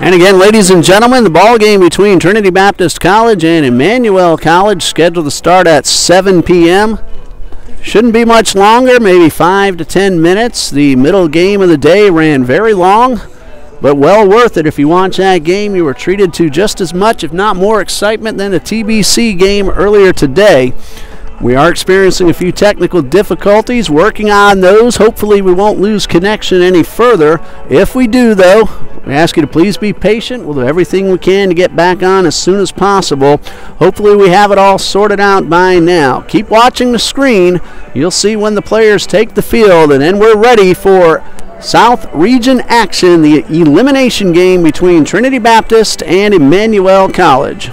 And again, ladies and gentlemen, the ball game between Trinity Baptist College and Emmanuel College scheduled to start at 7 p.m. Shouldn't be much longer, maybe 5 to 10 minutes. The middle game of the day ran very long, but well worth it. If you watch that game, you were treated to just as much, if not more, excitement than the TBC game earlier today. We are experiencing a few technical difficulties, working on those. Hopefully we won't lose connection any further. If we do, though, we ask you to please be patient. We'll do everything we can to get back on as soon as possible. Hopefully we have it all sorted out by now. Keep watching the screen. You'll see when the players take the field, and then we're ready for South Region action, the elimination game between Trinity Baptist and Emmanuel College.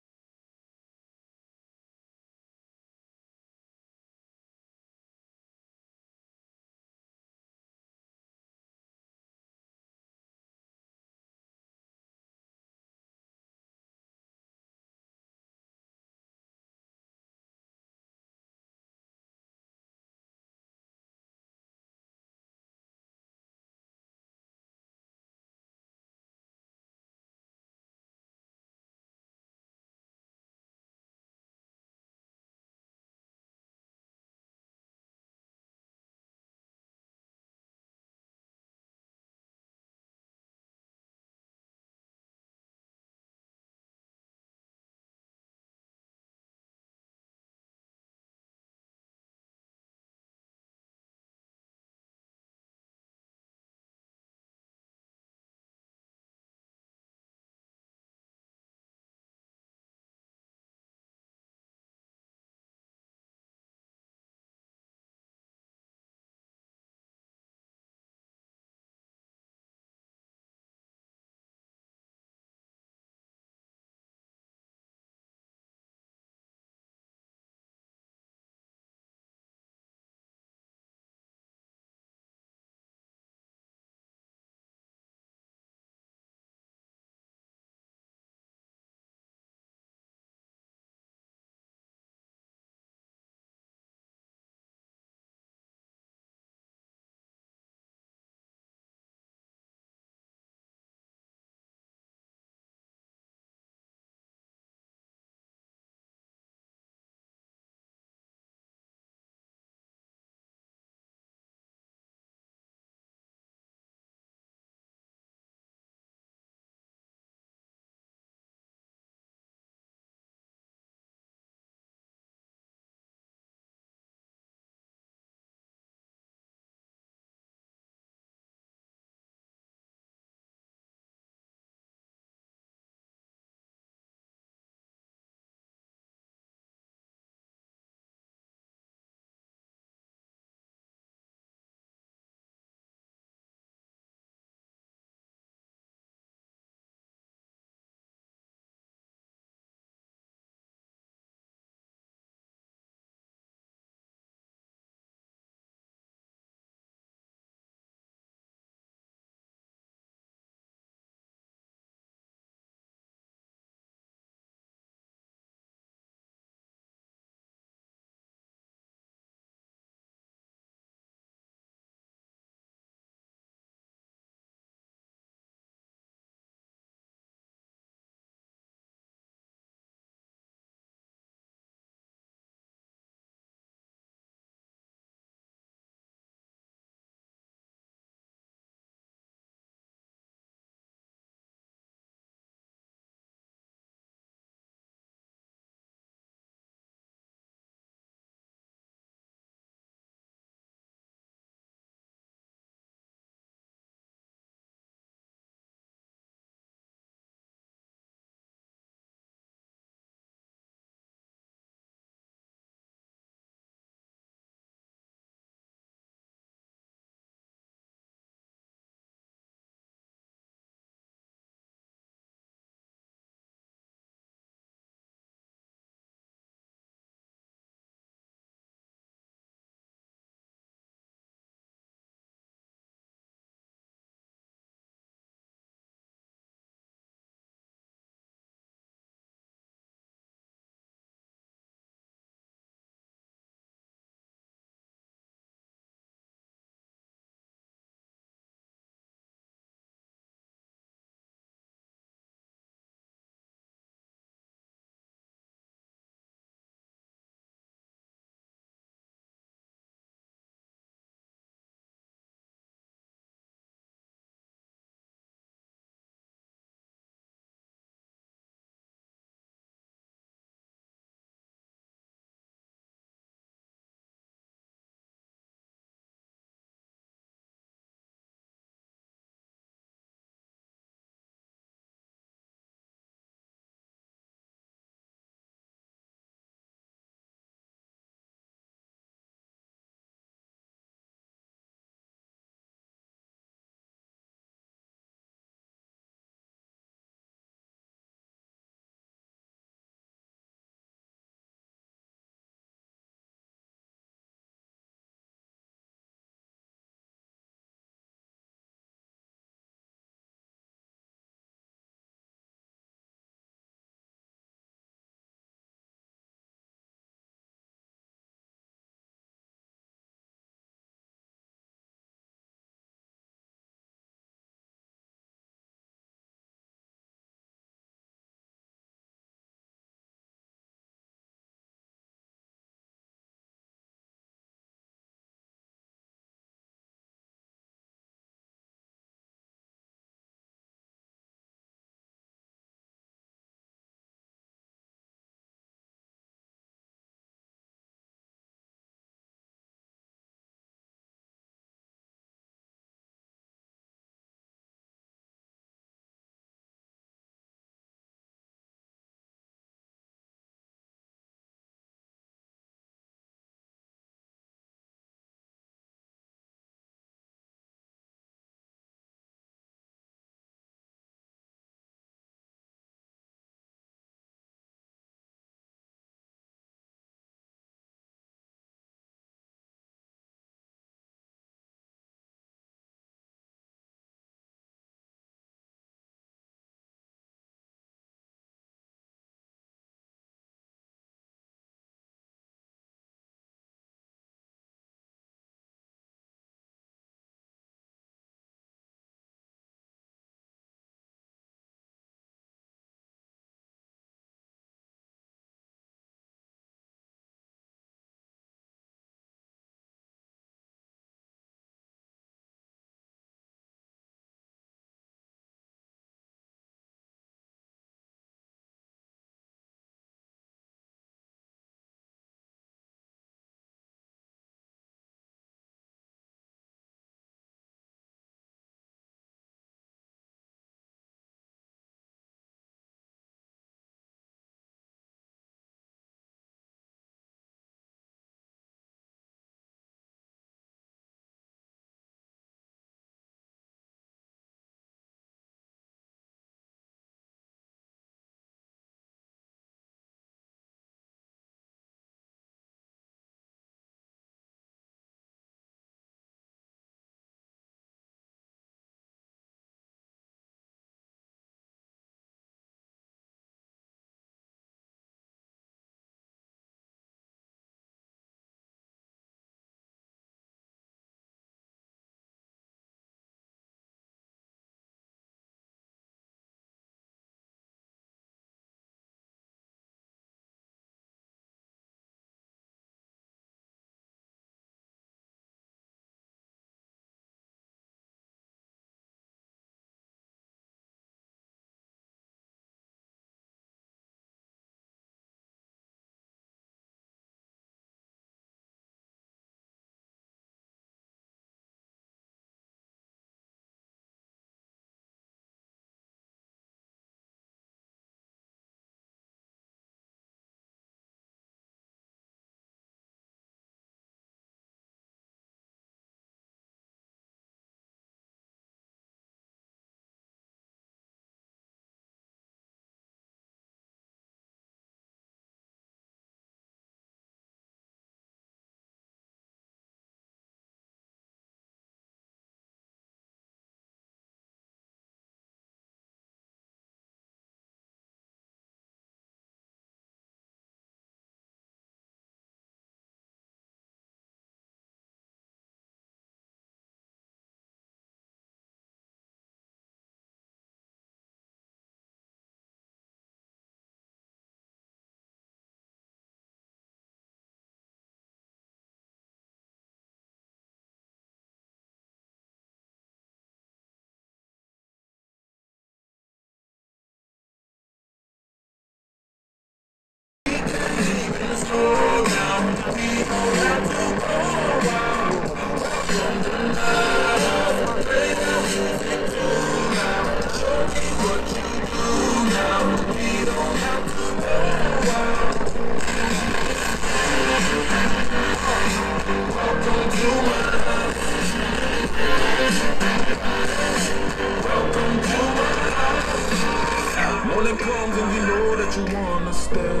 Morning comes and you know that you wanna stay.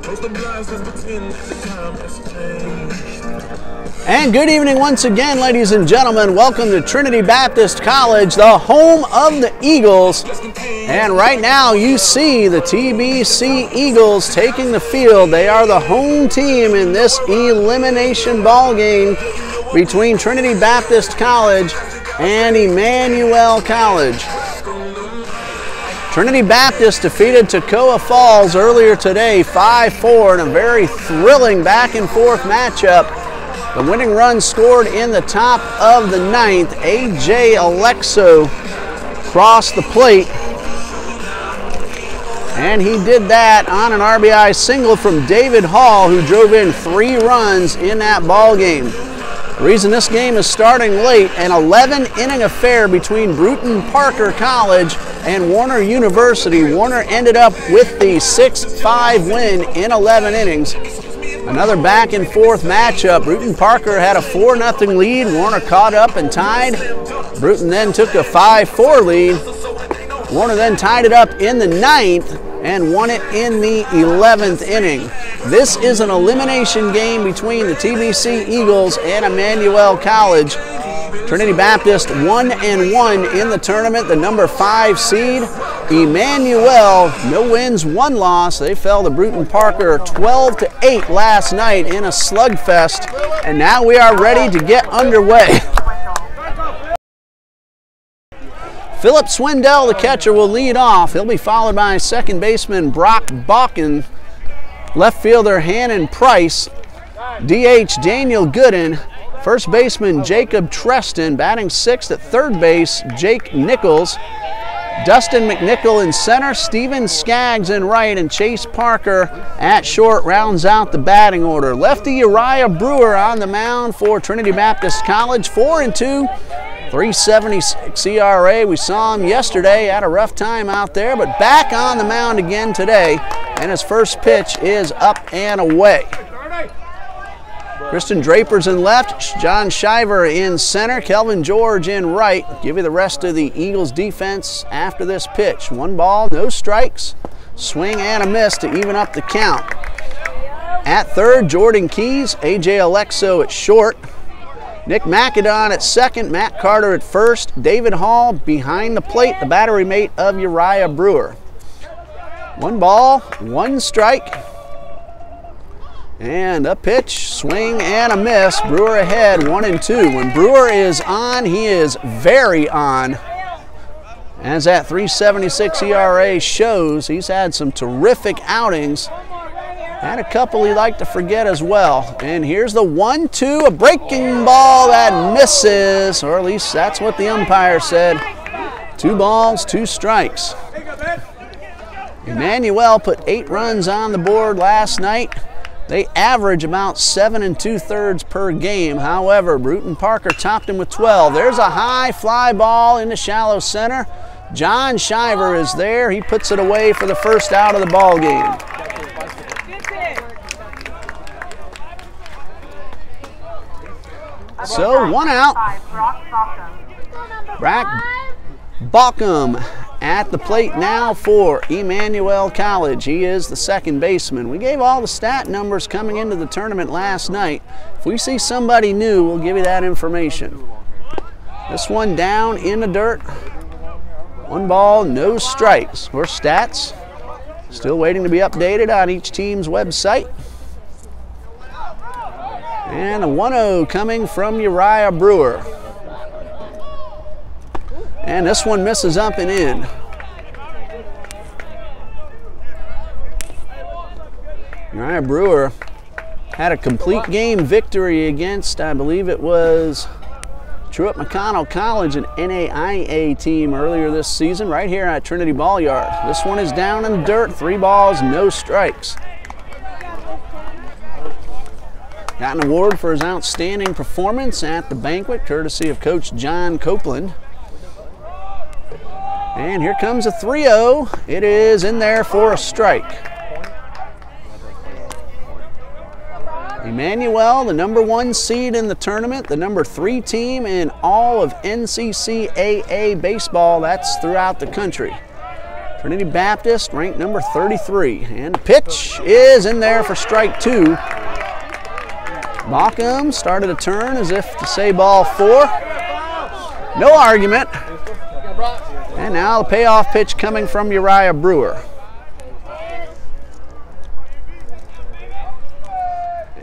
Close the blinds and pretend that the time has changed. And good evening once again, ladies and gentlemen. Welcome to Trinity Baptist College, the home of the Eagles. And right now you see the TBC Eagles taking the field. They are the home team in this elimination ball game between Trinity Baptist College and Emmanuel College. Trinity Baptist defeated Toccoa Falls earlier today 5-4 in a very thrilling back and forth matchup. The winning run scored in the top of the ninth. A.J. Alexo crossed the plate, and he did that on an RBI single from David Hall, who drove in 3 runs in that ball game. The reason this game is starting late, an 11-inning affair between Bruton Parker College and Warner University. Warner ended up with the 6-5 win in 11 innings. Another back and forth matchup. Bruton Parker had a 4-0 lead. Warner caught up and tied. Bruton then took a 5-4 lead. Warner then tied it up in the 9th and won it in the 11th inning. This is an elimination game between the TBC Eagles and Emmanuel College. Trinity Baptist 1-1 in the tournament, the number 5 seed. Emmanuel, no wins, 1 loss. They fell to Bruton Parker 12-8 last night in a slugfest, and now we are ready to get underway. Philip Swindell, the catcher, will lead off. He'll be followed by second baseman Brock Balkin, left fielder Hannon Price, DH Daniel Gooden, first baseman Jacob Treston, batting 6th at third base Jake Nichols, Dustin McNichol in center, Steven Skaggs in right, and Chase Parker at short rounds out the batting order. Lefty Uriah Brewer on the mound for Trinity Baptist College, 4-2. 3.76 ERA. We saw him yesterday, had a rough time out there, but back on the mound again today, and his first pitch is up and away. Kristen Draper's in left, John Shiver in center, Kelvin George in right. Give you the rest of the Eagles defense after this pitch. 1 ball, no strikes, swing and a miss to even up the count. At third, Jordan Keys, A.J. Alexo at short, Nick McAdon at second, Matt Carter at first, David Hall behind the plate, the battery mate of Uriah Brewer. 1 ball, 1 strike, and a pitch, swing and a miss. Brewer ahead, 1-2. When Brewer is on, he is very on. As that 3.76 ERA shows, he's had some terrific outings. And a couple he'd like to forget as well. And here's the 1-2, a breaking ball that misses, or at least that's what the umpire said. 2 balls, 2 strikes. Emmanuel put 8 runs on the board last night. They average about 7 2/3 per game. However, Bruton Parker topped him with 12. There's a high fly ball into shallow center. John Shiver is there. He puts it away for the first out of the ball game. So 1 out. Brock Balkum at the plate now for Emmanuel College. He is the second baseman. We gave all the stat numbers coming into the tournament last night. If we see somebody new, we'll give you that information. This one down in the dirt. 1 ball, no strikes. Or stats. Still waiting to be updated on each team's website. And a 1-0 coming from Uriah Brewer. And this one misses up and in. Uriah Brewer had a complete game victory against, I believe it was Truett McConnell College, an NAIA team earlier this season, right here at Trinity Ball Yard. This one is down in the dirt, 3 balls, no strikes. Got an award for his outstanding performance at the banquet, courtesy of Coach John Copeland. And here comes a 3-0. It is in there for a strike. Emmanuel, the #1 seed in the tournament, the #3 team in all of NCCAA baseball. That's throughout the country. Trinity Baptist ranked number 33. And the pitch is in there for strike 2. Baucom started a turn as if to say ball 4. No argument. And now the payoff pitch coming from Uriah Brewer.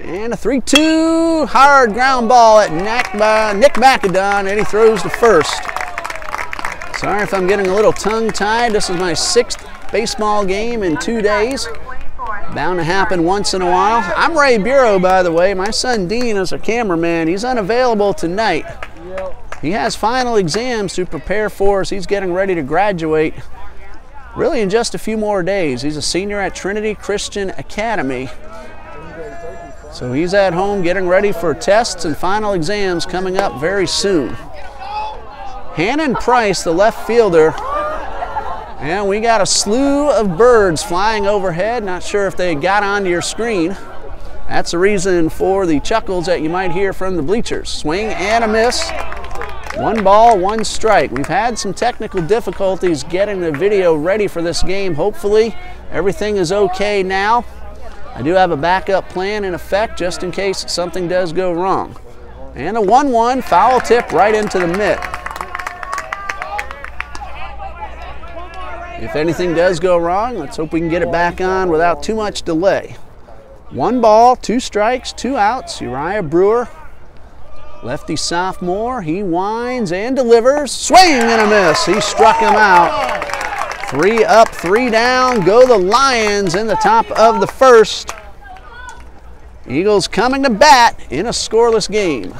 And a 3-2 hard ground ball at Nick Macadon, and he throws to first. Sorry if I'm getting a little tongue-tied. This is my 6th baseball game in 2 days. Bound to happen once in a while. I'm Ray Bureau, by the way. My son Dean is a cameraman. He's unavailable tonight. He has final exams to prepare for as he's getting ready to graduate really in just a few more days. He's a senior at Trinity Christian Academy. So he's at home getting ready for tests and final exams coming up very soon. Hannon Price, the left fielder, and we got a slew of birds flying overhead. Not sure if they got onto your screen. That's the reason for the chuckles that you might hear from the bleachers. Swing and a miss. 1 ball, 1 strike. We've had some technical difficulties getting the video ready for this game. Hopefully everything is okay now. I do have a backup plan in effect just in case something does go wrong. And a 1-1 foul tip right into the mitt. If anything does go wrong, let's hope we can get it back on without too much delay. 1 ball, 2 strikes, 2 outs. Uriah Brewer, lefty sophomore, he winds and delivers. Swing and a miss. He struck him out. 3 up, 3 down. Go the Lions in the top of the first. Eagles coming to bat in a scoreless game.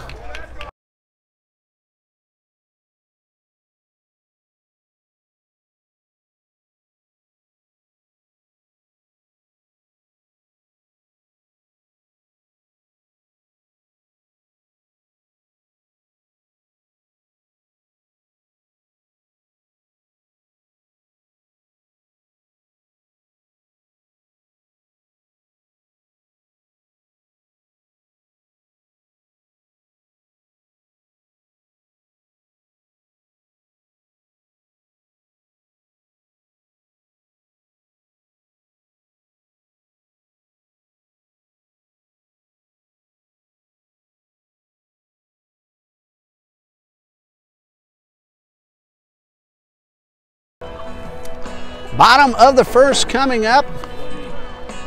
Bottom of the first coming up.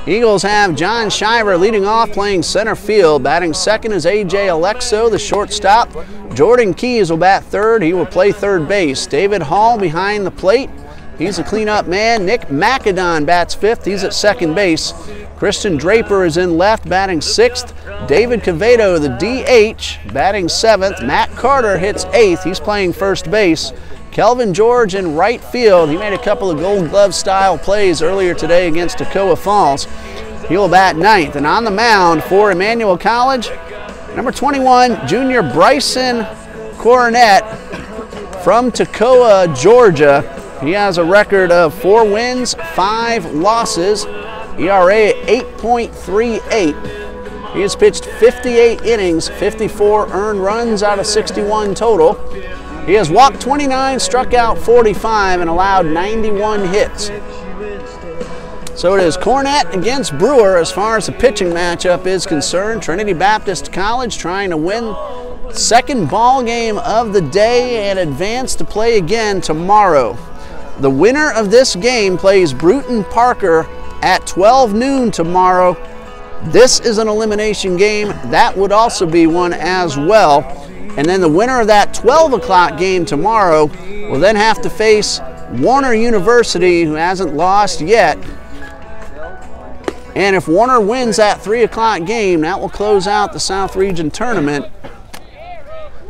Eagles have John Shiver leading off, playing center field. Batting second is A.J. Alexo, the shortstop. Jordan Keys will bat third. He will play third base. David Hall behind the plate. He's a cleanup man. Nick Macadon bats fifth. He's at second base. Christian Draper is in left, batting sixth. David Cavedo, the DH, batting seventh. Matt Carter hits eighth. He's playing first base. Kelvin George in right field. He made a couple of Gold Glove style plays earlier today against Toccoa Falls. He'll bat ninth. And on the mound for Emmanuel College, number 21, junior Bryson Coronet from Toccoa, Georgia. He has a record of 4 wins, 5 losses, ERA at 8.38. He has pitched 58 innings, 54 earned runs out of 61 total. He has walked 29, struck out 45, and allowed 91 hits. So it is Cornett against Brewer as far as the pitching matchup is concerned. Trinity Baptist College trying to win second ball game of the day and advance to play again tomorrow. The winner of this game plays Bruton Parker at 12 noon tomorrow. This is an elimination game. That would also be one as well. And then the winner of that 12 o'clock game tomorrow will then have to face Warner University, who hasn't lost yet. And if Warner wins that 3 o'clock game, that will close out the South Region Tournament.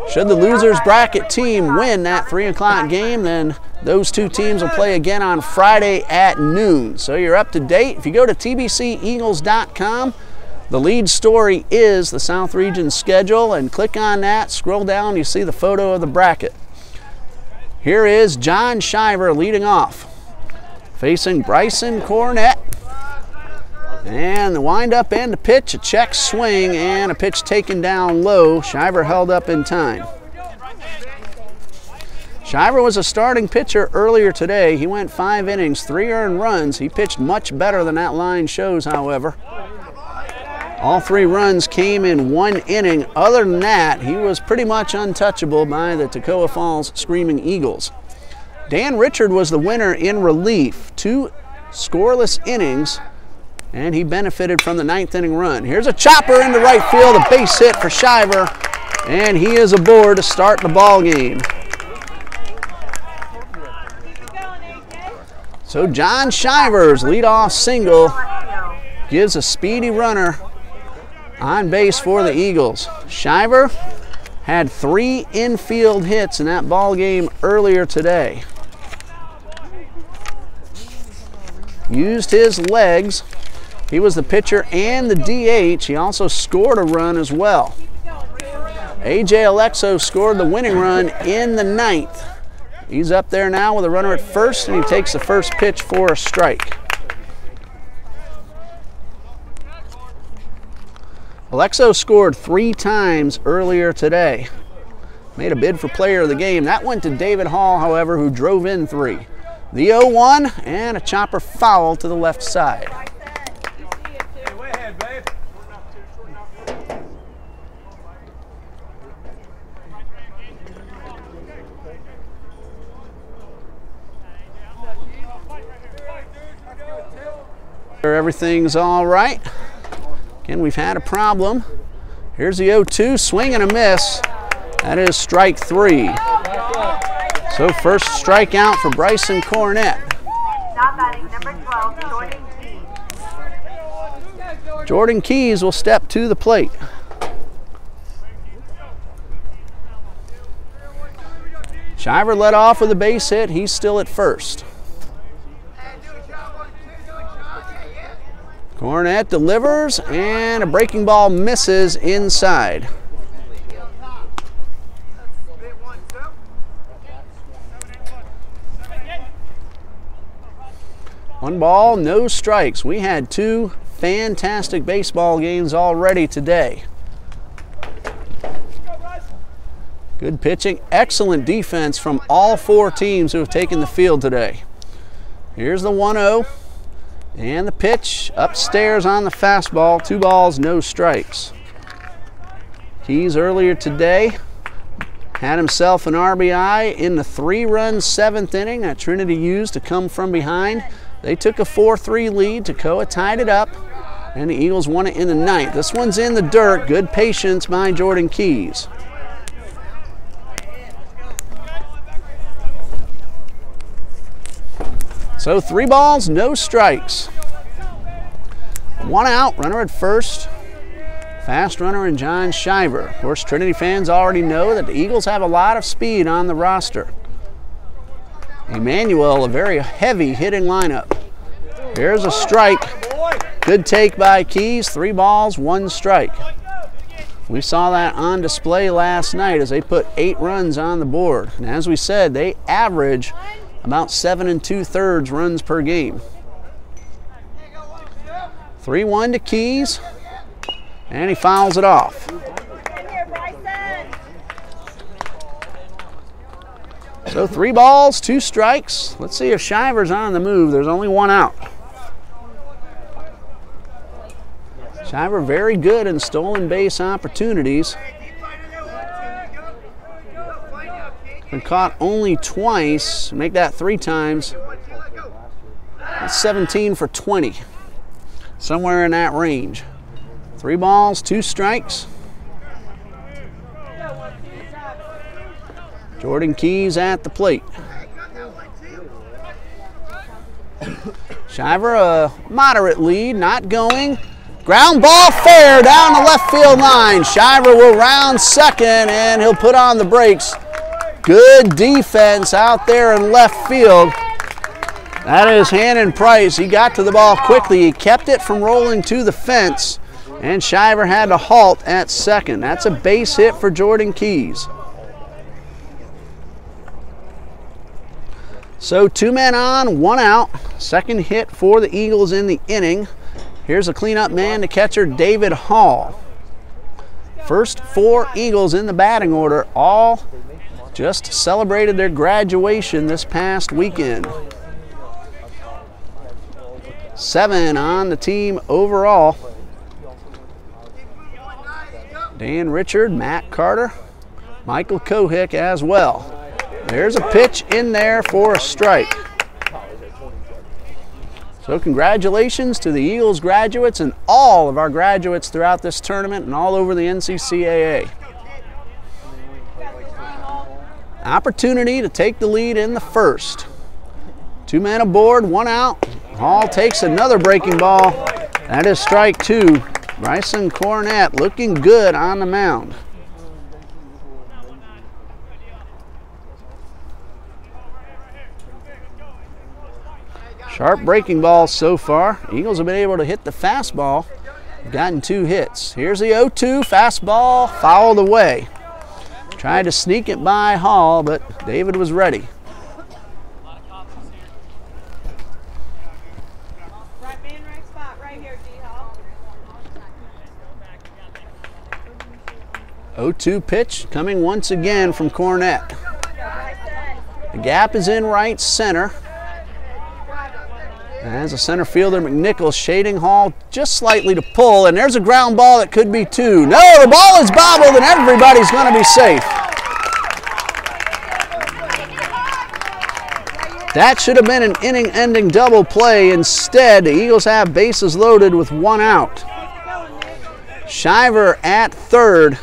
Should the losers bracket team win that 3 o'clock game, then those two teams will play again on Friday at noon. So you're up to date. If you go to tbceagles.com, the lead story is the South Region schedule, and click on that, scroll down, you see the photo of the bracket. Here is John Shiver leading off, facing Bryson Cornett. And the windup and the pitch, a check swing and a pitch taken down low. Shiver held up in time. Shiver was a starting pitcher earlier today. He went 5 innings, 3 earned runs. He pitched much better than that line shows, however. All 3 runs came in 1 inning. Other than that, he was pretty much untouchable by the Toccoa Falls Screaming Eagles. Dan Richard was the winner in relief. 2 scoreless innings, and he benefited from the 9th inning run. Here's a chopper into right field, a base hit for Shiver, and he is aboard to start the ball game. So John Shiver's leadoff single gives a speedy runner on base for the Eagles. Shiver had 3 infield hits in that ball game earlier today. Used his legs. He was the pitcher and the DH. He also scored a run as well. A.J. Alexo scored the winning run in the 9th. He's up there now with a runner at first, and he takes the first pitch for a strike. Alexo scored 3 times earlier today. Made a bid for player of the game. That went to David Hall, however, who drove in 3. The 0-1 and a chopper foul to the left side. Everything's all right. Again, we've had a problem. Here's the 0-2, swing and a miss. That is strike 3. So first strikeout for Bryson Cornett. Now batting number 12, Jordan Keys. Jordan Keys will step to the plate. Shiver led off with a base hit. He's still at first. Cornett delivers, and a breaking ball misses inside. One ball, no strikes. We had 2 fantastic baseball games already today. Good pitching, excellent defense from all 4 teams who have taken the field today. Here's the 1-0. And the pitch upstairs on the fastball. 2 balls, no strikes. Keys earlier today had himself an RBI in the 3-run 7th inning that Trinity used to come from behind. They took a 4-3 lead. Toccoa tied it up, and the Eagles won it in the 9th. This one's in the dirt. Good patience by Jordan Keys. So 3 balls, no strikes. 1 out, runner at first. Fast runner in John Shiver. Of course, Trinity fans already know that the Eagles have a lot of speed on the roster. Emmanuel, a very heavy hitting lineup. Here's a strike. Good take by Keys. 3 balls, 1 strike. We saw that on display last night as they put 8 runs on the board. And as we said, they average about 7 2/3 runs per game. 3-1 to Keys, and he fouls it off. So 3 balls, 2 strikes. Let's see if Shiver's on the move. There's only 1 out. Shiver very good in stolen base opportunities. Been caught only twice. Make that 3 times. That's 17 for 20. Somewhere in that range. 3 balls, 2 strikes. Jordan Keys at the plate. Shiver a moderate lead, not going. Ground ball fair down the left field line. Shiver will round second, and he'll put on the brakes. Good defense out there in left field. That is Hannon Price. He got to the ball quickly. He kept it from rolling to the fence, and Shiver had to halt at second. That's a base hit for Jordan Keys. So 2 men on, 1 out. Second hit for the Eagles in the inning. Here's a cleanup man to catcher David Hall. First 4 Eagles in the batting order, all just celebrated their graduation this past weekend. 7 on the team overall. Dan Richard, Matt Carter, Michael Kohick as well. There's a pitch in there for a strike. So congratulations to the Eagles graduates and all of our graduates throughout this tournament and all over the NCCAA. Opportunity to take the lead in the first. 2 men aboard, 1 out. Hall takes another breaking ball. That is strike 2. Bryson Cornett looking good on the mound. Sharp breaking balls so far. Eagles have been able to hit the fastball. Gotten 2 hits. Here's the 0-2 fastball, fouled away. Tried to sneak it by Hall, but David was ready. Right man, right spot, right here, D-Hall. 0-2 pitch coming once again from Cornett. The gap is in right center. As a center fielder, McNichols shading Hall just slightly to pull, and there's a ground ball that could be 2. No, the ball is bobbled and everybody's going to be safe. That should have been an inning-ending double play. Instead, the Eagles have bases loaded with 1 out. Shiver at third.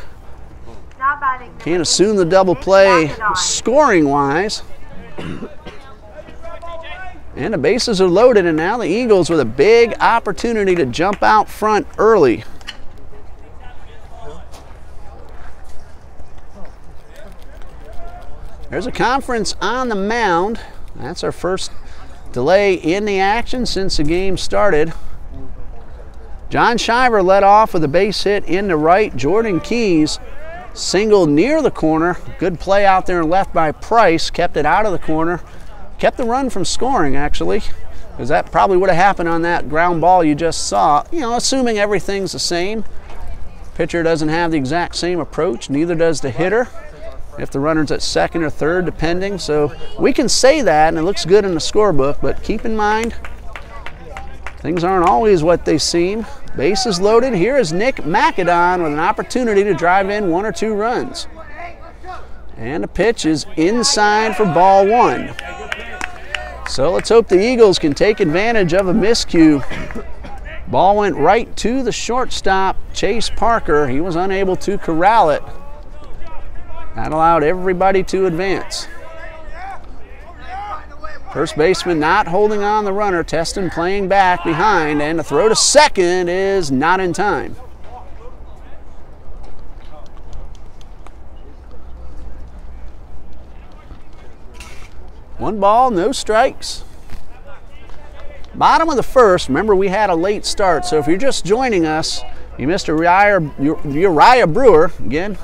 Can't assume the double play scoring-wise. And the bases are loaded, and now the Eagles with a big opportunity to jump out front early. There's a conference on the mound. That's our first delay in the action since the game started. John Shiver led off with a base hit into right. Jordan Keys singled near the corner. Good play out there and left by Price. Kept it out of the corner. Kept the run from scoring, actually, because that probably would have happened on that ground ball you just saw. You know, assuming everything's the same. Pitcher doesn't have the exact same approach, neither does the hitter, if the runner's at second or third, depending. So we can say that, and it looks good in the scorebook, but keep in mind, things aren't always what they seem. Bases loaded. Here is Nick McAdon with an opportunity to drive in 1 or 2 runs. And the pitch is inside for ball 1. So let's hope the Eagles can take advantage of a miscue. Ball went right to the shortstop, Chase Parker. He was unable to corral it. That allowed everybody to advance. First baseman not holding on the runner. Teston playing back behind, and the throw to second is not in time. One ball, no strikes. Bottom of the first. Remember, we had a late start, so if you're just joining us, you missed Uriah Brewer, again,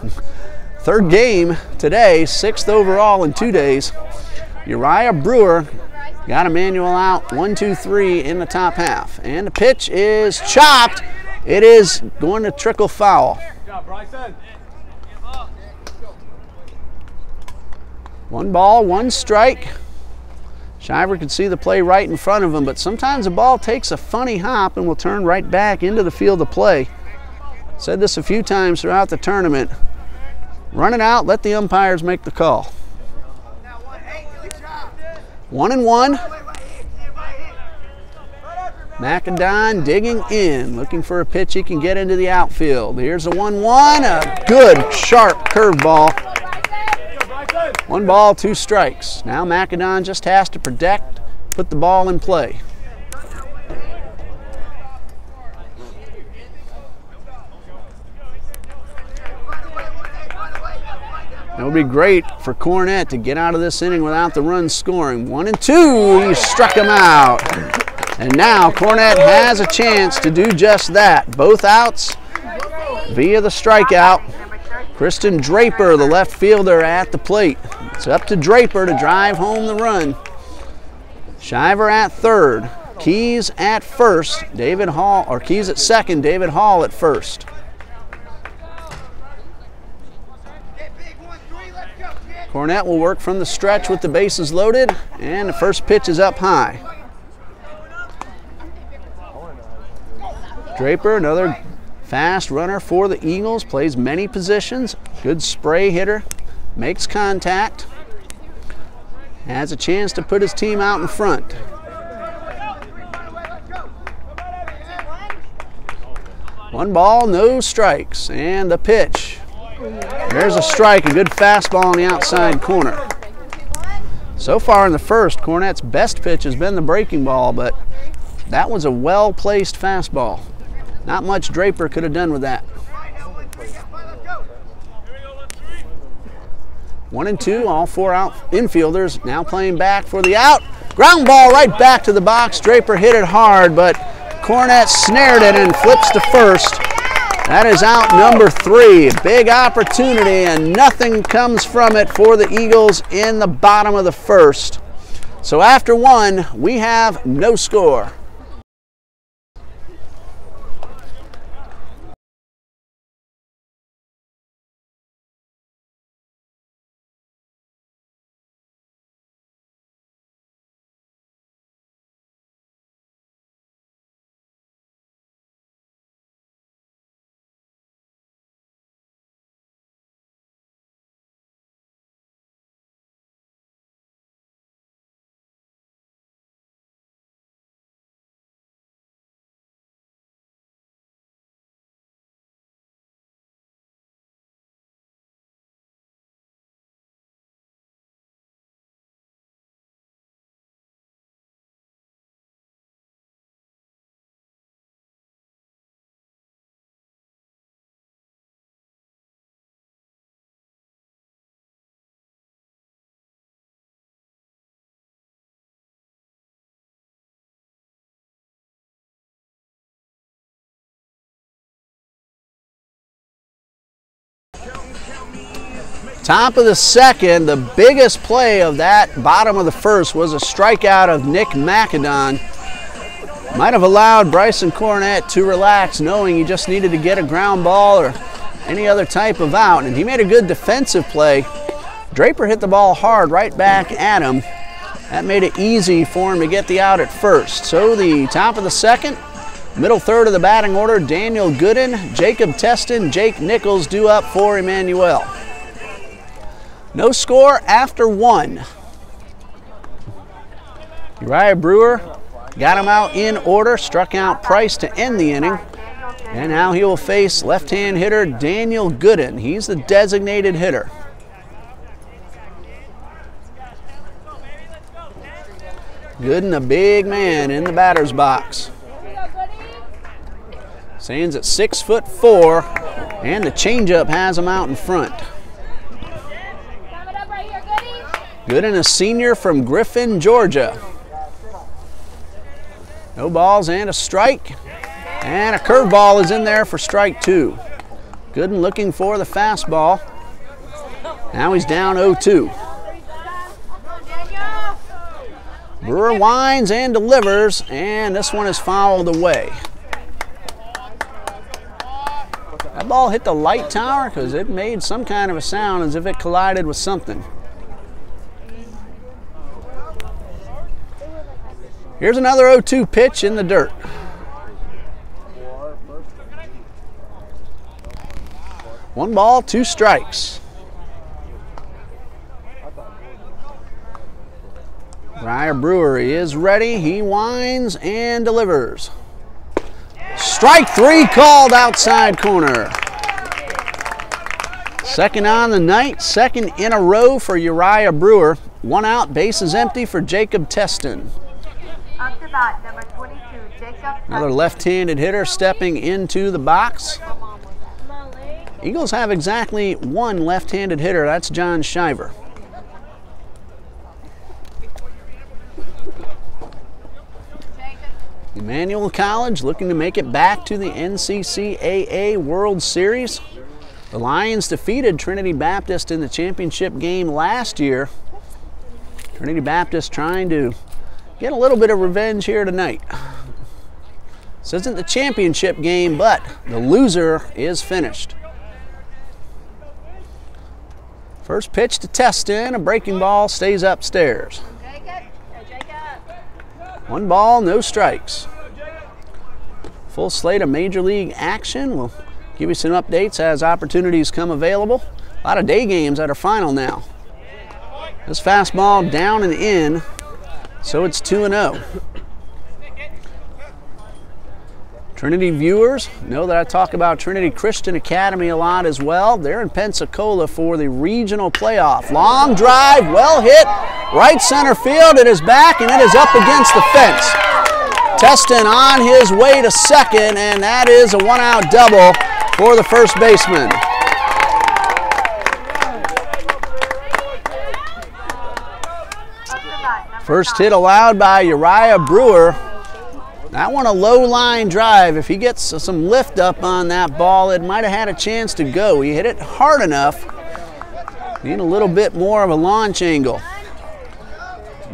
3rd game today, 6th overall in 2 days. Uriah Brewer got Emmanuel out 1-2-3 in the top half. And the pitch is chopped. It is going to trickle foul. 1 ball, 1 strike. Shiver could see the play right in front of him, but sometimes the ball takes a funny hop and will turn right back into the field of play. Said this a few times throughout the tournament. Run it out, let the umpires make the call. 1-1. McAdon digging in, looking for a pitch he can get into the outfield. Here's a 1-1, a good sharp curveball. 1 ball, 2 strikes. Now McAdon just has to protect, put the ball in play. It would be great for Cornett to get out of this inning without the run scoring. 1-2, he struck him out. And now Cornett has a chance to do just that. Both outs via the strikeout. Kristen Draper, the left fielder, at the plate. It's up to Draper to drive home the run. Shiver at third. Keys at first, David Hall, or Keys at second, David Hall at first. Cornett will work from the stretch with the bases loaded, and the first pitch is up high. Draper, another fast runner for the Eagles, plays many positions, good spray hitter, makes contact, has a chance to put his team out in front. One ball, no strikes, and the pitch. There's a strike, a good fastball on the outside corner. So far in the first, Cornett's best pitch has been the breaking ball, but that was a well-placed fastball. Not much Draper could have done with that. 1-2, all four infielders now playing back for the out. Ground ball right back to the box. Draper hit it hard, but Cornett snared it and flips to first. That is out number 3. Big opportunity, and nothing comes from it for the Eagles in the bottom of the first. So after 1, we have no score. Top of the second, the biggest play of that bottom of the first was a strikeout of Nick McAdon. Might have allowed Bryson Cornett to relax, knowing he just needed to get a ground ball or any other type of out, and he made a good defensive play. Draper hit the ball hard right back at him. That made it easy for him to get the out at first. So the top of the second, middle third of the batting order, Daniel Gooden, Jacob Teston, Jake Nichols due up for Emmanuel. No score after 1. Uriah Brewer got him out in order, struck out Price to end the inning. And now he will face left-hand hitter Daniel Gooden. He's the designated hitter. Gooden, a big man in the batter's box. Stands at 6'4", and the changeup has him out in front. Gooden, a senior from Griffin, Georgia. No balls and a strike. And a curveball is in there for strike 2. Gooden looking for the fastball. Now he's down 0-2. Brewer winds and delivers, and this one is fouled away. That ball hit the light tower because it made some kind of a sound as if it collided with something. Here's another 0-2 pitch in the dirt. One ball, 2 strikes. Uriah Brewer is ready. He winds and delivers. Strike 3 called outside corner. Second on the night, second in a row for Uriah Brewer. 1 out, bases empty for Jacob Teston. Up to bat, number 22, Jacob. Another left-handed hitter stepping into the box. Eagles have exactly 1 left-handed hitter. That's John Shiver. Emmanuel College looking to make it back to the NCCAA World Series. The Lions defeated Trinity Baptist in the championship game last year. Trinity Baptist trying to get a little bit of revenge here tonight. This isn't the championship game, but the loser is finished. First pitch to Teston, a breaking ball stays upstairs. 1 ball, no strikes. Full slate of Major League action. We'll give you some updates as opportunities come available. A lot of day games at our final now. This fastball down and in, so it's 2-0. Trinity viewers know that I talk about Trinity Christian Academy a lot as well. They're in Pensacola for the regional playoff. Long drive, well hit, right center field. It is back and it is up against the fence. Teston on his way to second, and that is a 1-out double for the first baseman. First hit allowed by Uriah Brewer. That one a low line drive. If he gets some lift up on that ball, it might have had a chance to go. He hit it hard enough. Need a little bit more of a launch angle.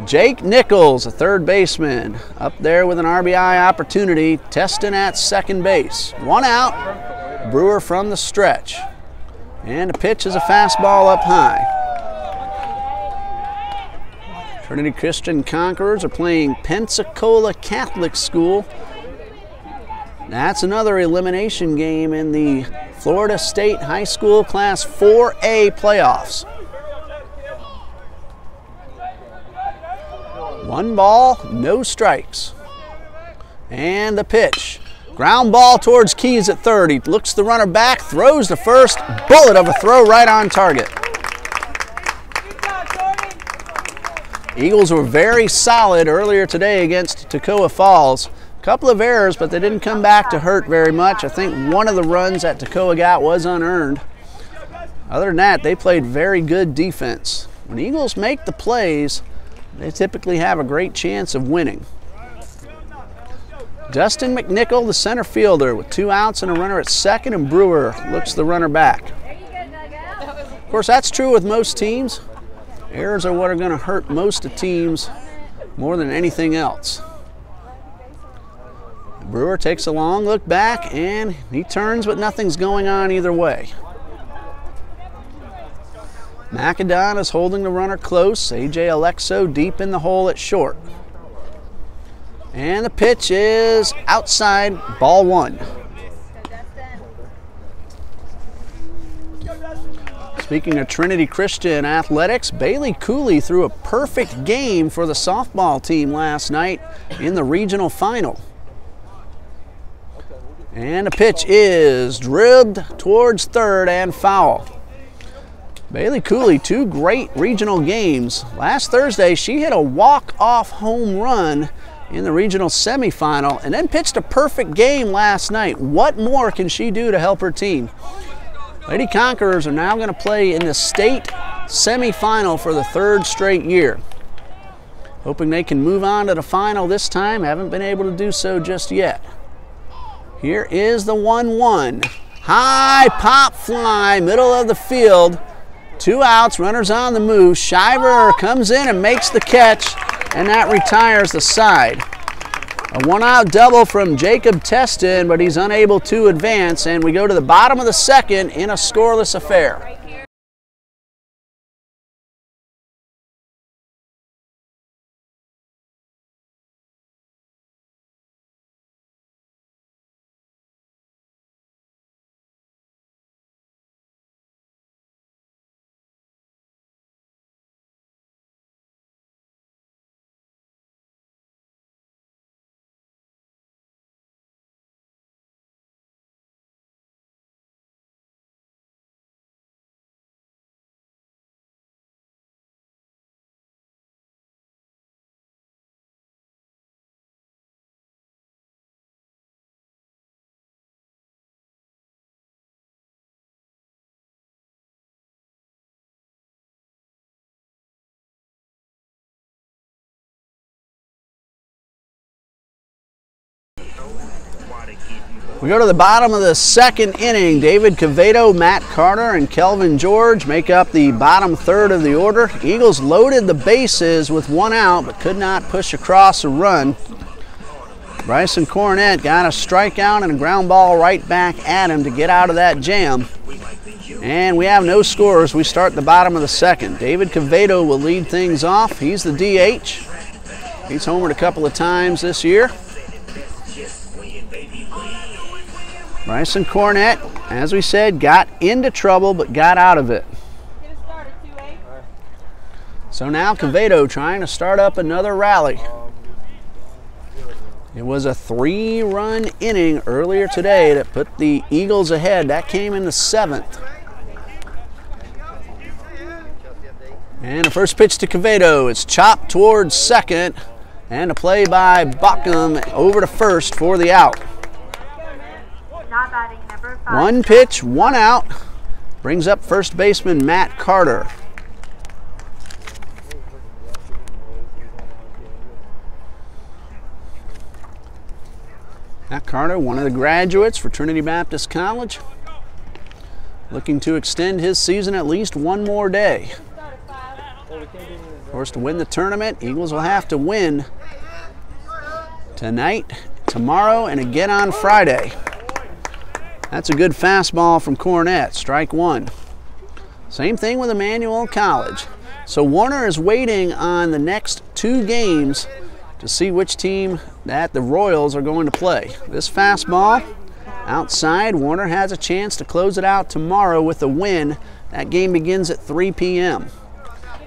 Jake Nichols, a third baseman, up there with an RBI opportunity. Teston at second base. 1 out. Brewer from the stretch. And the pitch is a fastball up high. Trinity Christian Conquerors are playing Pensacola Catholic School. That's another elimination game in the Florida State High School Class 4A playoffs. 1 ball, no strikes. And the pitch. Ground ball towards Keys at third. He looks the runner back, throws the first. Bullet of a throw right on target. Eagles were very solid earlier today against Toccoa Falls. A couple of errors, but they didn't come back to hurt very much. I think one of the runs that Toccoa got was unearned. Other than that, they played very good defense. When Eagles make the plays, they typically have a great chance of winning. Dustin McNichol, the center fielder, with 2 outs and a runner at second, and Brewer looks the runner back. Of course, that's true with most teams. Errors are what are going to hurt most of teams more than anything else. Brewer takes a long look back, and he turns, but nothing's going on either way. Macadon is holding the runner close. A.J. Alexo deep in the hole at short. And the pitch is outside, ball 1. Speaking of Trinity Christian athletics, Bailey Cooley threw a perfect game for the softball team last night in the regional final. And the pitch is drilled towards third and foul. Bailey Cooley, 2 great regional games. Last Thursday, she hit a walk-off home run in the regional semifinal and then pitched a perfect game last night. What more can she do to help her team? Lady Conquerors are now going to play in the state semifinal for the 3rd straight year. Hoping they can move on to the final this time. Haven't been able to do so just yet. Here is the 1-1. High pop fly, middle of the field. 2 outs, runners on the move. Shiver comes in and makes the catch, and that retires the side. A 1-out double from Jacob Teston, but he's unable to advance, and we go to the bottom of the 2nd in a scoreless affair. We go to the bottom of the second inning. David Cavedo, Matt Carter, and Kelvin George make up the bottom third of the order. Eagles loaded the bases with 1 out, but could not push across a run. Bryson Cornett got a strikeout and a ground ball right back at him to get out of that jam. And we have no scores. We start the bottom of the second. David Cavedo will lead things off. He's the DH. He's homered a couple of times this year. Bryson Cornett, as we said, got into trouble but got out of it. So now Cavedo trying to start up another rally. It was a 3-run inning earlier today that put the Eagles ahead. That came in the 7th. And the first pitch to Cavedo. It's chopped towards second. And a play by Buckham over to first for the out. Not batting number 5. 1 pitch, 1 out. Brings up first baseman Matt Carter. Matt Carter, one of the graduates for Trinity Baptist College, looking to extend his season at least 1 more day. Of course, to win the tournament, Eagles will have to win tonight, tomorrow, and again on Friday. That's a good fastball from Cornett, strike 1. Same thing with Emmanuel College. So Warner is waiting on the next 2 games to see which team that the Royals are going to play. This fastball outside. Warner has a chance to close it out tomorrow with a win. That game begins at 3 p.m.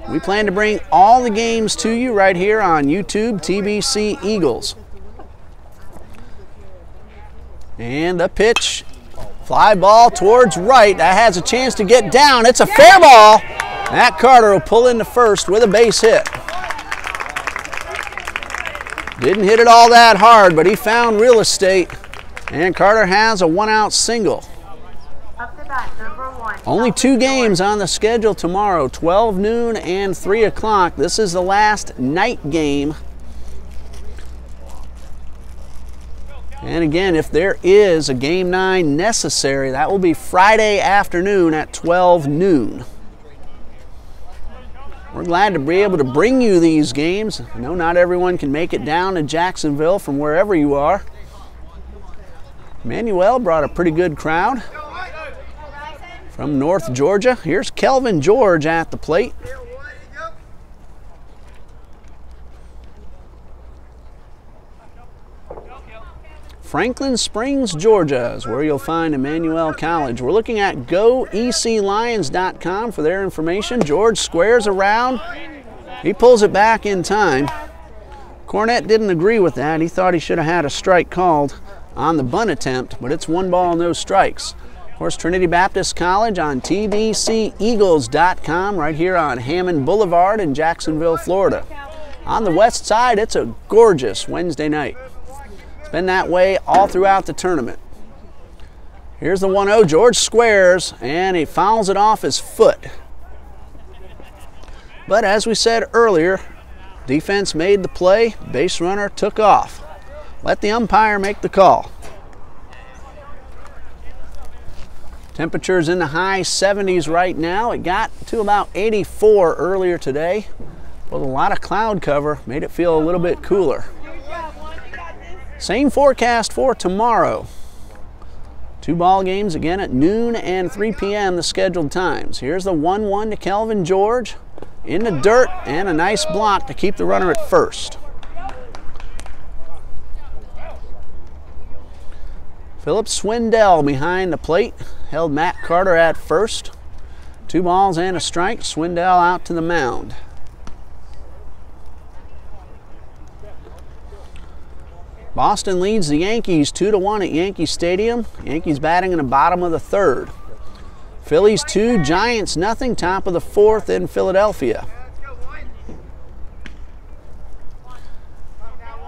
We plan to bring all the games to you right here on YouTube, TBC Eagles. And the pitch, fly ball towards right. That has a chance to get down. It's a fair ball. Matt Carter will pull into first with a base hit. Didn't hit it all that hard, but he found real estate. And Carter has a 1-out single. Up to bat, number 1. Only 2 games on the schedule tomorrow, 12 noon and 3 o'clock. This is the last night game. And again, if there is a Game 9 necessary, that will be Friday afternoon at 12 noon. We're glad to be able to bring you these games. I know not everyone can make it down to Jacksonville from wherever you are. Emmanuel brought a pretty good crowd from North Georgia. Here's Kelvin George at the plate. Franklin Springs, Georgia is where you'll find Emmanuel College. We're looking at goeclions.com for their information. George squares around. He pulls it back in time. Cornett didn't agree with that. He thought he should have had a strike called on the bunt attempt, but it's 1 ball, no strikes. Of course, Trinity Baptist College on TBCEagles.com right here on Hammond Boulevard in Jacksonville, Florida. On the west side, it's a gorgeous Wednesday night. Been that way all throughout the tournament. Here's the 1-0. George squares, and he fouls it off his foot. But as we said earlier, defense made the play. Base runner took off. Let the umpire make the call. Temperatures in the high 70s right now. It got to about 84 earlier today. With a lot of cloud cover, made it feel a little bit cooler. Same forecast for tomorrow. 2 ball games again at noon and 3 p.m. the scheduled times. Here's the 1-1 to Kelvin George. In the dirt, and a nice block to keep the runner at first. Philip Swindell behind the plate. Held Matt Carter at first. 2 balls and a strike. Swindell out to the mound. Boston leads the Yankees 2-1 at Yankee Stadium. Yankees batting in the bottom of the 3rd. Phillies 2, Giants nothing, top of the 4th in Philadelphia.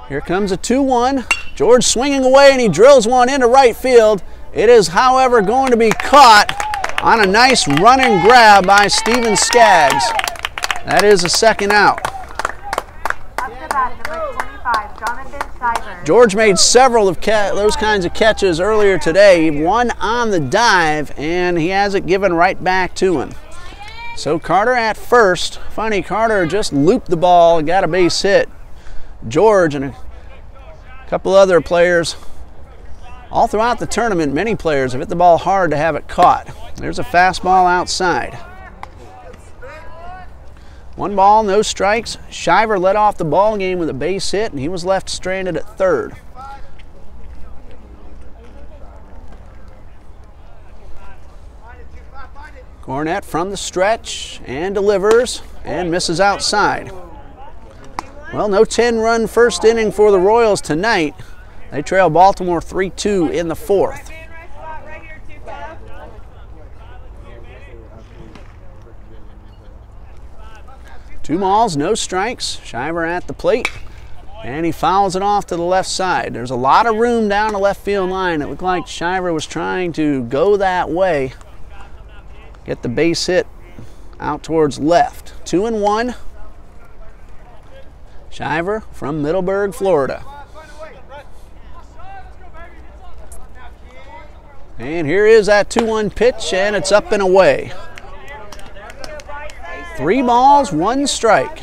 Here comes a 2-1. George swinging away, and he drills one into right field. It is, however, going to be caught on a nice run and grab by Steven Skaggs. That is a 2nd out. Up to bat, number 25, Jonathan Shiver. George made several of those kinds of catches earlier today. One on the dive, and he has it given right back to him. So Carter at first. Funny, Carter just looped the ball and got a base hit. George and a couple other players, all throughout the tournament, many players have hit the ball hard to have it caught. There's a fastball outside. 1 ball, no strikes. Shiver led off the ball game with a base hit, and he was left stranded at third. Cornett from the stretch and delivers and misses outside. Well, no 10-run first inning for the Royals tonight. They trail Baltimore 3-2 in the 4th. 2 balls, no strikes. Shiver at the plate, and he fouls it off to the left side. There's a lot of room down the left field line. It looked like Shiver was trying to go that way, get the base hit out towards left. 2-1. Shiver from Middleburg, Florida. And here is that 2-1 pitch, and it's up and away. 3 balls, 1 strike.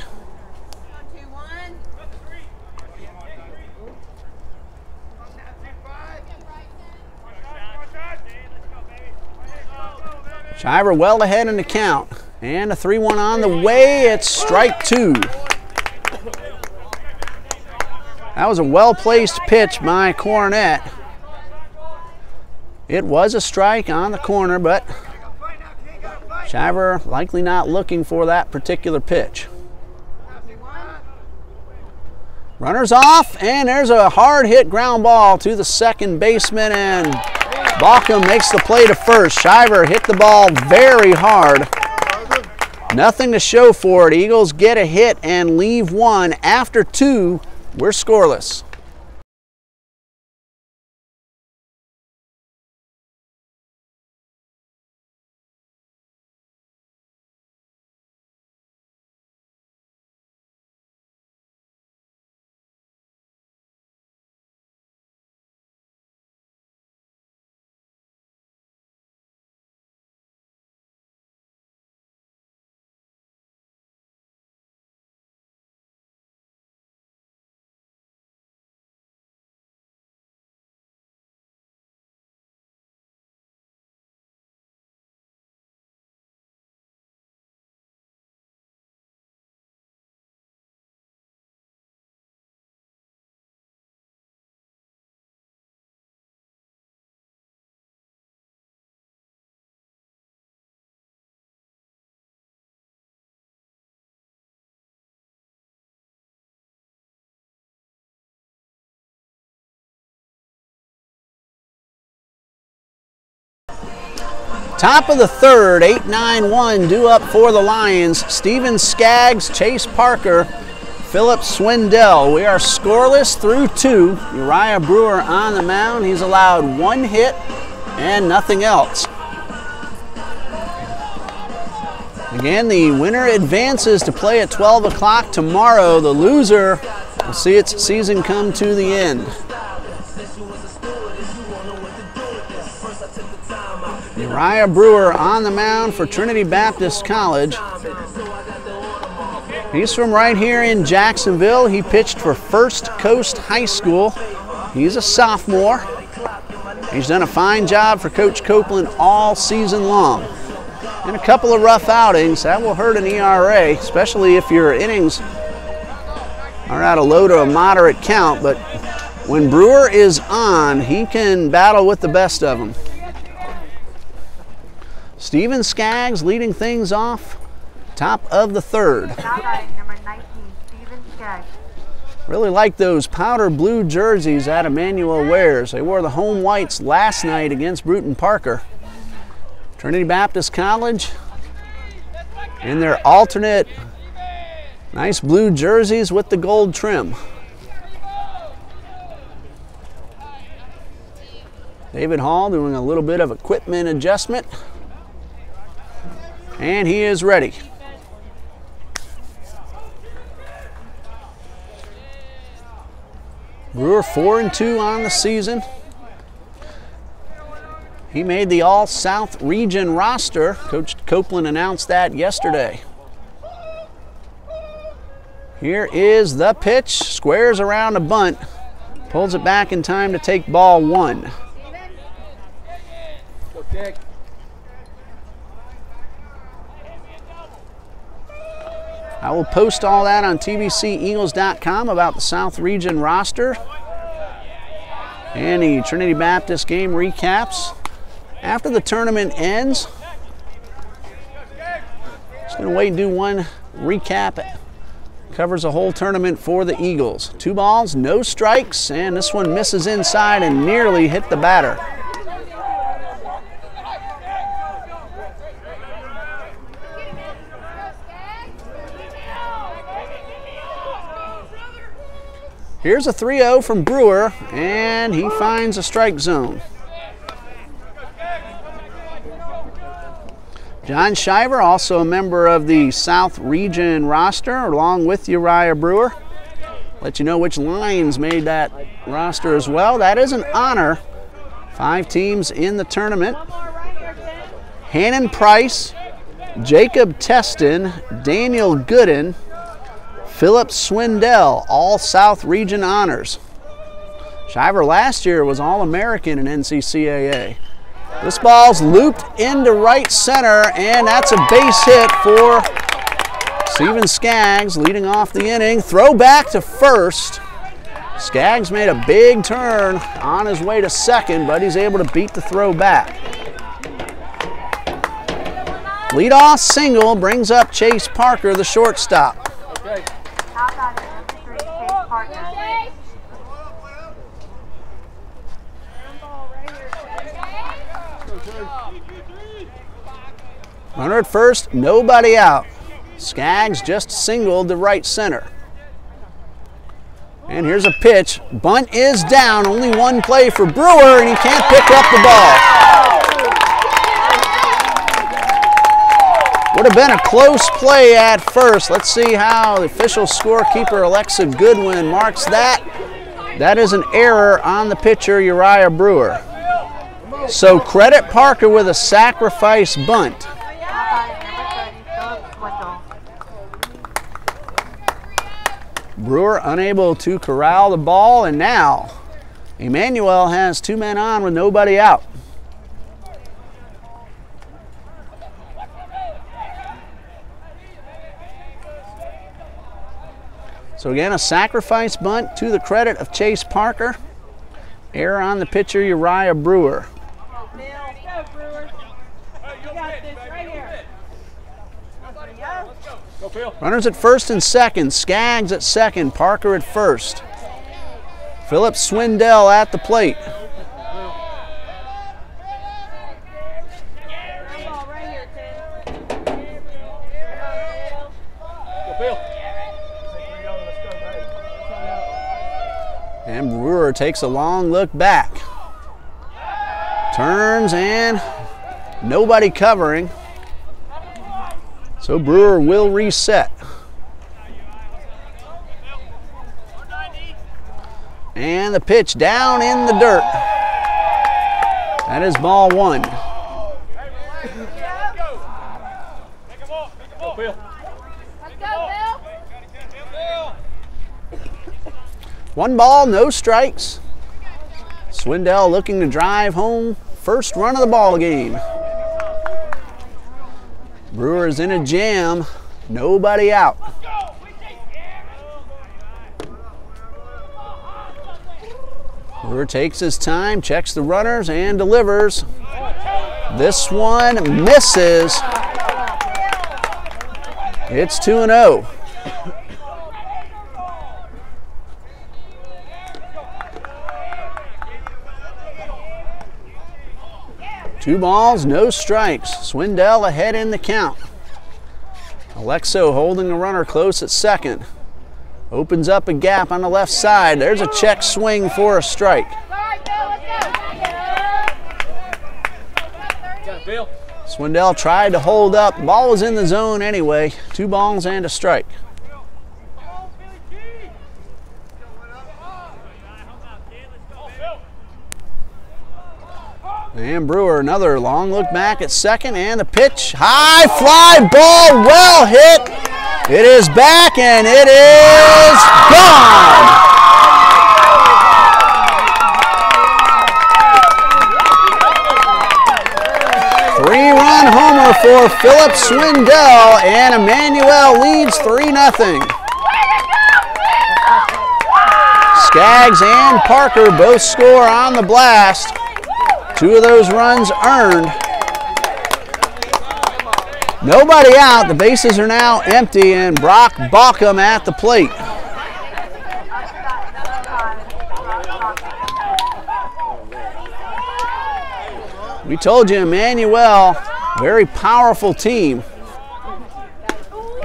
Shiver well ahead in the count. And a 3-1 on the way. It's strike 2. That was a well-placed pitch by Cornett. It was a strike on the corner, but Shiver likely not looking for that particular pitch. Runners off, and there's a hard hit ground ball to the second baseman, and Bauckham makes the play to first. Shiver hit the ball very hard. Nothing to show for it. Eagles get a hit and leave 1. After 2, we're scoreless. Top of the 3rd, 8-9-1 due up for the Lions. Steven Skaggs, Chase Parker, Philip Swindell. We are scoreless through 2. Uriah Brewer on the mound. He's allowed 1 hit and nothing else. Again, the winner advances to play at 12 o'clock tomorrow. The loser will see its season come to the end. Uriah Brewer on the mound for Trinity Baptist College. He's from right here in Jacksonville. He pitched for First Coast High School. He's a sophomore. He's done a fine job for Coach Copeland all season long. And a couple of rough outings. That will hurt an ERA, especially if your innings are at a low to a moderate count. But when Brewer is on, he can battle with the best of them. Steven Skaggs leading things off, top of the 3rd. Now batting number 19, Steven Skaggs. Really like those powder blue jerseys that Emmanuel wears. They wore the home whites last night against Bruton Parker. Trinity Baptist College in their alternate nice blue jerseys with the gold trim. David Hall doing a little bit of equipment adjustment. And he is ready. Brewer Brewer 4-2 on the season. He made the All-South Region roster. Coach Copeland announced that yesterday. Here is the pitch. Squares around a bunt. Pulls it back in time to take ball 1. I will post all that on TBCEagles.com about the South Region roster and the Trinity Baptist game recaps. After the tournament ends, just going to wait and do one recap. Covers the whole tournament for the Eagles. 2 balls, no strikes, and this one misses inside and nearly hit the batter. Here's a 3-0 from Brewer, and he finds a strike zone. John Shiver, also a member of the South Region roster, along with Uriah Brewer. Let you know which lines made that roster as well. That is an honor. 5 teams in the tournament. Hannon Price, Jacob Teston, Daniel Gooden, Philip Swindell, all South Region honors. Shiver last year was All-American in NCCAA. This ball's looped into right center, and that's a base hit for Steven Skaggs, leading off the inning. Throw back to first. Skaggs made a big turn on his way to second, but he's able to beat the throw back. Leadoff single brings up Chase Parker, the shortstop. Top batter, number 3, Chase Parker. Runner at first, nobody out. Skaggs just singled to right center. And here's a pitch. Bunt is down. Only one play for Brewer, and he can't pick up the ball. Would have been a close play at first. Let's see how the official scorekeeper Alexa Goodwin marks that. That is an error on the pitcher, Uriah Brewer. So credit Parker with a sacrifice bunt. Brewer unable to corral the ball, and now Emmanuel has 2 men on with nobody out. So again, a sacrifice bunt to the credit of Chase Parker. Error on the pitcher, Uriah Brewer. Runners at first and second. Skaggs at second. Parker at first. Philip Swindell at the plate. And Brewer takes a long look back. Turns and nobody covering. So Brewer will reset. And the pitch down in the dirt. That is ball 1. One ball, no strikes. Swindell looking to drive home first run of the ball game. Brewer is in a jam, nobody out. Brewer takes his time, checks the runners, and delivers. This one misses. It's 2-0. Two balls, no strikes. Swindell ahead in the count. Alexo holding the runner close at second. Opens up a gap on the left side. There's a check swing for a strike. Swindell tried to hold up. Ball was in the zone anyway. 2 balls and a strike. And Brewer, another long look back at second, and the pitch, high fly ball, well hit. It is back, and it is gone. Three-run homer for Philip Swindell, and Emmanuel leads 3-0. Skaggs and Parker both score on the blast. 2 of those runs earned. Nobody out. The bases are now empty, and Brock Bauckham at the plate. We told you, Emmanuel, very powerful team.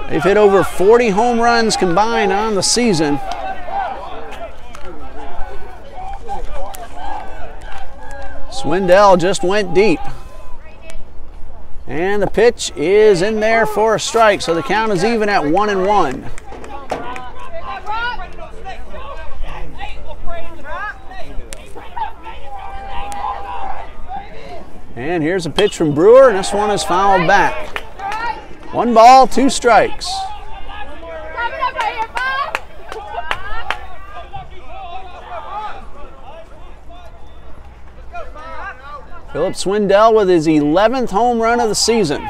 They've hit over 40 home runs combined on the season. Swindell just went deep. And the pitch is in there for a strike, so the count is even at 1-1. And here's a pitch from Brewer, and this one is fouled back. 1 ball, 2 strikes. Philip Swindell with his 11th home run of the season.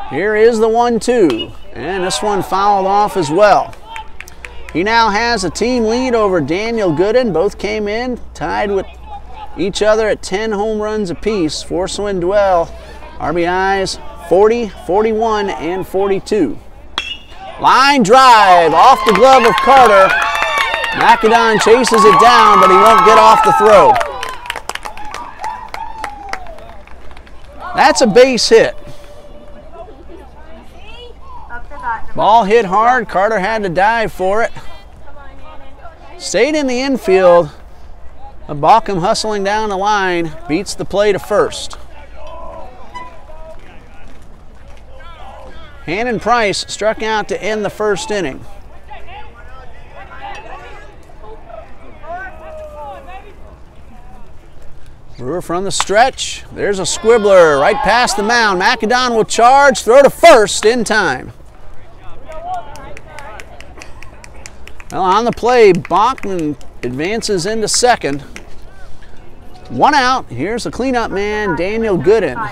Here is the 1-2, and this one fouled off as well. He now has a team lead over Daniel Gooden. Both came in, tied with each other at 10 home runs apiece for Swindell. RBIs 40, 41, and 42. Line drive off the glove of Carter. McAdon chases it down, but he won't get off the throw. That's a base hit. Ball hit hard. Carter had to dive for it. Stayed in the infield. Bauckham hustling down the line beats the play to first. Hannon Price struck out to end the first inning. Brewer from the stretch. There's a squibbler right past the mound. McAdon will charge, throw to first in time. Well, on the play, Bauckham advances into second. 1 out. Here's the cleanup man, Daniel Gooden.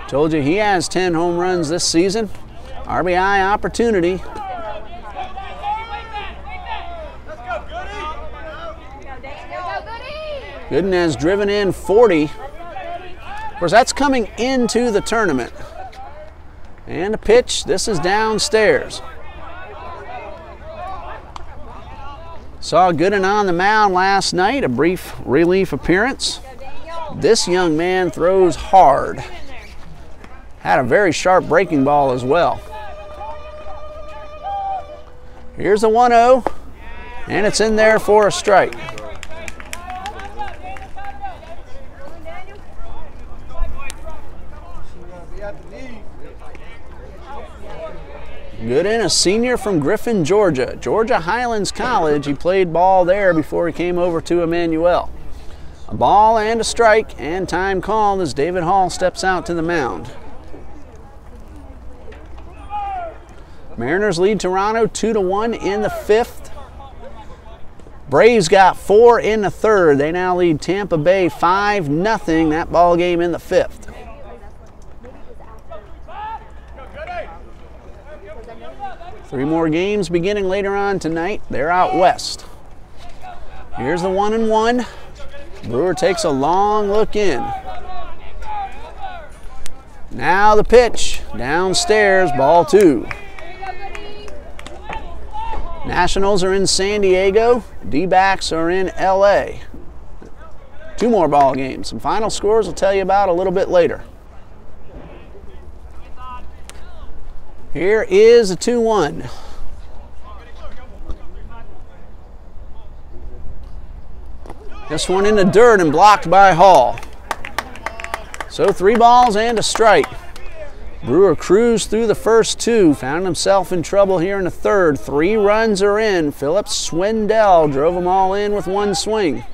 Told you he has 10 home runs this season. RBI opportunity. Gooden has driven in 40. Of course, that's coming into the tournament. And a pitch. This is downstairs. Saw Gooden on the mound last night, a brief relief appearance. This young man throws hard. Had a very sharp breaking ball as well. Here's a 1-0, and it's in there for a strike. Gooden, a senior from Griffin, Georgia. Georgia Highlands College. He played ball there before he came over to Emmanuel. A ball and a strike, and time called as David Hall steps out to the mound. Mariners lead Toronto 2-1 in the 5th. Braves got 4 in the 3rd. They now lead Tampa Bay 5-0. That ball game in the 5th. Three more games beginning later on tonight. They're out west. Here's the 1-1. Brewer takes a long look in. Now the pitch. Downstairs, ball 2. Nationals are in San Diego. D-backs are in LA. 2 more ball games. Some final scores we'll tell you about a little bit later. Here is a 2-1. This one in the dirt and blocked by Hall. So 3 balls and a strike. Brewer cruised through the first two, found himself in trouble here in the third. 3 runs are in. Phillips Swindell drove them all in with one swing.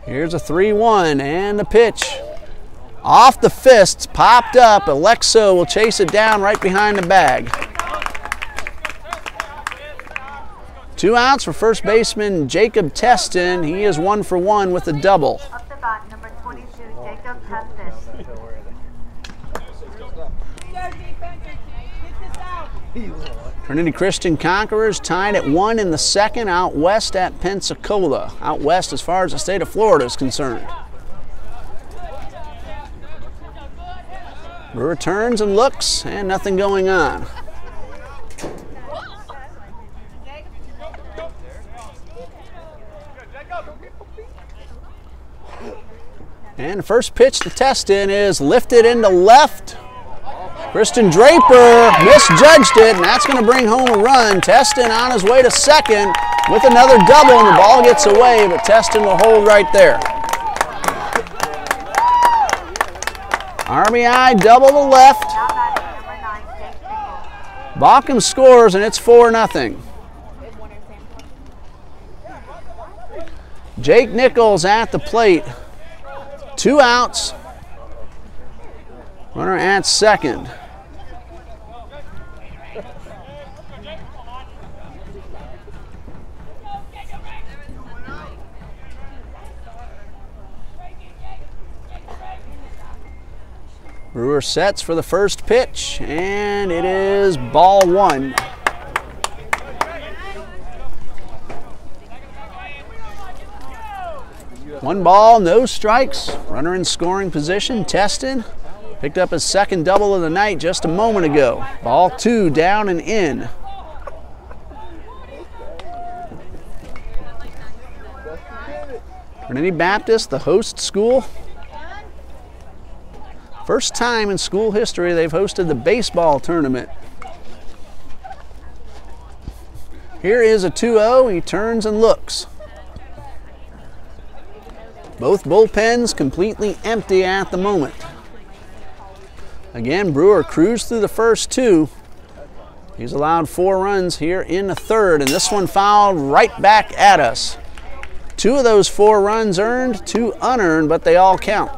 Here's a 3-1 and the pitch. Off the fists, popped up. Alexo will chase it down right behind the bag. 2 outs for first baseman Jacob Teston. He is 1 for 1 with a double. Up the bat, number 22, Jacob Teston. Trinity Christian Conquerors tied at 1 in the second out west at Pensacola. Out west as far as the state of Florida is concerned. Brewer turns and looks, and nothing going on. And the first pitch to Teston is lifted into left. Kristen Draper misjudged it, and that's going to bring home a run. Teston on his way to second with another double, and the ball gets away, but Teston will hold right there. RBI double to left. Now batting, number 9, Jake Nichols. Bauckham scores, and it's 4-0. Jake Nichols at the plate. 2 outs. Runner at second. Brewer sets for the first pitch, and it is ball 1. One ball, no strikes. Runner in scoring position. Teston picked up his second double of the night just a moment ago. Ball 2, down and in. Trinity Baptist, the host school. First time in school history they've hosted the baseball tournament. Here is a 2-0. He turns and looks. Both bullpens completely empty at the moment. Again, Brewer cruised through the first 2. He's allowed 4 runs here in the third, and this one fouled right back at us. 2 of those 4 runs earned, 2 unearned, but they all count.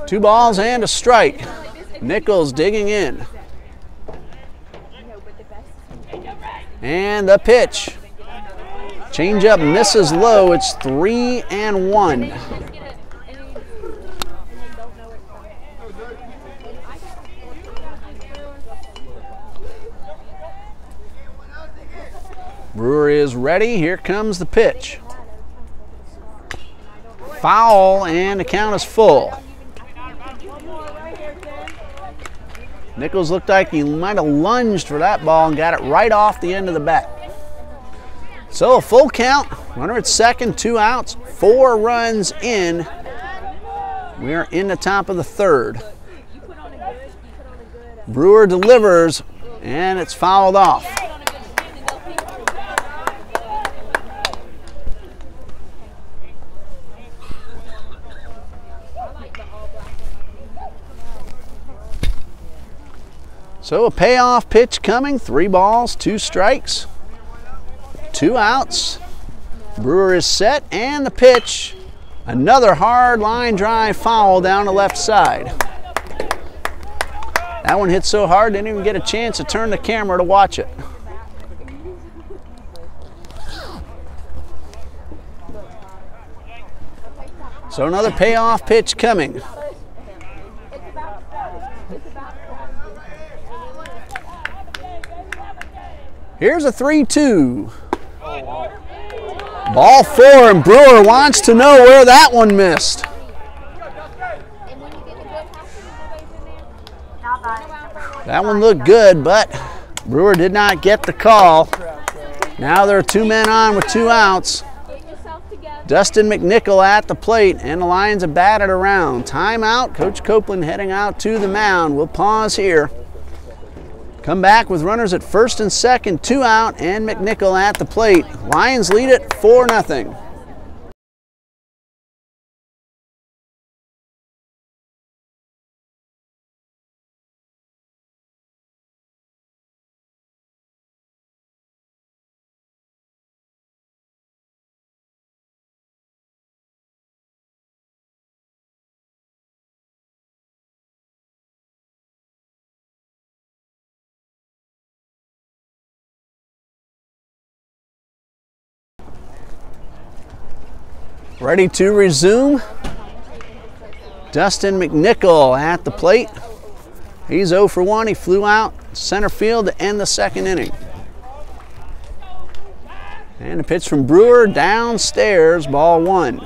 Two balls and a strike. Nichols digging in. And the pitch. Changeup misses low. It's 3-1. Brewer is ready. Here comes the pitch. Foul, and the count is full. Nichols looked like he might have lunged for that ball and got it right off the end of the bat. So a full count, runner at second, 2 outs, 4 runs in. We are in the top of the third. Brewer delivers, and it's fouled off. So a payoff pitch coming, 3 balls, 2 strikes, 2 outs. Brewer is set, and the pitch, another hard line drive foul down the left side. That one hit so hard, didn't even get a chance to turn the camera to watch it. So another payoff pitch coming. Here's a 3-2. Ball 4, and Brewer wants to know where that one missed. That one looked good, but Brewer did not get the call. Now there are 2 men on with 2 outs. Get yourself together. Dustin McNichol at the plate, and the Lions have batted around. Timeout. Coach Copeland heading out to the mound. We'll pause here. Come back with runners at first and second, 2 out, and McNichol at the plate. Lions lead it 4-0. Ready to resume. Dustin McNichol at the plate. He's 0 for 1. He flew out center field to end the second inning. And a pitch from Brewer downstairs, ball 1.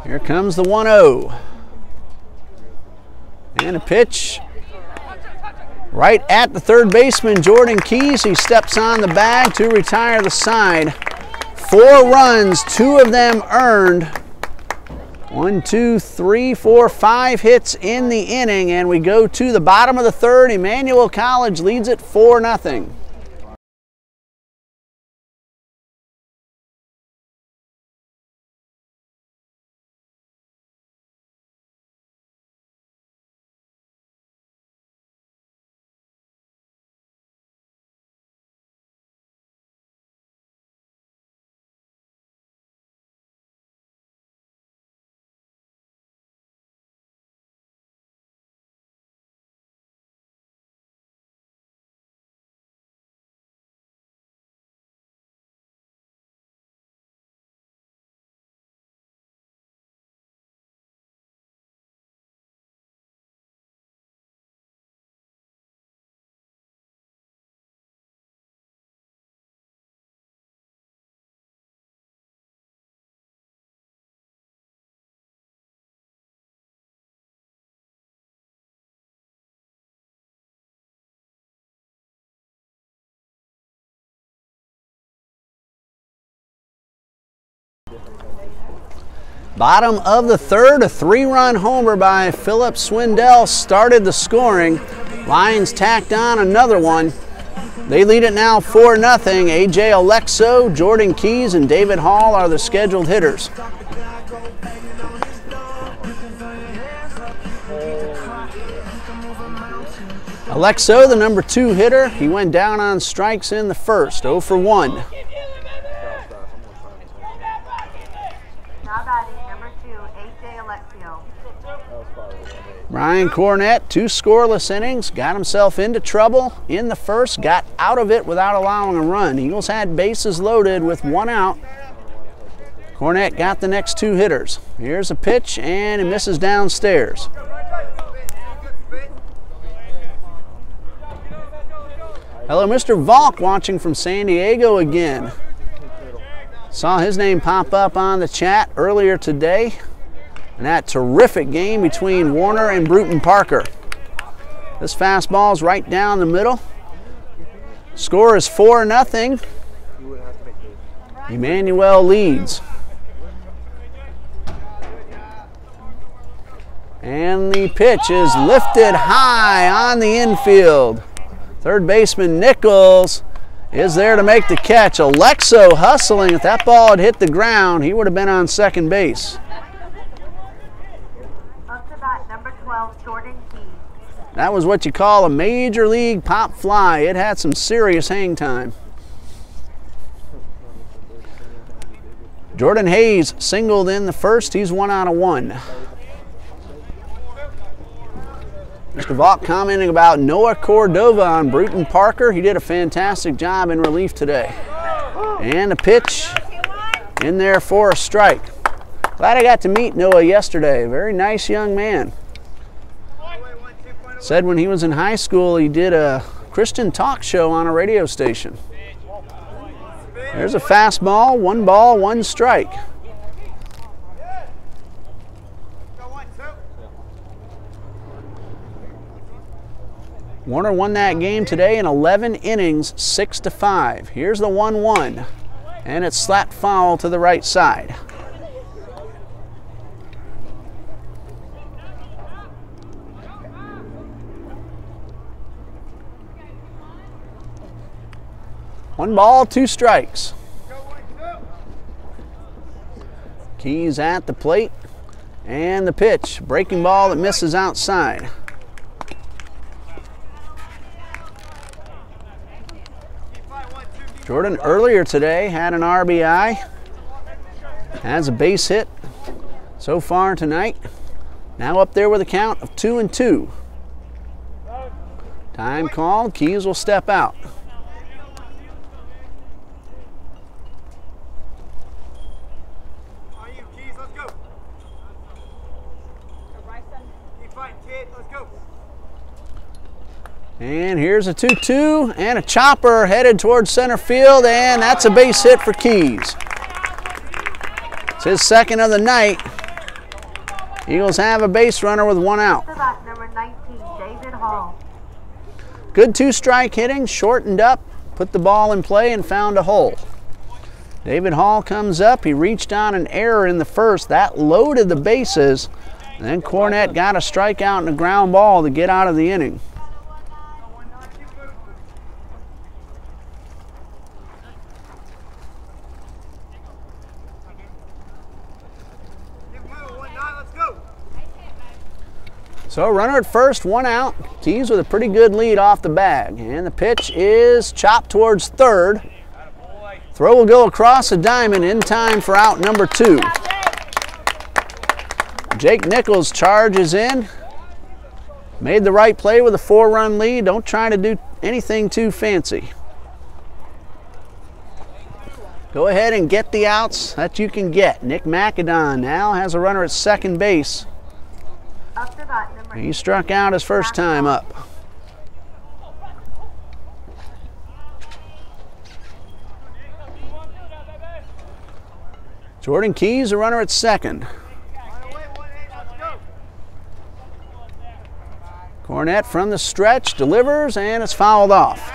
Here comes the 1-0. And a pitch right at the third baseman, Jordan Keys. He steps on the bag to retire the side. 4 runs, 2 of them earned. 1, 2, 3, 4, 5 hits in the inning, and we go to the bottom of the third. Emmanuel College leads it 4-0. Bottom of the third, a 3-run homer by Philip Swindell started the scoring. Lions tacked on another one. They lead it now 4-0. A.J. Alexo, Jordan Keys, and David Hall are the scheduled hitters. Alexo, the number 2 hitter, he went down on strikes in the first, 0 for 1. Now batting number 2, A.J. Alexio. Brian Cornett, 2 scoreless innings, got himself into trouble in the first, got out of it without allowing a run. Eagles had bases loaded with 1 out. Cornett got the next 2 hitters. Here's a pitch, and it misses downstairs. Hello, Mr. Valk, watching from San Diego again. Saw his name pop up on the chat earlier today in that terrific game between Warner and Bruton Parker. This fastball's right down the middle. Score is 4-0. Emmanuel leads. And the pitch is lifted high on the infield. Third baseman Nichols is there to make the catch. Alexo hustling. If that ball had hit the ground, he would have been on second base. Up to bat, number 12, Jordan Keys. That was what you call a major league pop fly. It had some serious hang time. Jordan Hayes singled in the first. He's 1 out of 1. Mr. Valk commenting about Noah Cordova on Bruton Parker. He did a fantastic job in relief today. And a pitch in there for a strike. Glad I got to meet Noah yesterday. Very nice young man. Said when he was in high school he did a Christian talk show on a radio station. There's a fastball, 1 ball, 1 strike. Warner won that game today in 11 innings, 6-5. Here's the 1-1, and it's slapped foul to the right side. One ball, 2 strikes. Keys at the plate, and the pitch. Breaking ball that misses outside. Jordan earlier today had an RBI, has a base hit so far tonight. Now up there with a count of 2-2. Time called, Keys will step out. And here's a 2-2 and a chopper headed towards center field, and that's a base hit for Keys. It's his second of the night. Eagles have a base runner with 1 out. Number 19, David Hall. Good 2-strike hitting, shortened up, put the ball in play and found a hole. David Hall comes up. He reached on an error in the first. That loaded the bases. And then Cornett got a strikeout and a ground ball to get out of the inning. So runner at first, 1 out. Keys with a pretty good lead off the bag. And the pitch is chopped towards third. Throw will go across the diamond in time for out number 2. Jake Nichols charges in. Made the right play with a 4-run lead. Don't try to do anything too fancy. Go ahead and get the outs that you can get. Nick McAdon now has a runner at second base. He struck out his first time up. Jordan Keys, a runner at second. Cornett from the stretch delivers, and it's fouled off.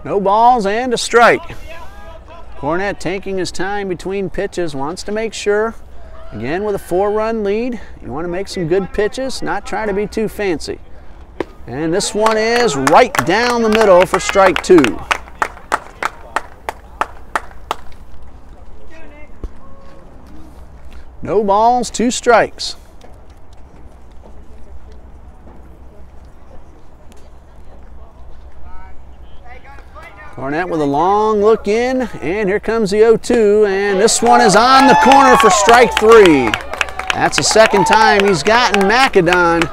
No balls and a strike. Cornett taking his time between pitches, wants to make sure. Again with a 4-run lead, you want to make some good pitches, not try to be too fancy. And this one is right down the middle for strike 2. No balls, 2 strikes. Cornett with a long look in, and here comes the 0-2, and this one is on the corner for strike 3. That's the second time he's gotten McAdon.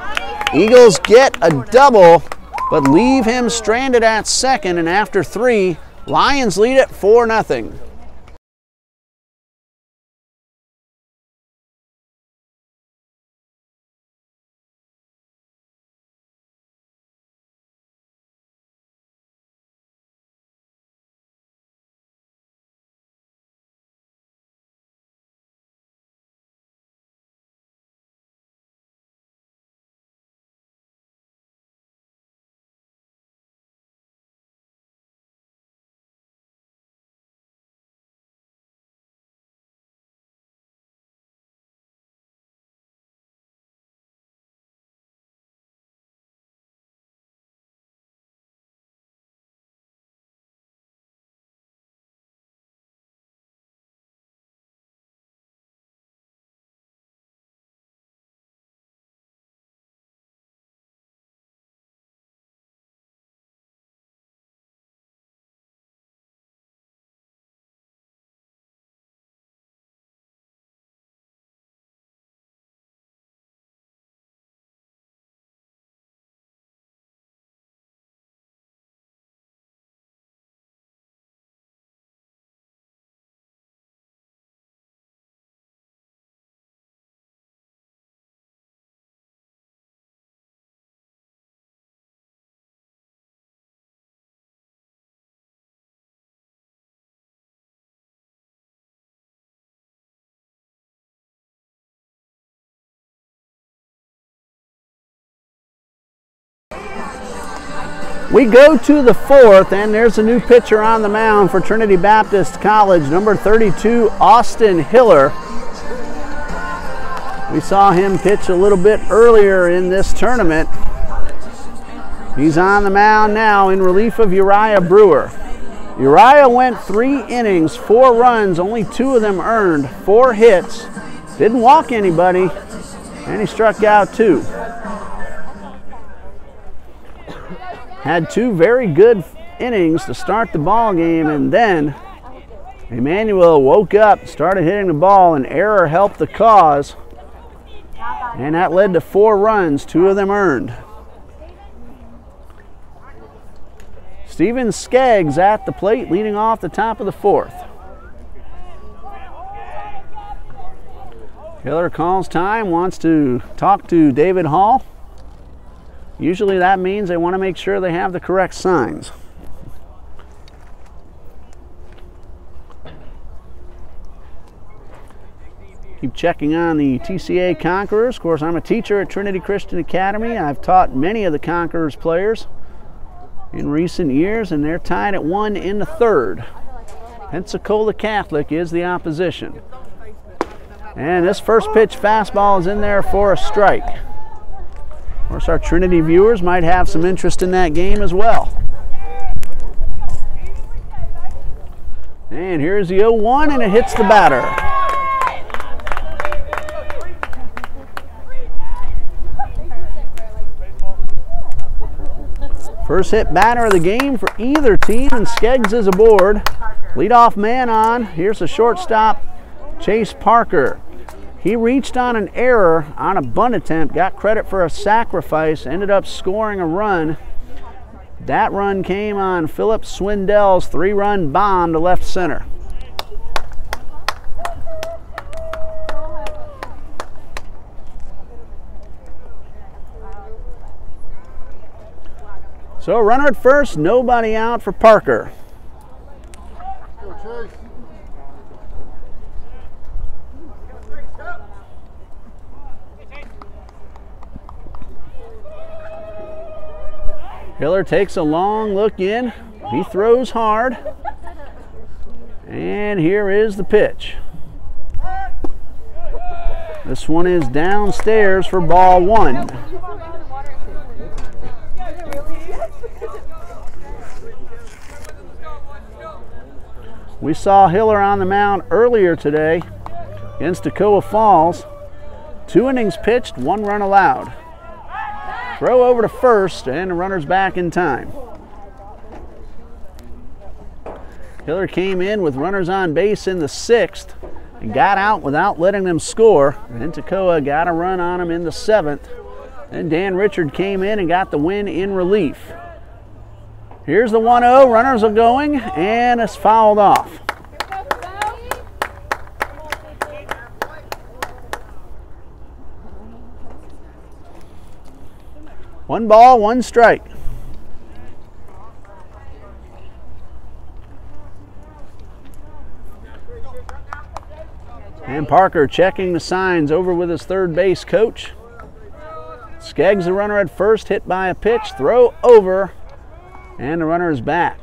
Eagles get a double, but leave him stranded at second, and after 3, Lions lead it 4-0. We go to the 4th, and there's a new pitcher on the mound for Trinity Baptist College, number 32, Austin Hiller. We saw him pitch a little bit earlier in this tournament. He's on the mound now in relief of Uriah Brewer. Uriah went 3 innings, 4 runs, only 2 of them earned, 4 hits, didn't walk anybody, and he struck out 2. Had 2 very good innings to start the ball game, and then Emmanuel woke up, started hitting the ball, and error helped the cause, and that led to 4 runs, 2 of them earned. Steven Skeggs at the plate, leading off the top of the 4th. Hiller calls time, wants to talk to David Hall. Usually that means they want to make sure they have the correct signs. Keep checking on the TCAA Conquerors. Of course, I'm a teacher at Trinity Christian Academy. I've taught many of the Conquerors players in recent years, and they're tied at 1 in the 3rd. Pensacola Catholic is the opposition. And this first pitch fastball is in there for a strike. Of course, our Trinity viewers might have some interest in that game as well. And here's the 0-1, and it hits the batter. First hit batter of the game for either team, and Skeggs is aboard. Leadoff man on. Here's the shortstop, Chase Parker. He reached on an error on a bunt attempt, got credit for a sacrifice, ended up scoring a run. That run came on Philip Swindell's 3-run bomb to left center. So runner at first, nobody out for Parker. Hiller takes a long look in. He throws hard. And here is the pitch. This one is downstairs for ball 1. We saw Hiller on the mound earlier today against Toccoa Falls. 2 innings pitched, 1 run allowed. Throw over to first, and the runner's back in time. Hiller came in with runners on base in the 6th and got out without letting them score. And Toccoa got a run on him in the 7th. Then Dan Richard came in and got the win in relief. Here's the 1-0, runners are going, and it's fouled off. One ball, 1 strike. And Parker checking the signs over with his third base coach. Skeggs, the runner at first, hit by a pitch, throw over, and the runner is back.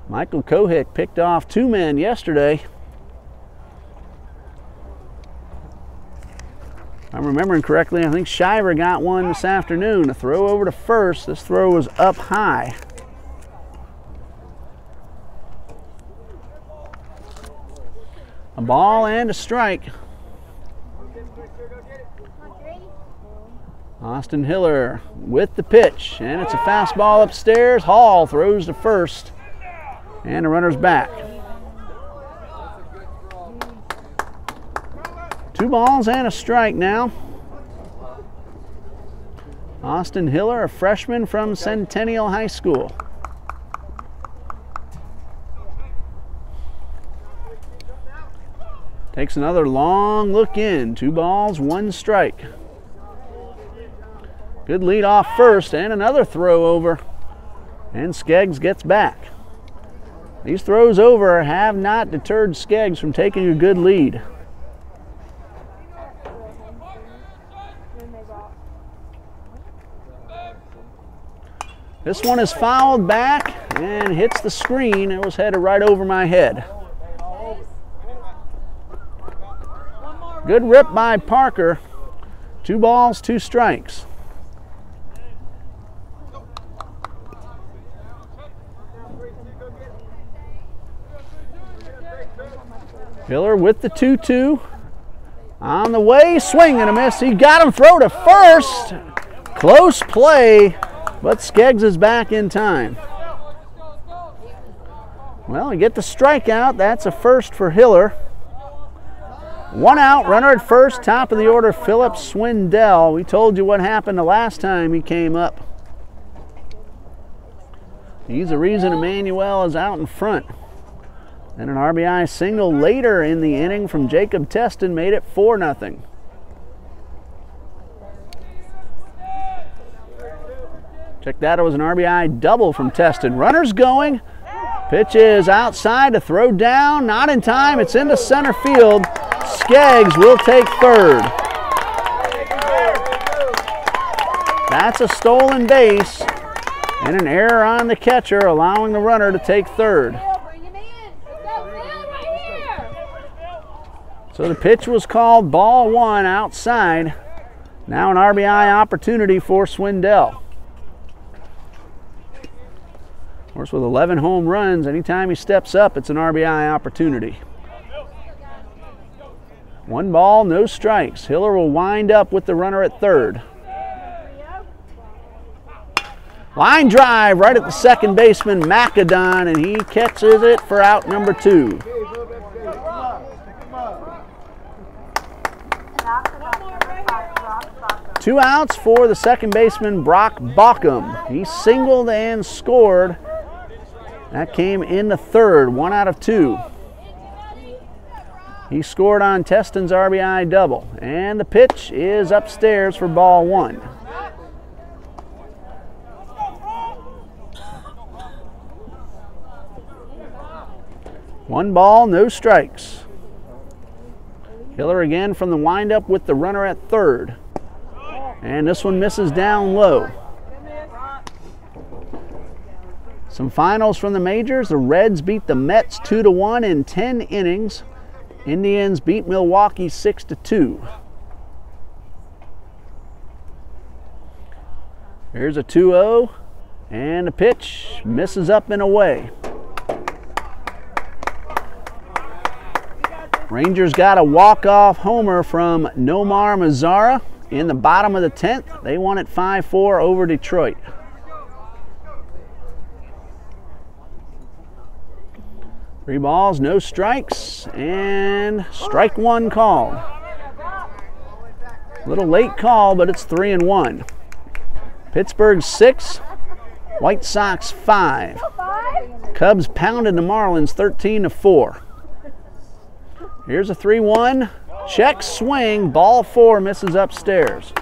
Michael Kohick picked off 2 men yesterday. If I'm remembering correctly, I think Shiver got one this afternoon. A throw over to first. This throw was up high. A ball and a strike. Austin Hiller with the pitch, and it's a fastball upstairs. Hall throws to first, and the runner's back. 2 balls and a strike now. Austin Hiller, a freshman from Centennial High School. Takes another long look in. 2 balls, 1 strike. Good lead off first, and another throw over. And Skeggs gets back. These throws over have not deterred Skeggs from taking a good lead. This one is fouled back and hits the screen. It was headed right over my head. Good rip by Parker. 2 balls, 2 strikes. Hiller with the 2-2. On the way, swing and a miss. He got him, throw to first. Close play, but Skeggs is back in time. Well, you get the strikeout. That's a first for Hiller. 1 out, runner at first, top of the order, Philip Swindell. We told you what happened the last time he came up. He's the reason Emmanuel is out in front. And an RBI single later in the inning from Jacob Teston made it 4-0. Check that, it was an RBI double from Teston. Runners going. Pitch is outside, to throw down, not in time. It's into center field. Skeggs will take third. That's a stolen base and an error on the catcher, allowing the runner to take third. So the pitch was called ball 1 outside. Now an RBI opportunity for Swindell. Of course, with 11 home runs, anytime he steps up, it's an RBI opportunity. 1 ball, no strikes. Hiller will wind up with the runner at third. Line drive right at the second baseman, Macadon, and he catches it for out number 2. Two outs for the second baseman, Brock Bauckham. He singled and scored. That came in the third, 1 out of 2. He scored on Teston's RBI double. And the pitch is upstairs for ball 1. 1 ball, no strikes. Hiller again from the windup with the runner at third. And this one misses down low. Some finals from the majors. The Reds beat the Mets 2-1 in 10 innings. Indians beat Milwaukee 6-2. Here's a 2-0, and the pitch misses up and away. Rangers got a walk-off homer from Nomar Mazara in the bottom of the 10th. They won it 5-4 over Detroit. Three balls, no strikes, and strike 1 called. A little late call, but it's 3-1. Pittsburgh 6, White Sox 5. Cubs pounded the Marlins 13-4. Here's a 3-1. Check swing, ball 4 misses upstairs.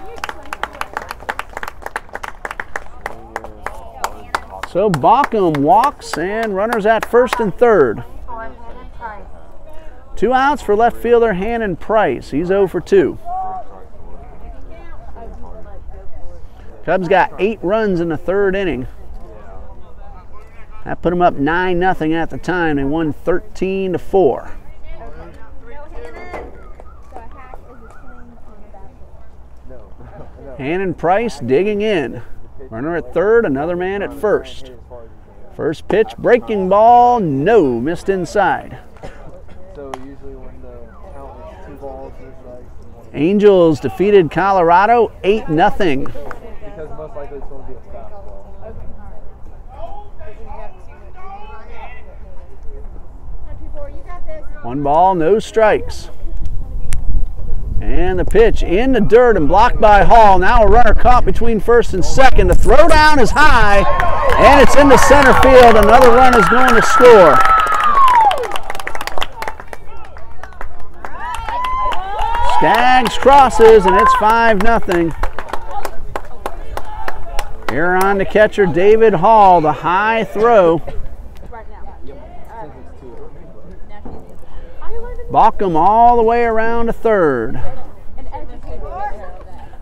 So Bauckham walks and runners at first and third. 2 outs for left fielder Hannon Price. He's 0 for 2. Cubs got 8 runs in the third inning. That put them up 9-0 at the time. They won 13-4. Hannon Price digging in. Runner at third, another man at first. First pitch, breaking ball, no, missed inside. So usually when the count is 2 balls, it's like Angels defeated Colorado 8-0. because most likely it's going to be a fastball. 1 ball, no strikes. And the pitch in the dirt and blocked by Hall. Now a runner caught between first and second. The throw down is high, and it's into center field. Another run is going to score. Skaggs crosses, and it's 5-0. Here on the catcher, David Hall, the high throw. Bauckham all the way around to third.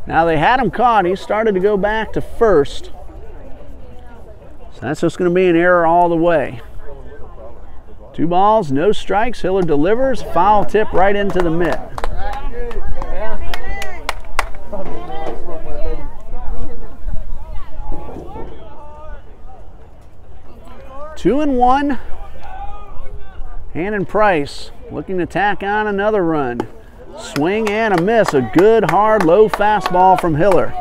Now they had him caught. He started to go back to first. That's just going to be an error all the way. 2 balls, no strikes. Hiller delivers. Foul tip right into the mitt. Two and one. Hannon Price looking to tack on another run. Swing and a miss. A good, hard, low fastball from Hiller.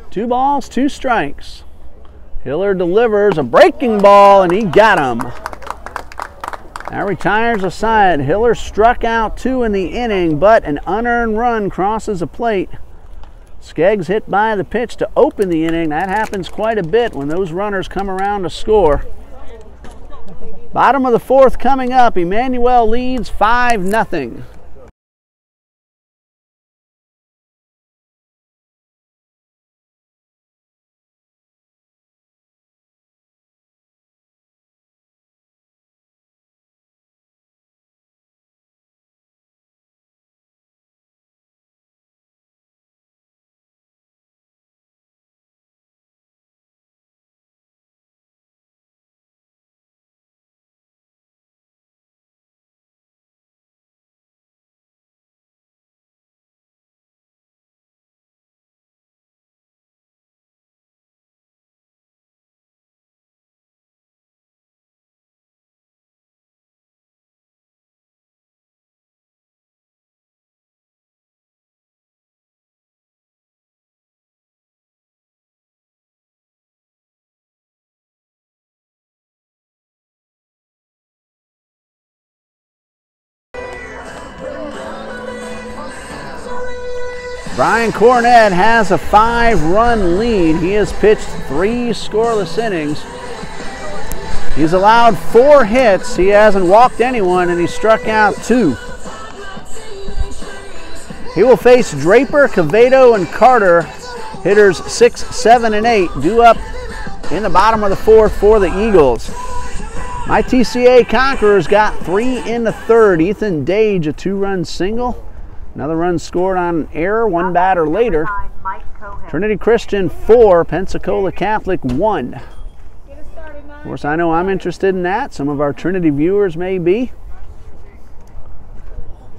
Two balls, 2 strikes. Hiller delivers a breaking ball, and he got him. That retires a side. Hiller struck out 2 in the inning, but an unearned run crosses the plate. Skeggs hit by the pitch to open the inning. That happens quite a bit when those runners come around to score. Bottom of the 4th coming up. Emmanuel leads 5-0. Brian Cornett has a 5-run lead. He has pitched 3 scoreless innings. He's allowed 4 hits. He hasn't walked anyone, and he struck out 2. He will face Draper, Cavedo, and Carter. Hitters 6, 7, and 8 due up in the bottom of the 4th for the Eagles. My TCAA Conquerors got 3 in the 3rd. Ethan Dage, a 2-run single. Another run scored on an error 1 batter later. Trinity Christian 4, Pensacola Catholic 1. Of course, I know I'm interested in that. Some of our Trinity viewers may be.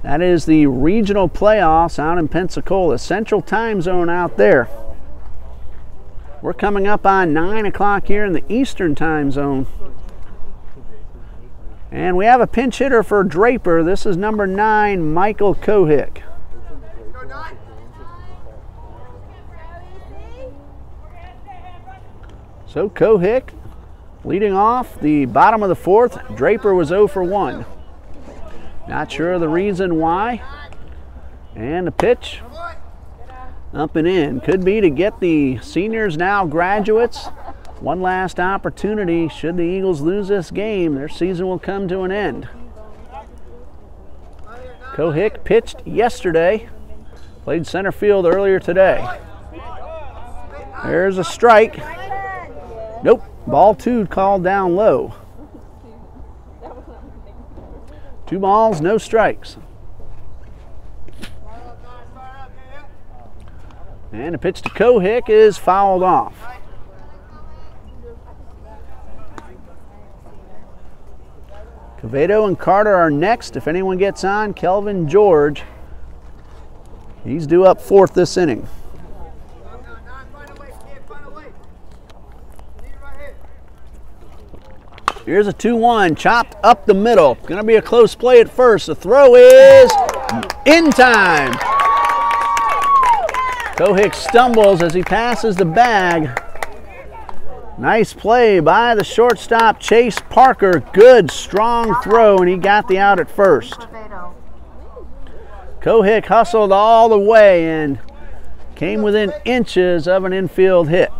That is the regional playoffs out in Pensacola. Central time zone out there. We're coming up on 9 o'clock here in the Eastern time zone. And we have a pinch hitter for Draper. This is number 9, Michael Kohick. So Kohick leading off the bottom of the 4th. Draper was 0 for 1. Not sure of the reason why. And the pitch up and in. Could be to get the seniors, now graduates, one last opportunity. Should the Eagles lose this game, their season will come to an end. Kohick pitched yesterday. Played center field earlier today. There's a strike. Nope, ball 2 called down low. 2 balls, no strikes. And the pitch to Kohick is fouled off. Cavedo and Carter are next. If anyone gets on, Kelvin George. He's due up 4th this inning. Here's a 2-1, chopped up the middle. Gonna be a close play at first. The throw is in time. Kohick stumbles as he passes the bag. Nice play by the shortstop, Chase Parker. Good, strong throw, and he got the out at first. Kohick hustled all the way and came within inches of an infield hit.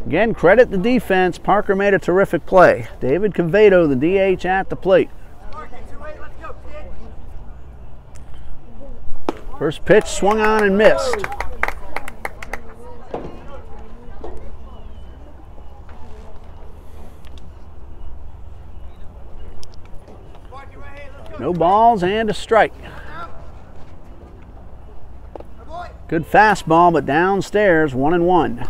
Again, credit the defense. Parker made a terrific play. David Cavedo, the DH, at the plate. First pitch swung on and missed. No balls and a strike. Good fastball, but downstairs, 1-1.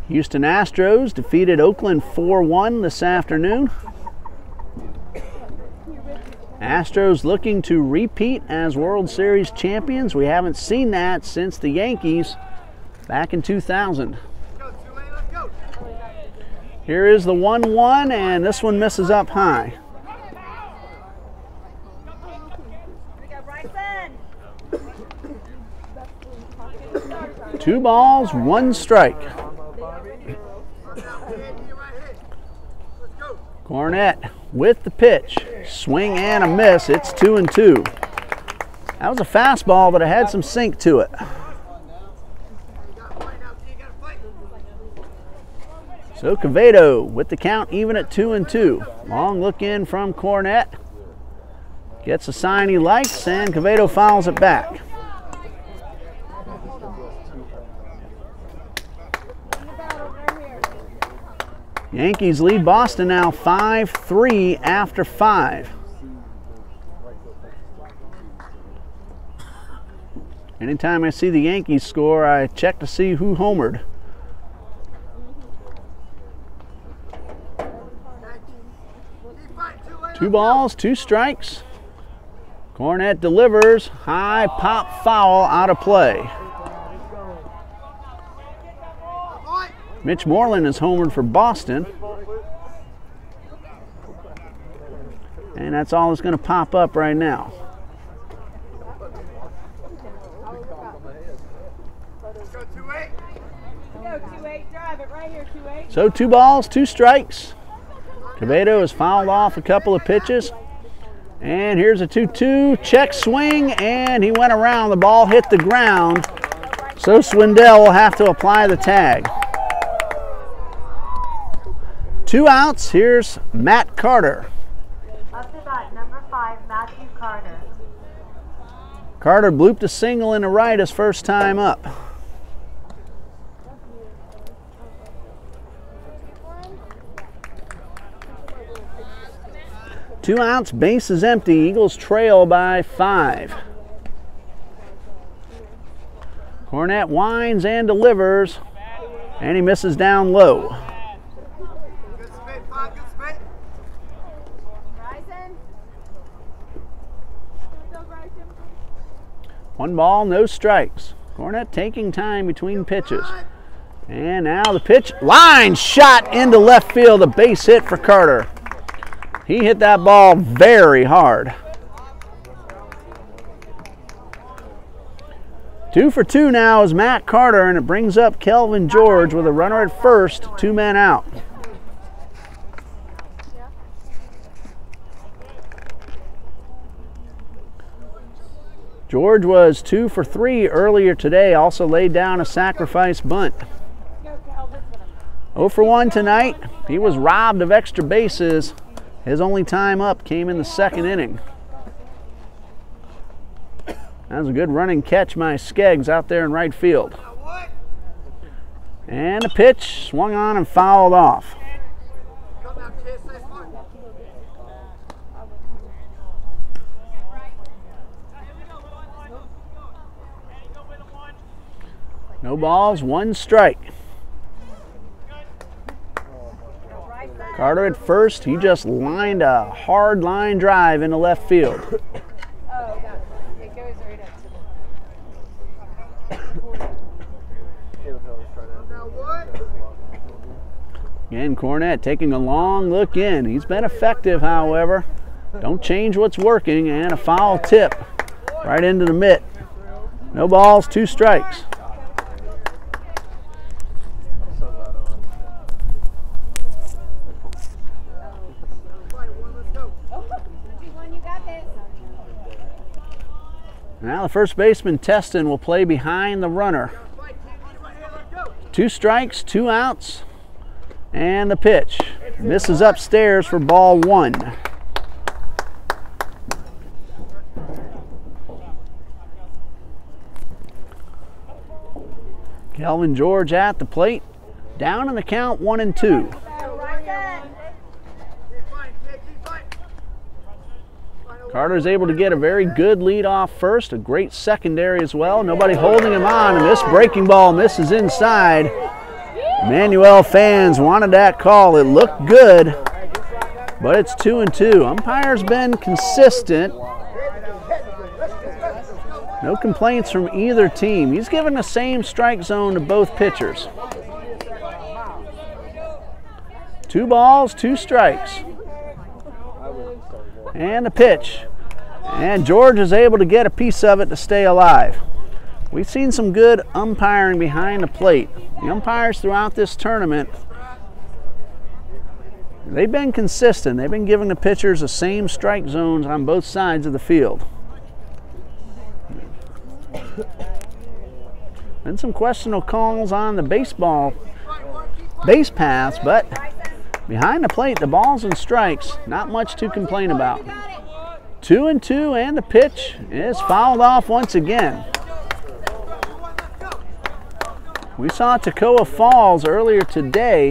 Houston Astros defeated Oakland 4-1 this afternoon. Astros looking to repeat as World Series champions. We haven't seen that since the Yankees back in 2000. Here is the 1-1, and this one misses up high. Two balls, one strike. Cornett with the pitch. Swing and a miss. It's 2-2. That was a fastball, but it had some sink to it. So Quevedo with the count even at 2-2. Long look in from Cornett. Gets a sign he likes, and Quevedo fouls it back. Yankees lead Boston now 5-3 after 5. Anytime I see the Yankees score, I check to see who homered. Two balls, two strikes. Cornett delivers. High pop foul out of play. Mitch Moreland is homered for Boston. And that's all that's going to pop up right now. So 2 balls, 2 strikes. Quevedo has fouled off a couple of pitches. And here's a 2-2, check swing, and he went around. The ball hit the ground. So Swindell will have to apply the tag. 2 outs. Here's Matt Carter. Up to bat, number 5, Matthew Carter. Carter blooped a single in the right his first time up. Two outs, base is empty. Eagles trail by 5. Cornett winds and delivers, and he misses down low. One ball, no strikes. Cornett taking time between pitches. And now the pitch, line shot into left field, a base hit for Carter. He hit that ball very hard. 2 for 2 now is Matt Carter, and it brings up Kelvin George with a runner at first, 2 men out. George was 2 for 3 earlier today, also laid down a sacrifice bunt. 0 for 1 tonight. He was robbed of extra bases. His only time up came in the 2nd inning. That was a good running catch by Skeggs out there in right field. And the pitch swung on and fouled off. No balls, 1 strike. Carter at first, he just lined a hard line drive into left field. Again, Cornett taking a long look in. He's been effective, however. Don't change what's working, and a foul tip right into the mitt. No balls, 2 strikes. Now the first baseman, Teston, will play behind the runner. 2 strikes, 2 outs, and the pitch. Misses upstairs for ball 1. Kelvin George at the plate. Down in the count, 1-2. Carter's able to get a very good lead off first, a great secondary as well. Nobody holding him on, and this breaking ball misses inside. Emmanuel fans wanted that call. It looked good, but it's 2-2. Umpire's been consistent. No complaints from either team. He's given the same strike zone to both pitchers. 2 balls, 2 strikes. And the pitch. And George is able to get a piece of it to stay alive. We've seen some good umpiring behind the plate. The umpires throughout this tournament, they've been consistent. They've been giving the pitchers the same strike zones on both sides of the field. Been some questionable calls on the baseball base paths, but behind the plate, the balls and strikes, not much to complain about. 2-2, and the pitch is fouled off once again. We saw Toccoa Falls earlier today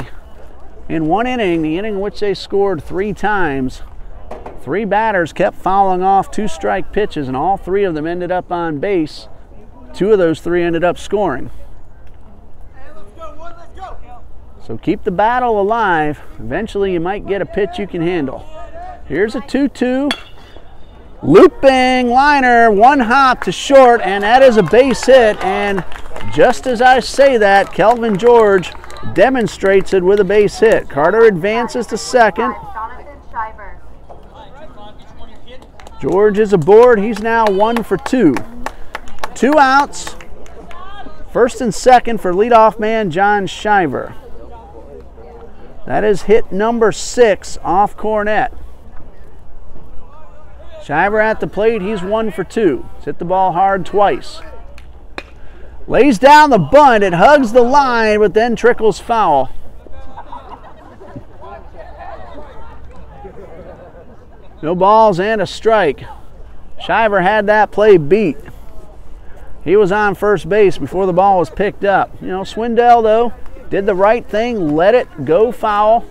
in one inning, the inning in which they scored 3 times. 3 batters kept fouling off 2 strike pitches, and all 3 of them ended up on base. 2 of those 3 ended up scoring. So keep the battle alive. Eventually you might get a pitch you can handle. Here's a 2-2. Looping liner, 1 hop to short, and that is a base hit. And just as I say that, Kelvin George demonstrates it with a base hit. Carter advances to second. George is aboard. He's now 1 for 2. 2 outs. First and second for leadoff man John Shiver. That is hit number 6 off Cornett. Shiver at the plate. He's 1 for 2. He's hit the ball hard twice. Lays down the bunt. It hugs the line, but then trickles foul. No balls and a strike. Shiver had that play beat. He was on first base before the ball was picked up. You know, Swindell, though, did the right thing, let it go foul.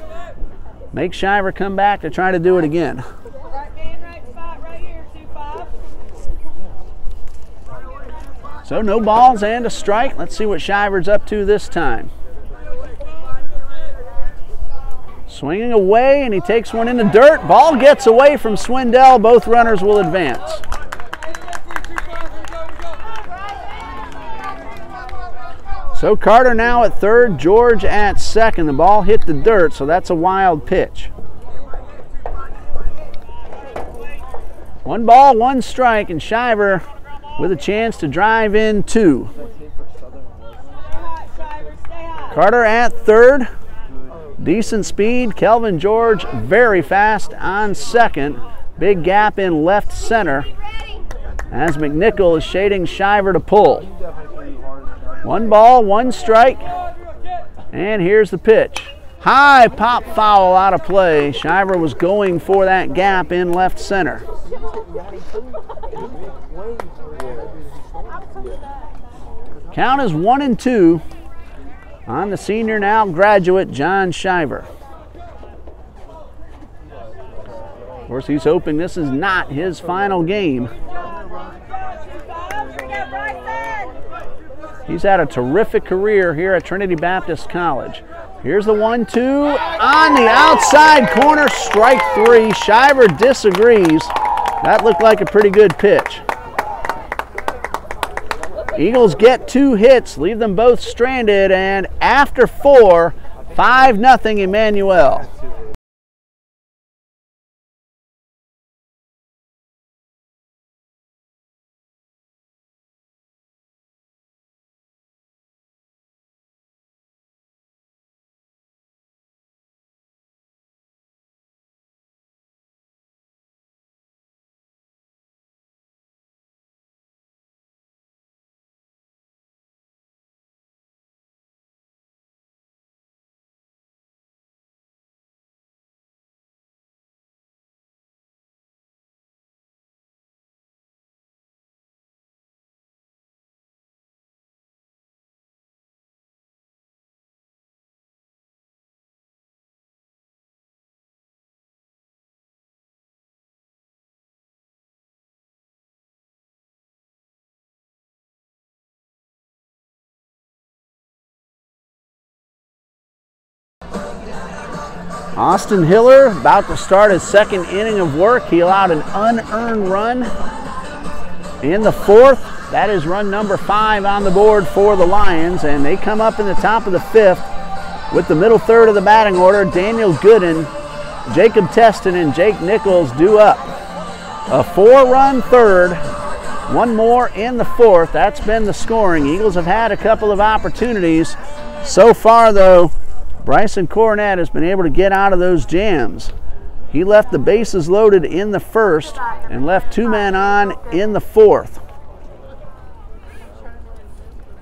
Make Shiver come back to try to do it again. Right man, right spot, right here, 2-5. So no balls and a strike. Let's see what Shiver's up to this time. Swinging away, and he takes one in the dirt. Ball gets away from Swindell. Both runners will advance. So Carter now at third, George at second. The ball hit the dirt, so that's a wild pitch. 1 ball, 1 strike, and Shiver with a chance to drive in 2. Carter at third. Decent speed. Kelvin George very fast on second. Big gap in left center as McNichol is shading Shiver to pull. 1 ball, 1 strike, and here's the pitch. High pop foul out of play. Shiver was going for that gap in left center. Count is 1-2 on the senior, now graduate, John Shiver. Of course, he's hoping this is not his final game. He's had a terrific career here at Trinity Baptist College. Here's the 1-2 on the outside corner, strike 3. Shiver disagrees. That looked like a pretty good pitch. Eagles get 2 hits, leave them both stranded, and after 4, 5-0 Emmanuel. Austin Hiller about to start his second inning of work. He allowed an unearned run in the fourth. That is run number 5 on the board for the Lions, and they come up in the top of the 5th with the middle third of the batting order. Daniel Gooden, Jacob Teston, and Jake Nichols due up. A 4-run third, one more in the fourth. That's been the scoring. Eagles have had a couple of opportunities. So far, though, Bryson Cornett has been able to get out of those jams. He left the bases loaded in the first and left 2 men on in the fourth.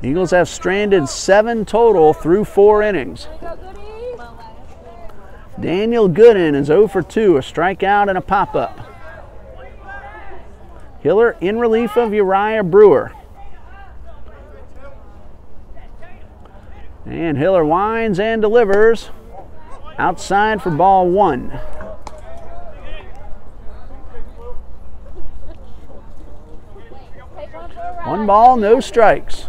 Eagles have stranded 7 total through 4 innings. Daniel Gooden is 0 for 2, a strikeout and a pop-up. Hiller in relief of Uriah Brewer. And Hiller winds and delivers outside for ball 1. One ball, no strikes.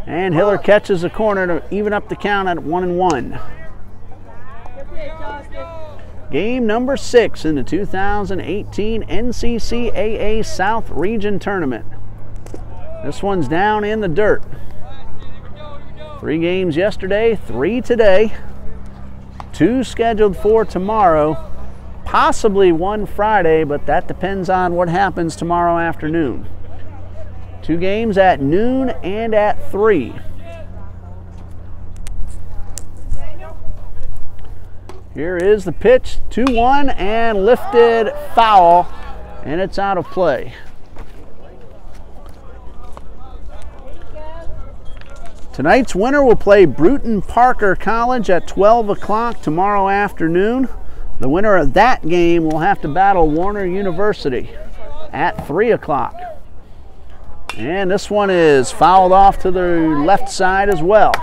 And Hiller catches the corner to even up the count at 1-1. Game number 6 in the 2018 NCCAA South Region Tournament. This one's down in the dirt. 3 games yesterday, 3 today, 2 scheduled for tomorrow, possibly 1 Friday, but that depends on what happens tomorrow afternoon. 2 games at noon and at 3. Here is the pitch, 2-1, and lifted foul, and it's out of play. Tonight's winner will play Bruton Parker College at 12 o'clock tomorrow afternoon. The winner of that game will have to battle Warner University at 3 o'clock. And this one is fouled off to the left side as well.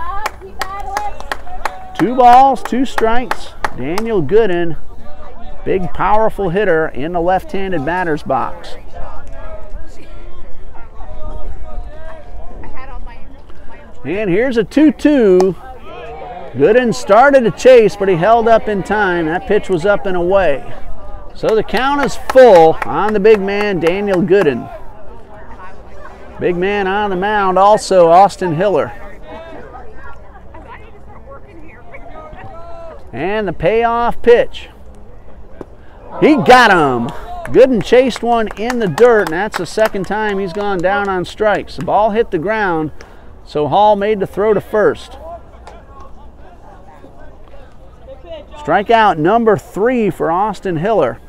2 balls, 2 strikes. Daniel Gooden, big powerful hitter in the left-handed batter's box. And here's a 2-2. Gooden started to chase, but he held up in time. That pitch was up and away. So the count is full on the big man, Daniel Gooden. Big man on the mound, also Austin Hiller. And the payoff pitch. He got him. Gooden chased one in the dirt, and that's the second time he's gone down on strikes. The ball hit the ground, so Hall made the throw to first. Strikeout number 3 for Austin Hiller.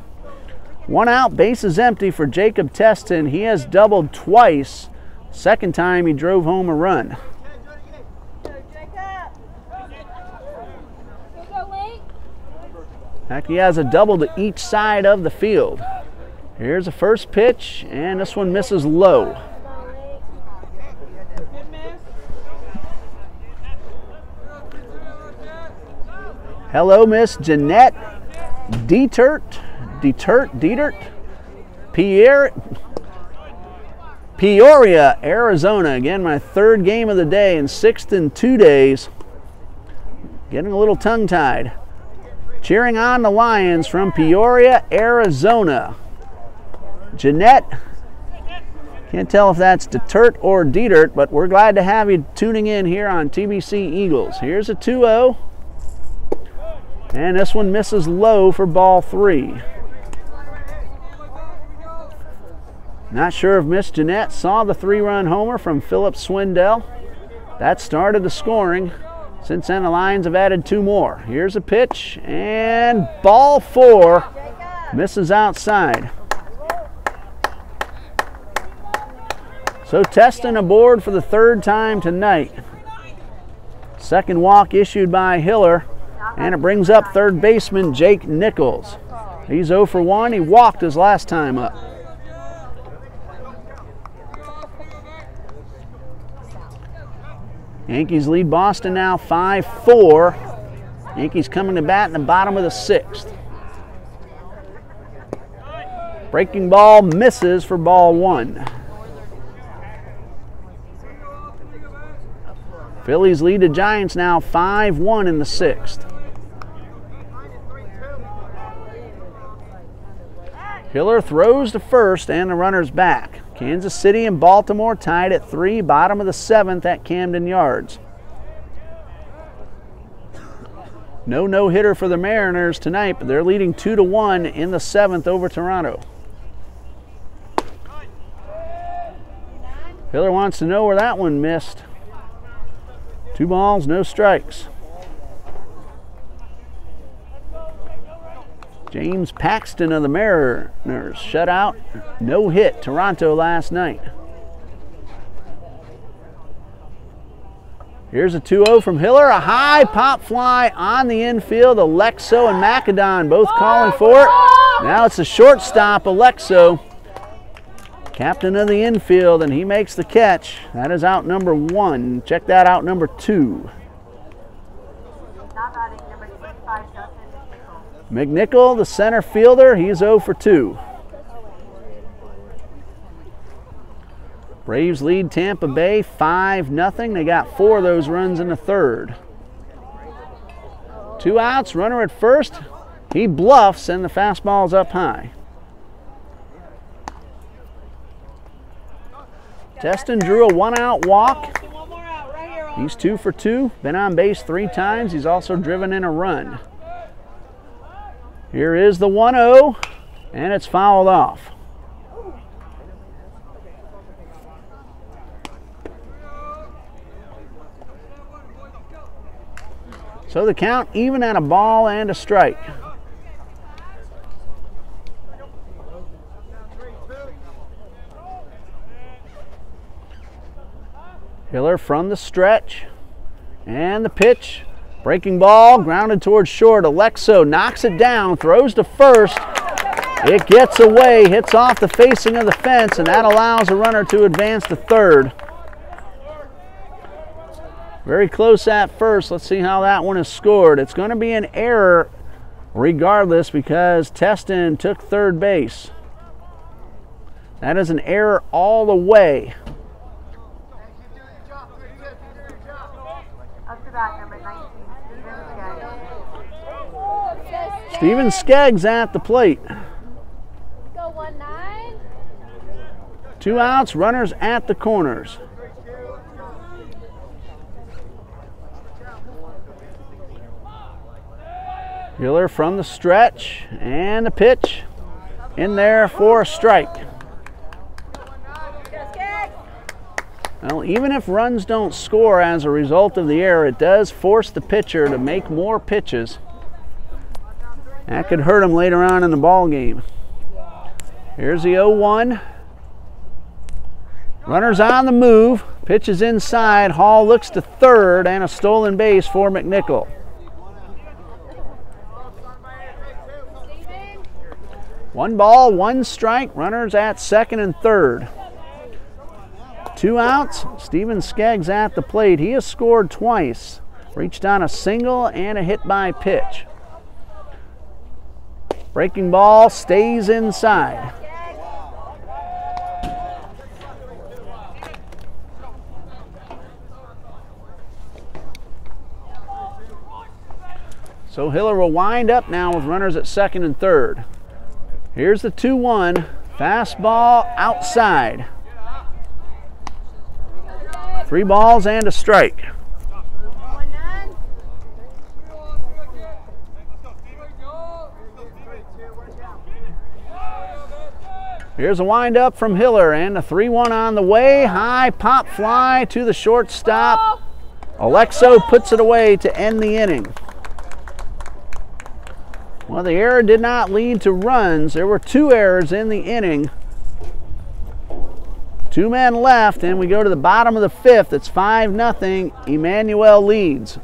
1 out, bases empty for Jacob Teston. He has doubled twice. Second time he drove home a run. In fact, he has a double to each side of the field. Here's the first pitch, and this one misses low. Hello, Miss Jeanette Dietert, Peoria, Arizona. Again, my 3rd game of the day and 6th in 2 days. Getting a little tongue-tied. Cheering on the Lions from Peoria, Arizona. Jeanette, can't tell if that's Detert or Dietert, but we're glad to have you tuning in here on TBC Eagles. Here's a 2-0. And this one misses low for ball 3. Not sure if Miss Jeanette saw the 3-run homer from Philip Swindell. That started the scoring. Since then, the Lions have added 2 more. Here's a pitch, and ball 4 misses outside. So Teston aboard for the 3rd time tonight. Second walk issued by Hiller, and it brings up 3rd baseman Jake Nichols. He's 0 for 1. He walked his last time up. Yankees lead Boston now 5-4. Yankees coming to bat in the bottom of the 6th. Breaking ball misses for ball 1. Phillies lead the Giants now 5-1 in the 6th. Hiller throws to first and the runner's back. Kansas City and Baltimore tied at 3, bottom of the 7th at Camden Yards. No-hitter for the Mariners tonight, but they're leading 2-1 in the 7th over Toronto. Hiller wants to know where that one missed. 2 balls, no strikes. James Paxton of the Mariners shut out, no hit, Toronto last night. Here's a 2-0 from Hiller, a high pop fly on the infield. Alexo and Macadon both calling for it. Now it's the shortstop, Alexo, captain of the infield, and he makes the catch. That is out number 1. Check that out, number 2. Not batting number 25, Justin McNichol. McNichol, the center fielder, he's 0 for 2. Braves lead Tampa Bay 5-0. They got 4 of those runs in the 3rd. 2 outs, runner at first. He bluffs and the fastball's up high. Teston drew a 1-out walk. He's 2 for 2. Been on base 3 times. He's also driven in a run. Here is the 1-0, and it's fouled off. So the count even at a ball and a strike. Hiller from the stretch, and the pitch. Breaking ball, grounded towards short. Alexo knocks it down, throws to first. It gets away, hits off the facing of the fence, and that allows a runner to advance to 3rd. Very close at first. Let's see how that one is scored. It's going to be an error regardless because Teston took 3rd base. That is an error all the way. Up to bat number 19, Steven Skaggs. Steven Skaggs at the plate. Go 1-9. 2 outs, runners at the corners. Hiller from the stretch, and the pitch in there for a strike. Well, even if runs don't score as a result of the error, it does force the pitcher to make more pitches. That could hurt him later on in the ball game. Here's the 0-1. Runners on the move. Pitch is inside. Hall looks to 3rd, and a stolen base for McNichol. One ball, 1 strike. Runners at 2nd and 3rd. 2 outs. Steven Skaggs at the plate. He has scored twice. Reached on a single and a hit by pitch. Breaking ball stays inside. So Hiller will wind up now with runners at 2nd and 3rd. Here's the 2-1. Fastball outside. 3 balls and a strike. Here's a windup from Hiller and a 3-1 on the way. High pop fly to the shortstop. Alexo puts it away to end the inning. Well, the error did not lead to runs. There were 2 errors in the inning. 2 men left, and we go to the bottom of the 5th. It's 5-0. Emmanuel leads.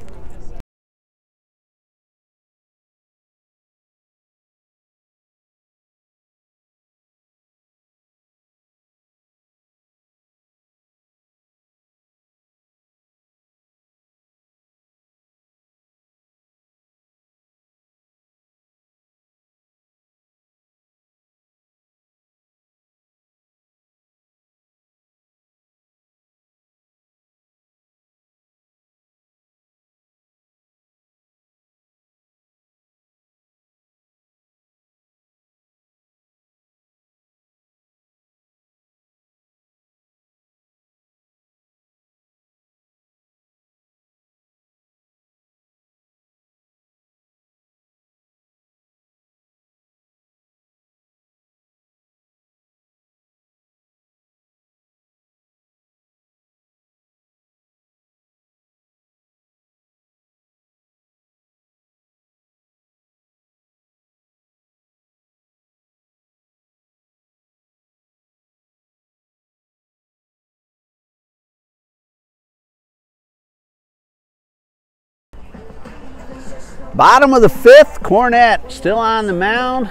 Bottom of the 5th, Cornett still on the mound.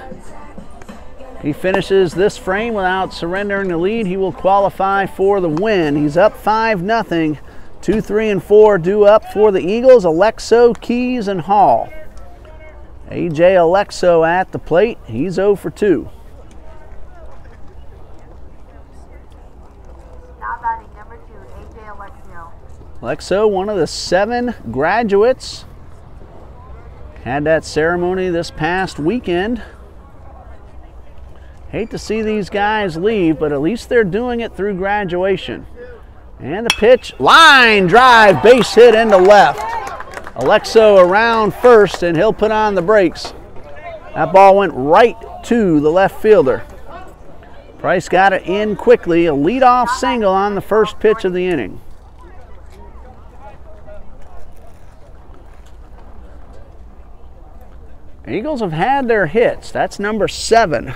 He finishes this frame without surrendering the lead. He will qualify for the win. He's up 5-0. 2, 3, and 4 due up for the Eagles. Alexo, Keys, and Hall. A.J. Alexo at the plate. He's 0 for 2. Now batting number 2, A.J. Alexio. Alexo, one of the 7 graduates. Had that ceremony this past weekend. Hate to see these guys leave, but at least they're doing it through graduation. And the pitch, line drive, base hit into left. Alexo around first, and he'll put on the brakes. That ball went right to the left fielder. Price got it in quickly, a leadoff single on the first pitch of the inning. Eagles have had their hits. That's number 7.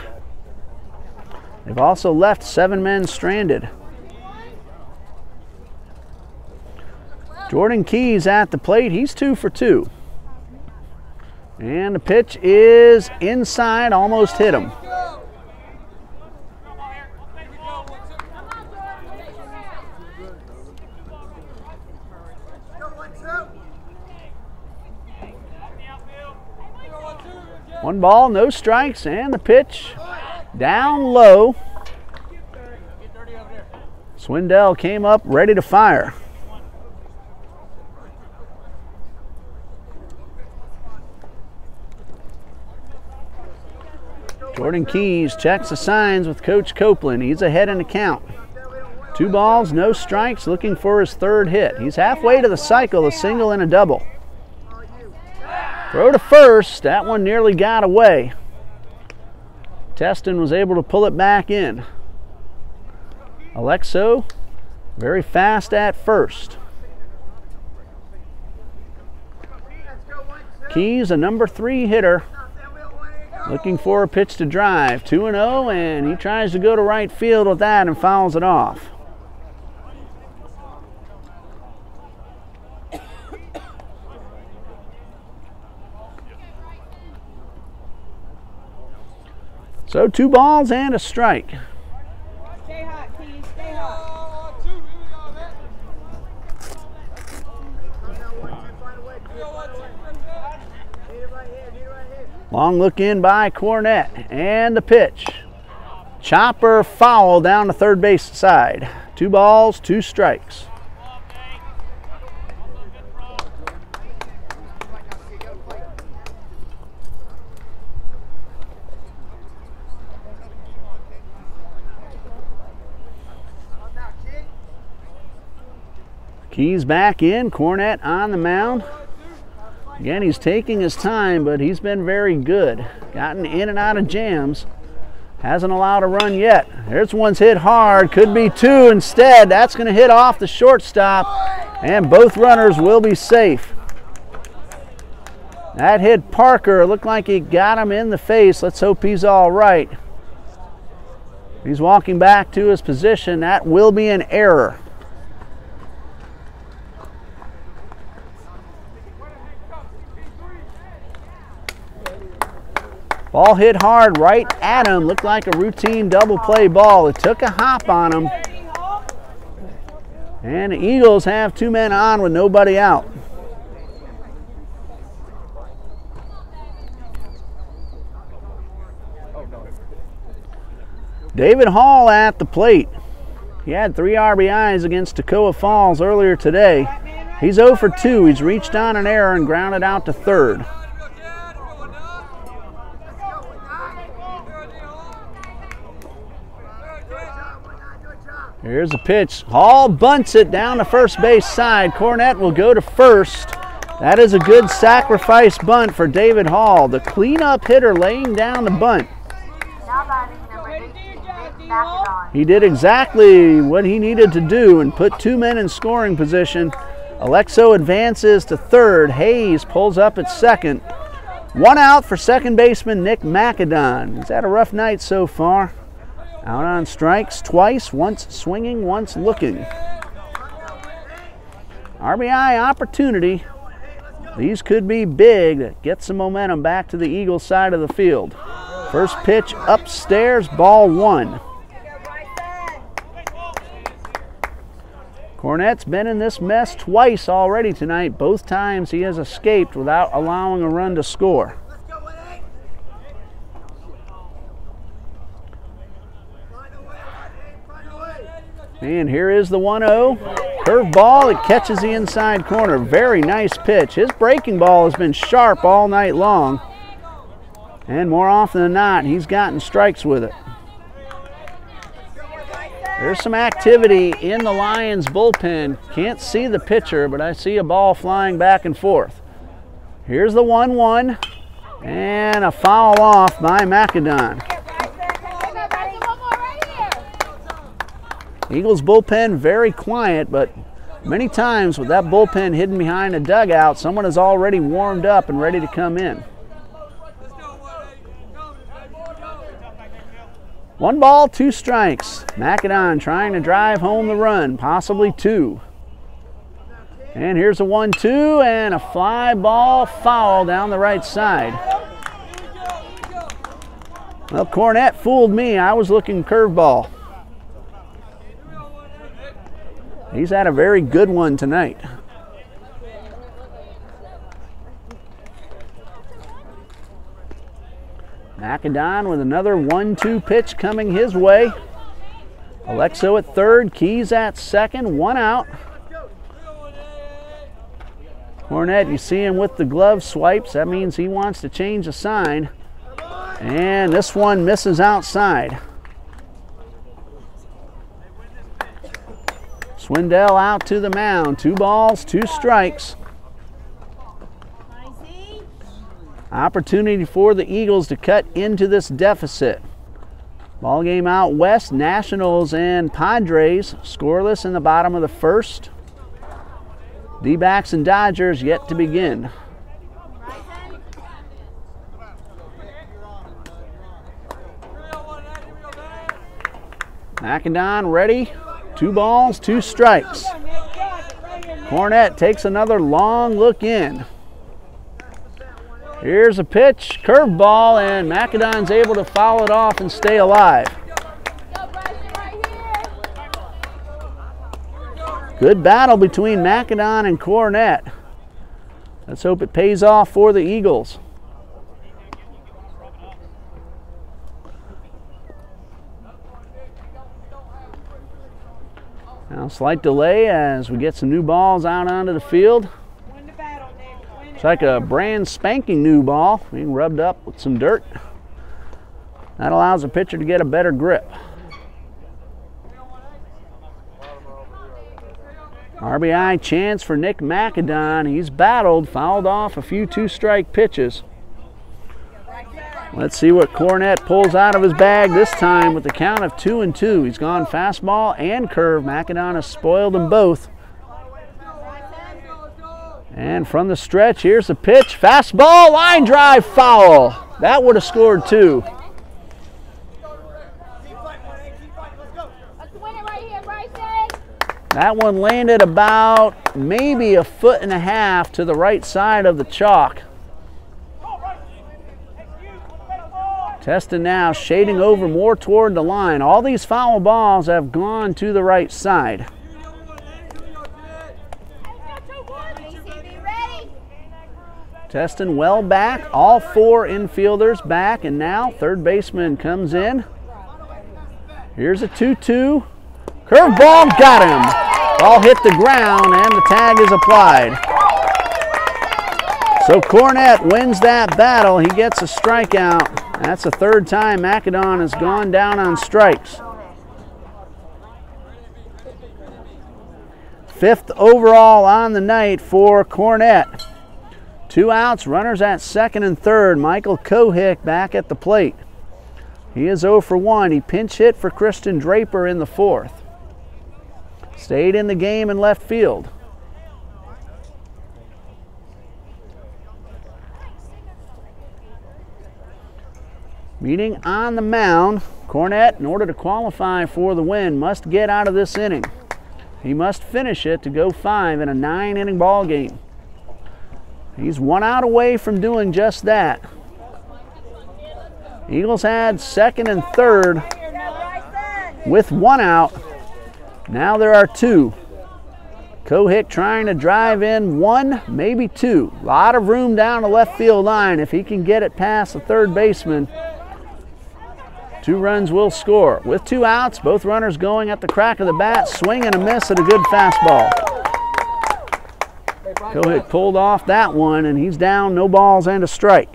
They've also left 7 men stranded. Jordan Keys at the plate. He's 2 for 2. And the pitch is inside, almost hit him. One ball, no strikes, and the pitch down low. Swindell came up ready to fire. Jordan Keys checks the signs with Coach Copeland. He's ahead in the count. 2 balls, no strikes, looking for his 3rd hit. He's halfway to the cycle, a single and a double. Throw to first, that one nearly got away. Teston was able to pull it back in. Alexo, very fast at first. Keys, a number 3 hitter, looking for a pitch to drive. 2-0, and he tries to go to right field with that and fouls it off. So 2 balls and a strike. Stay hot, Keys. Stay hot. Long look in by Cornett, and the pitch. Chopper foul down the third base side. 2 balls, 2 strikes. Keys back in, Cornett on the mound. Again, he's taking his time, but he's been very good. Gotten in and out of jams. Hasn't allowed a run yet. There's one's hit hard, could be 2 instead. That's going to hit off the shortstop, and both runners will be safe. That hit Parker, looked like he got him in the face. Let's hope he's all right. He's walking back to his position. That will be an error. Ball hit hard right at him. Looked like a routine double play ball. It took a hop on him. And the Eagles have 2 men on with nobody out. David Hall at the plate. He had 3 RBIs against Toccoa Falls earlier today. He's 0 for 2. He's reached on an error and grounded out to third. Here's a pitch. Hall bunts it down the first base side. Cornett will go to first. That is a good sacrifice bunt for David Hall, the cleanup hitter laying down the bunt. Now batting number 18, Nick Macedon. He did exactly what he needed to do and put 2 men in scoring position. Alexo advances to third. Hayes pulls up at second. 1 out for second baseman Nick Macedon. He's had a rough night so far. Out on strikes twice, once swinging, once looking. RBI opportunity. These could be big to get some momentum back to the Eagles side of the field. First pitch upstairs, ball 1. Cornett's been in this mess twice already tonight. Both times he has escaped without allowing a run to score. And here is the 1-0. Curveball, it catches the inside corner. Very nice pitch. His breaking ball has been sharp all night long. And more often than not, he's gotten strikes with it. There's some activity in the Lions bullpen. Can't see the pitcher, but I see a ball flying back and forth. Here's the 1-1. And a foul off by Macadon. Eagles bullpen very quiet, but many times with that bullpen hidden behind a dugout, someone is already warmed up and ready to come in. 1 ball, 2 strikes. Macadon trying to drive home the run, possibly 2. And here's a 1-2 and a fly ball foul down the right side. Well, Cornett fooled me. I was looking curveball. He's had a very good one tonight. Macadon with another 1-2 pitch coming his way. Alexo at third, Keys at second, 1 out. Cornett, you see him with the glove swipes. That means he wants to change the sign. And this one misses outside. Swindell out to the mound. 2 balls, 2 strikes. Opportunity for the Eagles to cut into this deficit. Ball game out west, Nationals and Padres scoreless in the bottom of the first. D-backs and Dodgers yet to begin. Macadon ready. 2 balls, 2 strikes. Cornett takes another long look in. Here's a pitch, curveball, and Macadon's able to foul it off and stay alive. Good battle between Macadon and Cornett. Let's hope it pays off for the Eagles. Now, slight delay as we get some new balls out onto the field. It's like a brand spanking new ball being rubbed up with some dirt. That allows the pitcher to get a better grip. RBI chance for Nick Macadon. He's battled, fouled off a few 2-strike pitches. Let's see what Cornett pulls out of his bag this time with the count of 2-2. He's gone fastball and curve. Macadon has spoiled them both. And from the stretch, here's the pitch. Fastball, line drive, foul. That would have scored 2. That one landed about maybe 1.5 feet to the right side of the chalk. Teston now shading over more toward the line. All these foul balls have gone to the right side. Teston well back, all 4 infielders back, and now third baseman comes in. Here's a 2-2. Curveball, got him. Ball hit the ground and the tag is applied. So Cornett wins that battle. He gets a strikeout. That's the 3rd time Macadon has gone down on strikes. 5th overall on the night for Cornett. 2 outs, runners at second and third. Michael Kohick back at the plate. He is 0 for 1. He pinch hit for Christian Draper in the 4th. Stayed in the game in left field. Meeting on the mound, Cornett, in order to qualify for the win, must get out of this inning. He must finish it to go 5 in a 9-inning ball game. He's 1 out away from doing just that. Eagles had second and third with 1 out. Now there are 2. Kohick trying to drive in 1, maybe 2. A lot of room down the left field line. If he can get it past the third baseman, 2 runs will score. With 2 outs, both runners going at the crack of the bat, swing and a miss at a good fastball. Kohick pulled off that one, and he's down, no balls and a strike.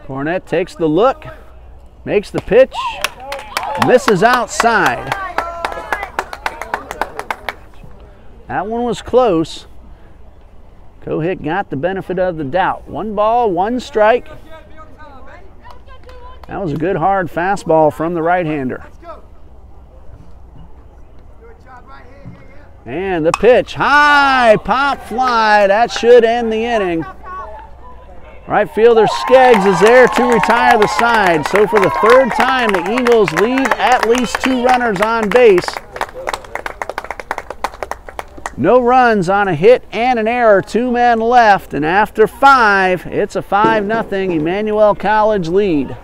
Cornett takes the look, makes the pitch, misses outside. That one was close. Kohick got the benefit of the doubt. 1 ball, 1 strike. That was a good hard fastball from the right-hander. And the pitch, high pop fly. That should end the inning. Right fielder Skeggs is there to retire the side. So for the 3rd time, the Eagles leave at least 2 runners on base. No runs on a hit and an error, 2 men left, and after 5, it's a 5-0 Emmanuel College lead.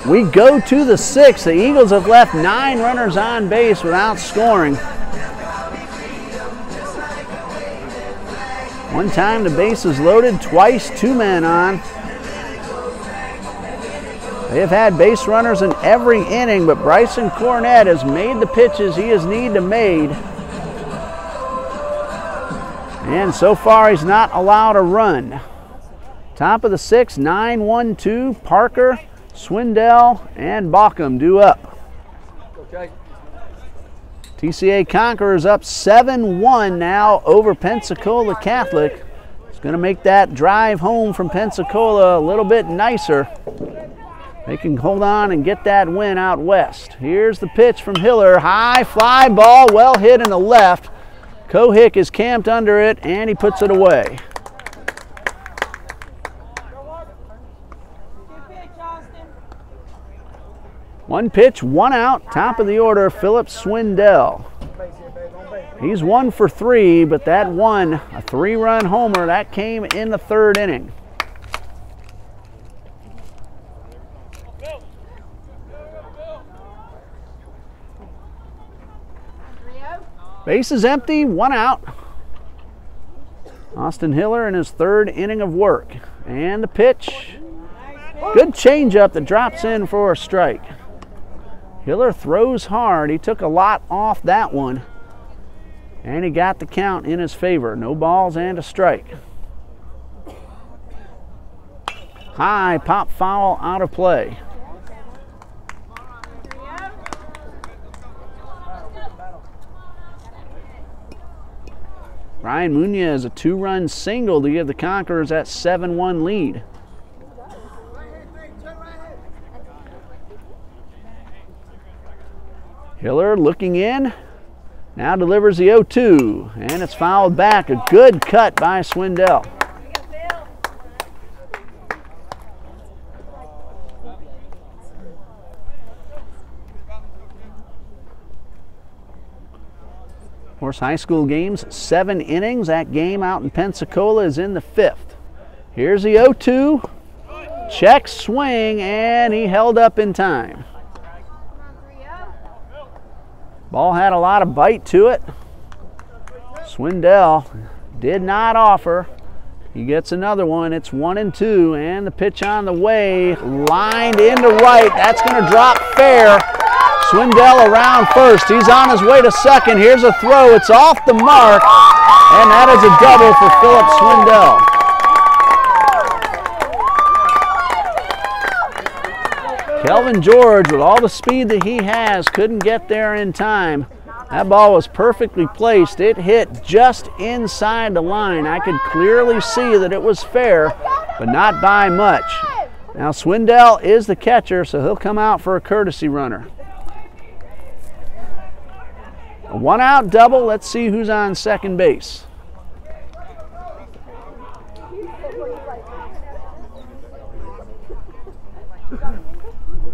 We go to the 6th. The Eagles have left 9 runners on base without scoring. One time the base is loaded, twice 2 men on. They have had base runners in every inning, but Bryson Cornett has made the pitches he has needed to made. And so far he's not allowed a run. Top of the 6th, 9-1-2, Parker, Swindell, and Bauckham due up. Okay. TCA Conquerors up 7-1 now over Pensacola Catholic. It's going to make that drive home from Pensacola a little bit nicer. They can hold on and get that win out west. Here's the pitch from Hiller. High fly ball, well hit in the left. Kohick is camped under it, and he puts it away. One pitch, 1 out, top of the order, Philip Swindell. He's 1 for 3, but that one, a 3-run homer, that came in the 3rd inning. Base is empty, 1 out. Austin Hiller in his 3rd inning of work. And the pitch, good changeup that drops in for a strike. Hiller throws hard. He took a lot off that one, and he got the count in his favor. No balls and a strike. High pop foul out of play. Ryan Munoz, a 2-run single to give the Conquerors that 7-1 lead. Hiller looking in, now delivers the 0-2, and it's fouled back. A good cut by Swindell. course, high school games, 7 innings. That game out in Pensacola is in the 5th. Here's the 0-2. Check swing, and he held up in time. Ball had a lot of bite to it. Swindell did not offer. He gets another one. It's 1-2, and the pitch on the way, lined into right. That's going to drop fair. Swindell around first. He's on his way to second. Here's a throw. It's off the mark, and that is a double for Philip Swindell. Kelvin George, with all the speed that he has, couldn't get there in time. That ball was perfectly placed. It hit just inside the line. I could clearly see that it was fair, but not by much. Now Swindell is the catcher, so he'll come out for a courtesy runner. A 1-out double. Let's see who's on second base.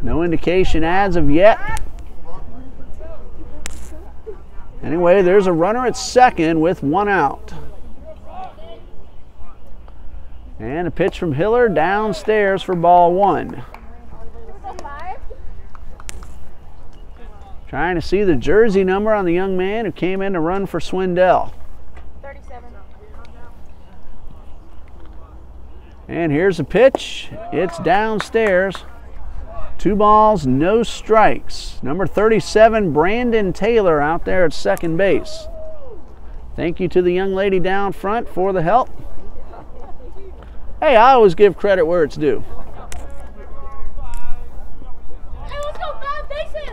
No indication as of yet. Anyway, there's a runner at second with 1 out. And a pitch from Hiller downstairs for ball 1. Trying to see the jersey number on the young man who came in to run for Swindell. 37. And here's a pitch. It's downstairs. 2 balls, no strikes. Number 37, Brandon Taylor, out there at second base. Thank you to the young lady down front for the help. Hey, I always give credit where it's due. Hey, let's go 5 bases.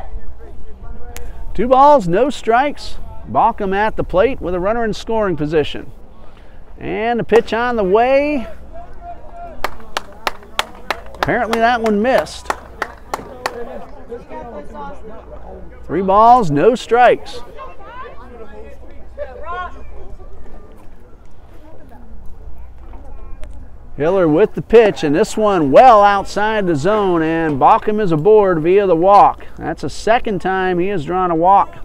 2 balls, no strikes. Balcom at the plate with a runner in scoring position. And the pitch on the way. Apparently that one missed. 3 balls, no strikes. Hiller with the pitch, and this one well outside the zone, and Balcom is aboard via the walk. That's the second time he has drawn a walk,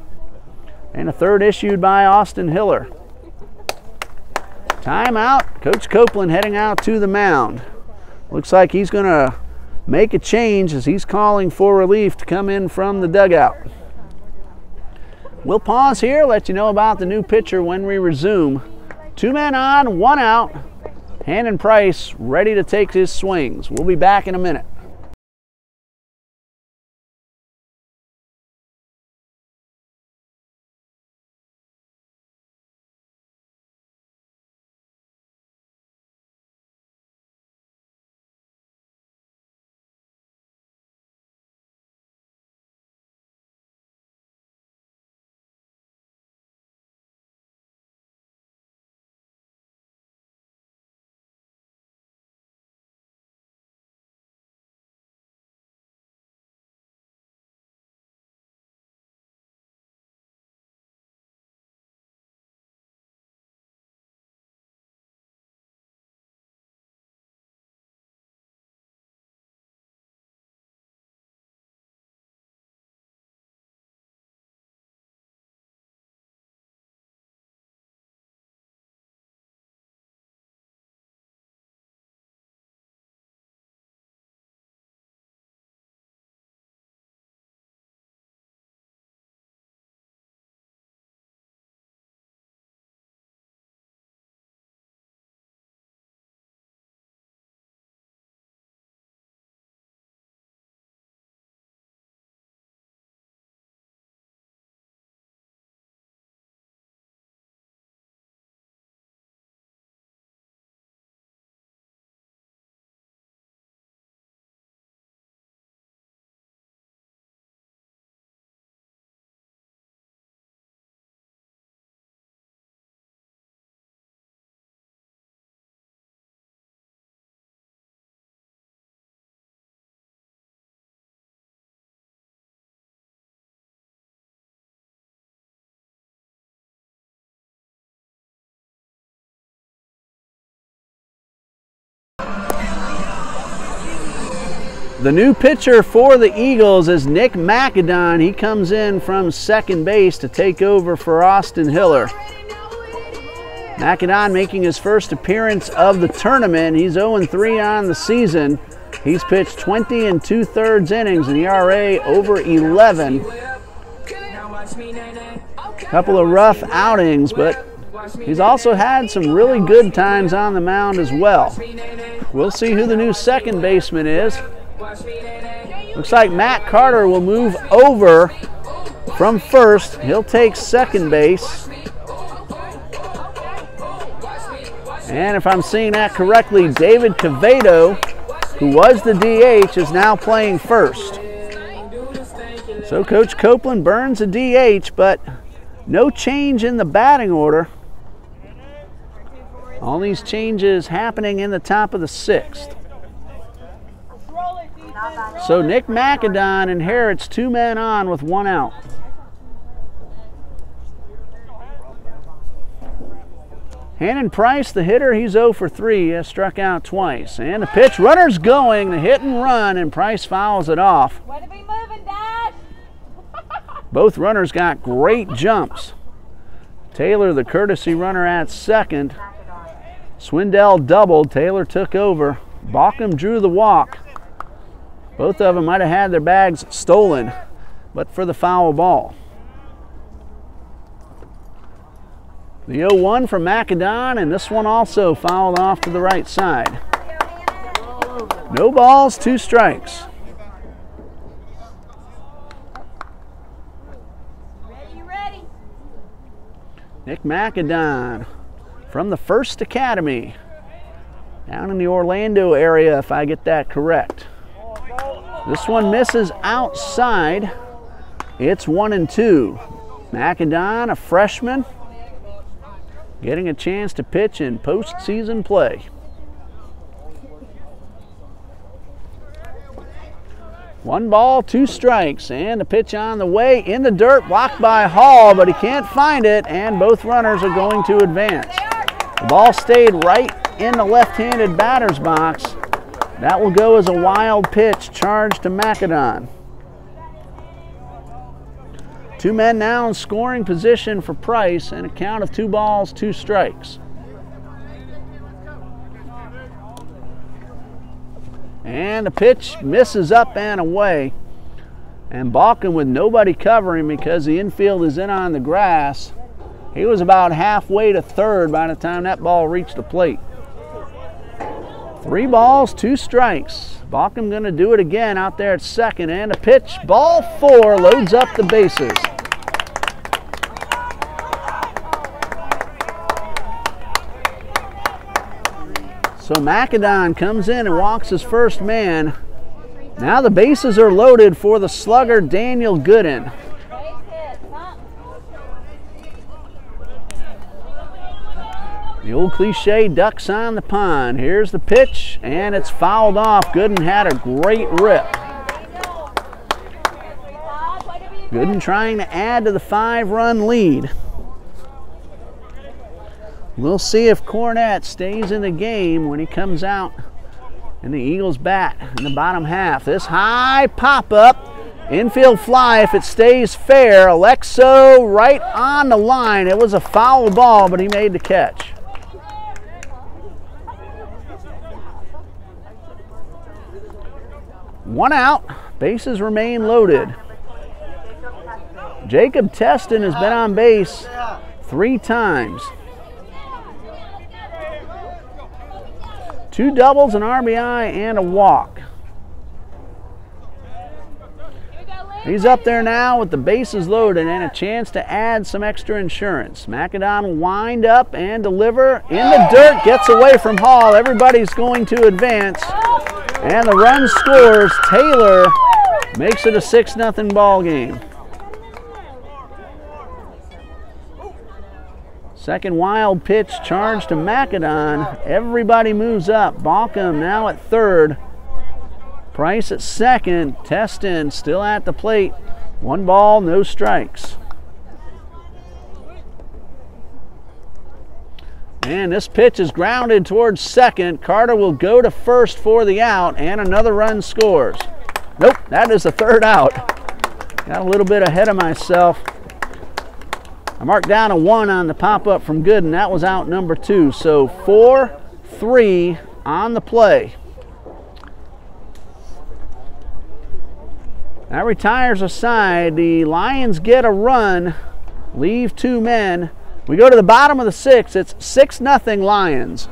and a third issued by Austin Hiller. Timeout. Coach Copeland heading out to the mound. Looks like he's going to make a change as he's calling for relief to come in from the dugout. We'll pause here, let you know about the new pitcher when we resume. 2 men on, 1 out. Hannon Price ready to take his swings. We'll be back in a minute. The new pitcher for the Eagles is Nick McAdon. He comes in from second base to take over for Austin Hiller. McAdon making his first appearance of the tournament. He's 0-3 on the season. He's pitched 20 2/3 innings, an ERA over 11. Couple of rough outings, but he's also had some really good times on the mound as well. We'll see who the new second baseman is. Looks like Matt Carter will move over from first. He'll take second base. And if I'm seeing that correctly, David Cavedo, who was the DH, is now playing first. So Coach Copeland burns a DH, but no change in the batting order. All these changes happening in the top of the sixth. So Nick McAdon inherits 2 men on with 1 out. Hannon Price, the hitter, he's 0-3. He has struck out twice. And the pitch, runner's going, the hit and run, and Price fouls it off. Way to be moving, Dad! Both runners got great jumps. Taylor, the courtesy runner, at second. Swindell doubled. Taylor took over. Bauckham drew the walk. Both of them might have had their bags stolen, but for the foul ball. The 0-1 from McAdon, and this one also fouled off to the right side. No balls, 2 strikes. Ready. Nick McAdon from the First Academy, down in the Orlando area, if I get that correct. This one misses outside. It's 1-2. McAdon, a freshman, getting a chance to pitch in postseason play. One ball, 2 strikes, and the pitch on the way in the dirt, blocked by Hall, but he can't find it, and both runners are going to advance. The ball stayed right in the left-handed batter's box. That will go as a wild pitch charged to McAdon. 2 men now in scoring position for Price, and a count of 2 balls, 2 strikes. And the pitch misses up and away. And Bauckham, with nobody covering because the infield is in on the grass, he was about halfway to third by the time that ball reached the plate. 3 balls, 2 strikes. Bauckham going to do it again out there at second, and a pitch, ball 4, loads up the bases. So McAdon comes in and walks his first man. Now the bases are loaded for the slugger Daniel Gooden. The old cliche, ducks on the pond. Here's the pitch, and it's fouled off. Gooden had a great rip. Gooden trying to add to the 5-run lead. We'll see if Cornett stays in the game when he comes out in the Eagles bat in the bottom half. This high pop-up, infield fly if it stays fair. Alexo right on the line. It was a foul ball, but he made the catch. One out, bases remain loaded. Jacob Teston has been on base 3 times. 2 doubles, an RBI, and a walk. He's up there now with the bases loaded and a chance to add some extra insurance. McAdon will wind up and deliver in the dirt, gets away from Hall. Everybody's going to advance, and the run scores. Taylor makes it a 6-0 ball game. Second wild pitch charged to McAdon. Everybody moves up. Bauckham now at third. Price at second. Teston still at the plate. 1 ball, no strikes. And this pitch is grounded towards second. Carter will go to first for the out, and another run scores. Nope, that is the third out. Got a little bit ahead of myself. I marked down a 1 on the pop-up from Gooden. That was out number 2. So 4-3 on the play. That retires a side. The Lions get a run, leave 2 men. We go to the bottom of the 6th. It's 6-0 Lions.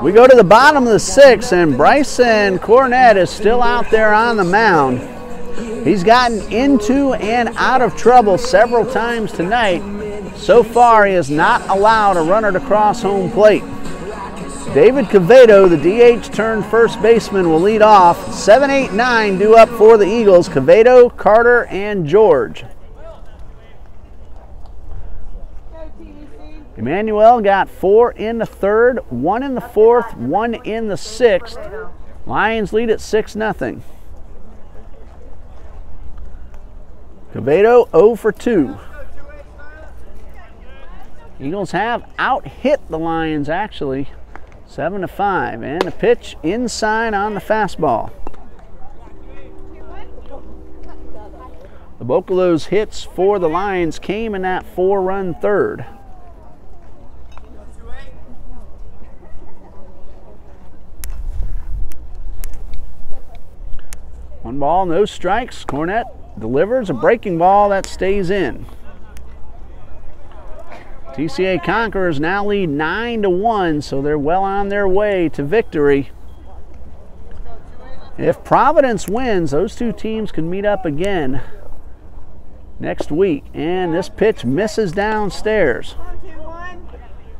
We go to the bottom of the 6th, and Bryson Cornett is still out there on the mound. He's gotten into and out of trouble several times tonight. So far, he has not allowed a runner to cross home plate. David Cavedo, the DH turned first baseman, will lead off. 7, 8, 9 due up for the Eagles. Cavedo, Carter, and George. Emmanuel got 4 in the 3rd, 1 in the 4th, 1 in the 6th. Lions lead at 6-0. Cavedo 0 for 2. Eagles have out-hit the Lions, actually, 7-5. And the pitch inside on the fastball. The bulk of those hits for the Lions came in that 4-run 3rd. One ball, no strikes. Cornett delivers a breaking ball that stays in. TCA Conquerors now lead 9-1, so they're well on their way to victory. If Providence wins, those two teams can meet up again next week. And this pitch misses downstairs.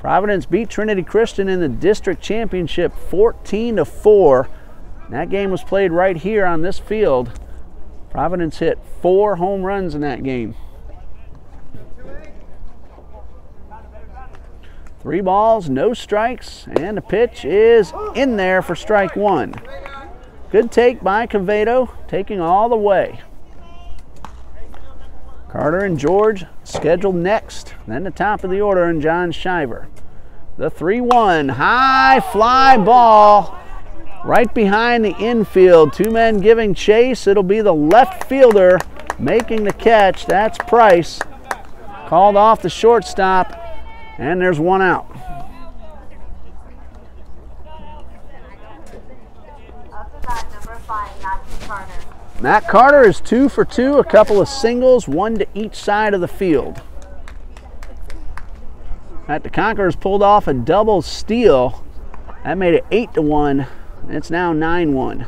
Providence beat Trinity Christian in the district championship 14-4. That game was played right here on this field. Providence hit 4 home runs in that game. 3 balls, no strikes, and the pitch is in there for strike 1. Good take by Cavedo, taking all the way. Carter and George scheduled next. Then the top of the order and John Shiver. The 3-1, high fly ball. Right behind the infield, 2 men giving chase. It'll be the left fielder making the catch. That's Price. Called off the shortstop, and there's 1 out. Up to bat, number 5, Matthew Carter. Matt Carter is 2 for 2, a couple of singles, 1 to each side of the field. The Conquerors pulled off a double steal. That made it 8-1. It's now 9-1.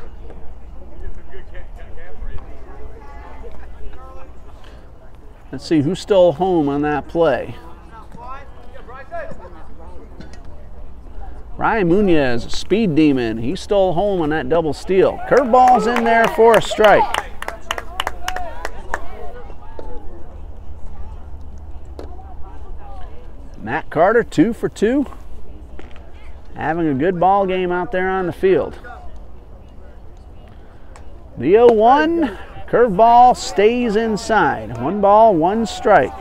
Let's see who stole home on that play. Ryan Munoz, speed demon. He stole home on that double steal. Curveball's in there for a strike. Matt Carter, 2 for 2. Having a good ball game out there on the field. The 0-1, curveball stays inside. 1 ball, 1 strike.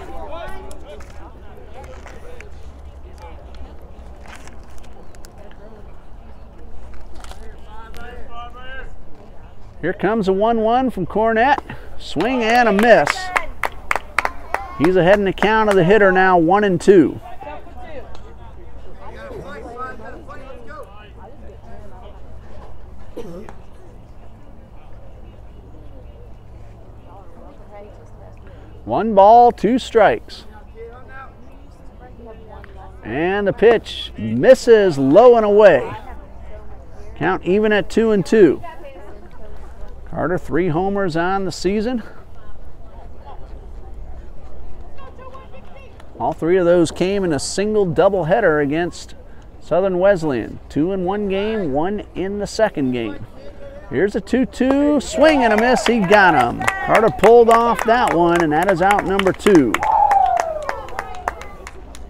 Here comes a 1-1 from Cornett. Swing and a miss. He's ahead in the count of the hitter now, 1-2. One ball, 2 strikes. And the pitch misses low and away. Count even at 2-2. Carter, 3 homers on the season. All 3 of those came in a single doubleheader against Southern Wesleyan. 2 in one game, 1 in the second game. Here's a 2-2, swing and a miss, he got him. Carter pulled off that one, and that is out number 2.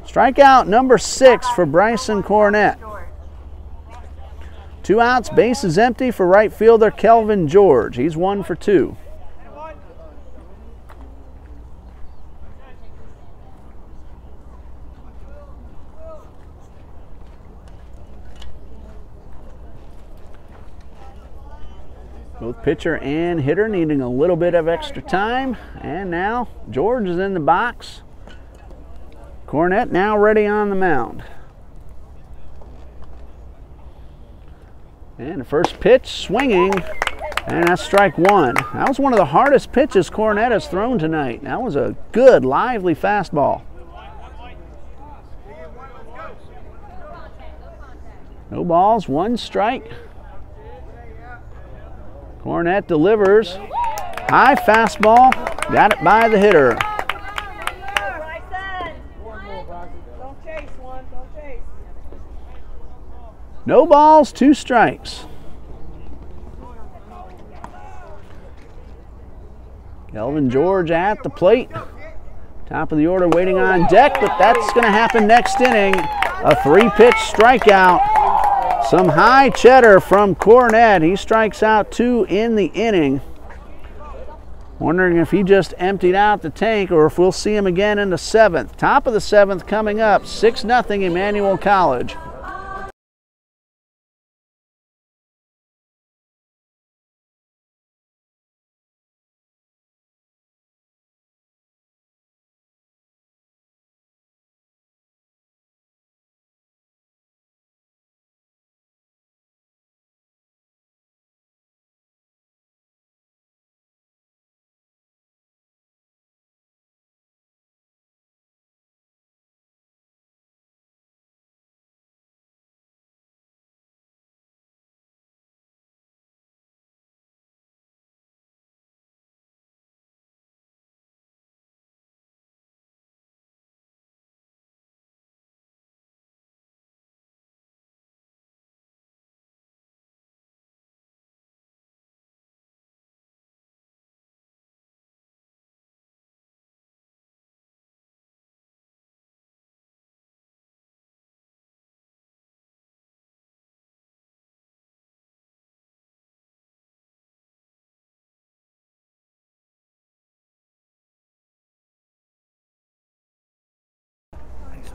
Strikeout number 6 for Bryson Cornett. 2 outs, bases empty for right fielder Kelvin George. He's 1 for 2. Both pitcher and hitter needing a little bit of extra time. And now George is in the box. Cornett now ready on the mound. And the first pitch swinging, and that's strike 1. That was one of the hardest pitches Cornett has thrown tonight. That was a good, lively fastball. No balls, 1 strike. Cornett delivers. High fastball, got it by the hitter. Don't chase one, don't chase. No balls, 2 strikes. Kelvin George at the plate. Top of the order waiting on deck, but that's going to happen next inning. A 3-pitch strikeout. Some high cheddar from Cornett. He strikes out 2 in the inning. Wondering if he just emptied out the tank or if we'll see him again in the 7th. Top of the 7th coming up, 6-0 Emmanuel College.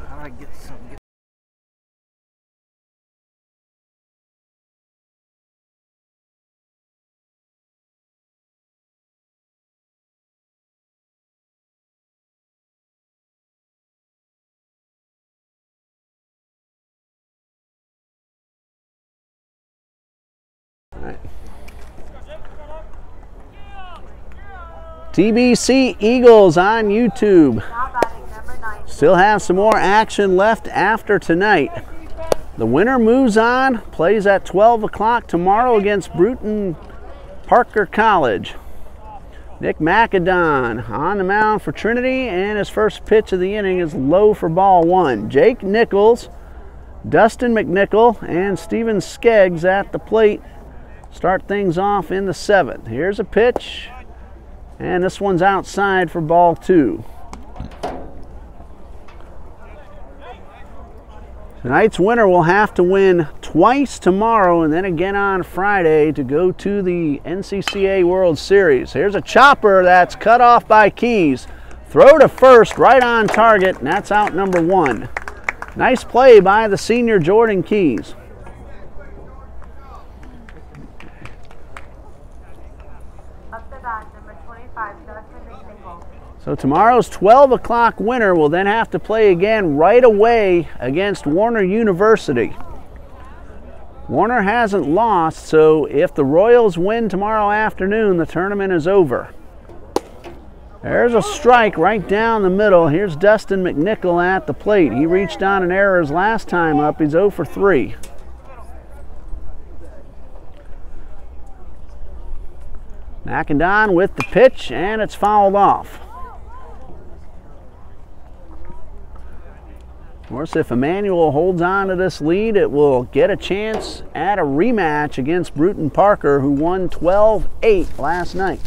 How do I get something? TBC Eagles on YouTube. Still have some more action left after tonight. The winner moves on, plays at 12 o'clock tomorrow against Bruton Parker College. Nick McAdon on the mound for Trinity, and his first pitch of the inning is low for ball 1. Jake Nichols, Dustin McNichol, and Steven Skeggs at the plate start things off in the 7th. Here's a pitch, and this one's outside for ball 2. Tonight's winner will have to win twice tomorrow and then again on Friday to go to the NCCAA World Series. Here's a chopper that's cut off by Keys. Throw to first, right on target, and that's out number 1. Nice play by the senior Jordan Keys. Up the bat, number 25, Dustin McNichol. So tomorrow's 12 o'clock winner will then have to play again right away against Warner University. Warner hasn't lost, so if the Royals win tomorrow afternoon, the tournament is over. There's a strike right down the middle. Here's Dustin McNichol at the plate. He reached on an error his last time up. He's 0 for 3. McIndon with the pitch, and it's fouled off. Of course, if Emmanuel holds on to this lead, it will get a chance at a rematch against Bruton Parker, who won 12-8 last night.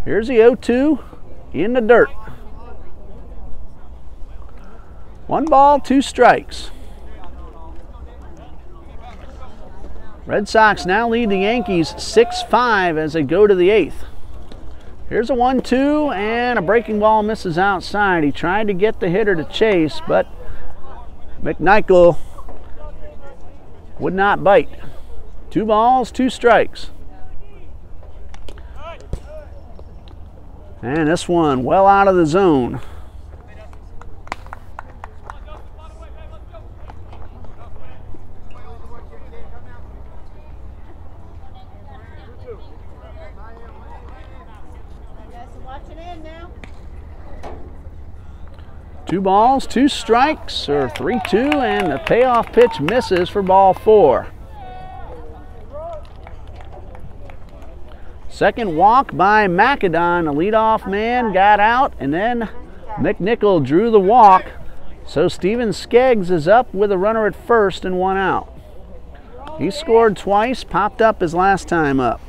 Here's the 0-2 in the dirt. 1 ball, 2 strikes. Red Sox now lead the Yankees 6-5 as they go to the 8th. Here's a 1-2, and a breaking ball misses outside. He tried to get the hitter to chase, but McNichol would not bite. 2 balls, 2 strikes. And this one well out of the zone. Two balls, 2 strikes, or 3-2, and the payoff pitch misses for ball 4. Second walk by McIndon. The leadoff man got out, and then McNichol drew the walk. So Steven Skeggs is up with a runner at first and 1 out. He scored twice, popped up his last time up.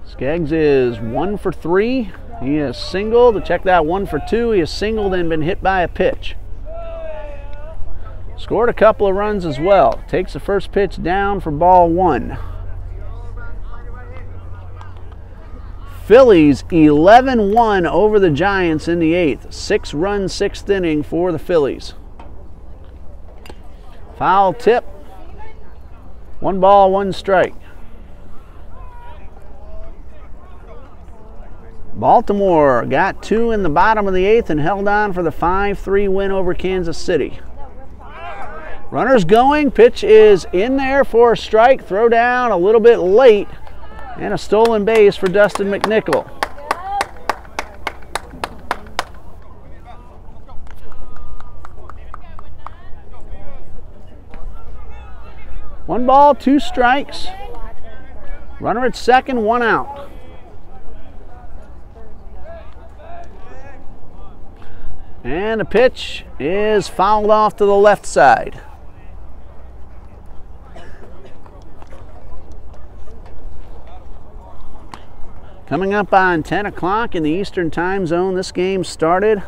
Skeggs is 1 for 3. He has singled. To check that, 1 for 2. He has singled and been hit by a pitch. Scored a couple of runs as well. Takes the first pitch down for ball 1. Phillies 11-1 over the Giants in the 8th. 6-run 6th inning for the Phillies. Foul tip. 1 ball, 1 strike. Baltimore got 2 in the bottom of the 8th and held on for the 5-3 win over Kansas City. Runners going, pitch is in there for a strike, throw down a little bit late, and a stolen base for Dustin McNichol. One ball, 2 strikes. Runner at second, 1 out. And the pitch is fouled off to the left side. Coming up on 10 o'clock in the Eastern Time Zone, this game started a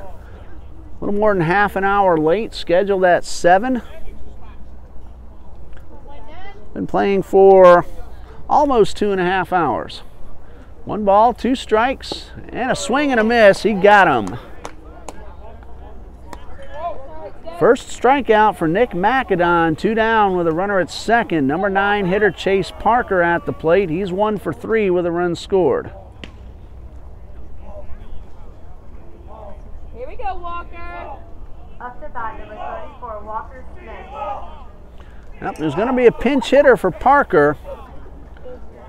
little more than half an hour late, scheduled at 7. Been playing for almost 2.5 hours. 1 ball, 2 strikes, and a swing and a miss. He got him. First strikeout for Nick McIndon, 2 down with a runner at second. Number 9 hitter Chase Parker at the plate. He's 1 for 3 with a run scored. Here we go, Walker. Up to bat, number 34, Walker Smith. Yep, there's going to be a pinch hitter for Parker.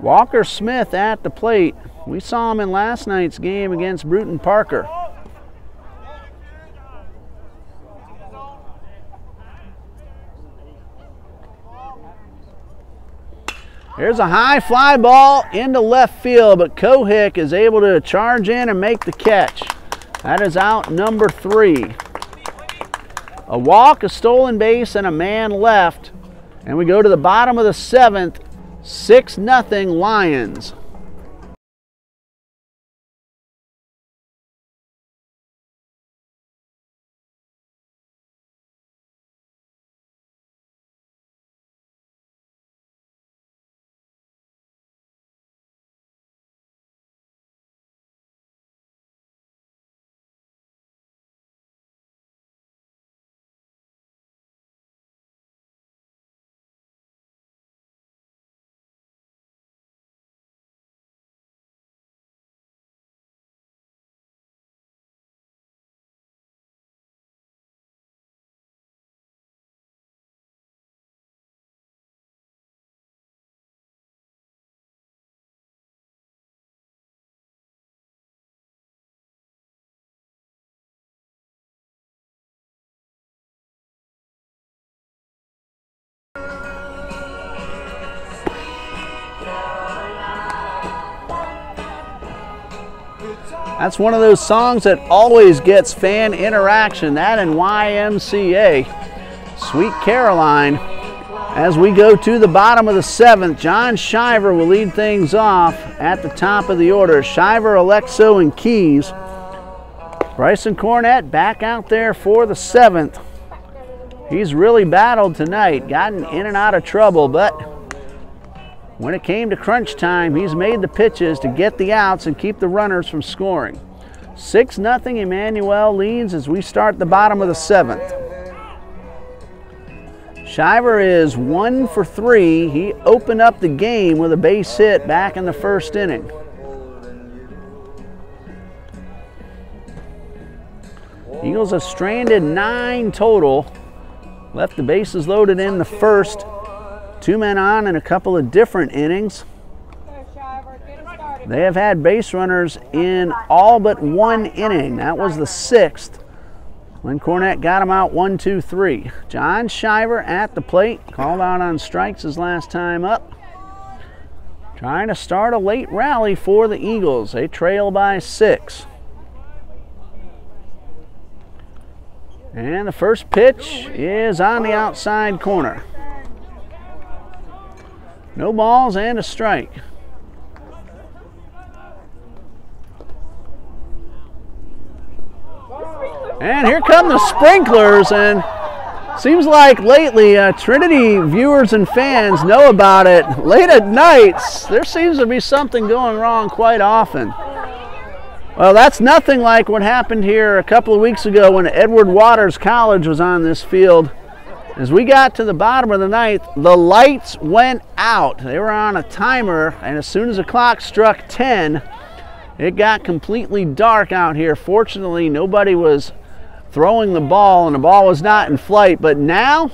Walker Smith at the plate. We saw him in last night's game against Bruton Parker. Here's a high fly ball into left field, but Kohick is able to charge in and make the catch. That is out number 3. A walk, a stolen base, and a man left. And we go to the bottom of the 7th, 6-0 Lions. That's one of those songs that always gets fan interaction, that and YMCA. Sweet Caroline. As we go to the bottom of the 7th, John Shiver will lead things off at the top of the order. Shiver, Alexo, and Keys. Bryson Cornett back out there for the 7th. He's really battled tonight, gotten in and out of trouble, but when it came to crunch time, he's made the pitches to get the outs and keep the runners from scoring. 6-0 Emmanuel leads as we start the bottom of the 7th. Shiver is 1 for 3. He opened up the game with a base hit back in the 1st inning. Eagles have stranded 9 total. Left the bases loaded in the 1st. 2 men on in a couple of different innings. They have had base runners in all but 1 inning. That was the 6th. When Cornett got him out 1-2-3. John Shiver at the plate. Called out on strikes his last time up. Trying to start a late rally for the Eagles. They trail by 6. And the first pitch is on the outside corner. No balls and a strike. And here come the sprinklers, and seems like lately Trinity viewers and fans know about it. Late at nights, there seems to be something going wrong quite often. Well, that's nothing like what happened here a couple of weeks ago when Edward Waters College was on this field. As we got to the bottom of the 9th, the lights went out. They were on a timer, and as soon as the clock struck 10, it got completely dark out here. Fortunately, nobody was throwing the ball, and the ball was not in flight. But now,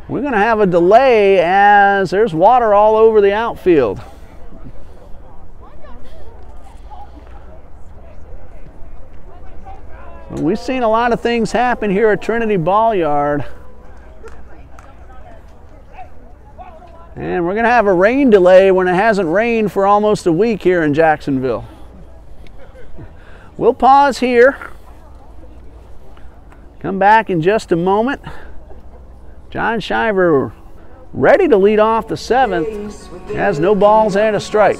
we're going to have a delay as there's water all over the outfield. We've seen a lot of things happen here at Trinity Ball Yard. And we're going to have a rain delay when it hasn't rained for almost a week here in Jacksonville. We'll pause here. Come back in just a moment. John Shiver ready to lead off the 7th. Has no balls and a strike.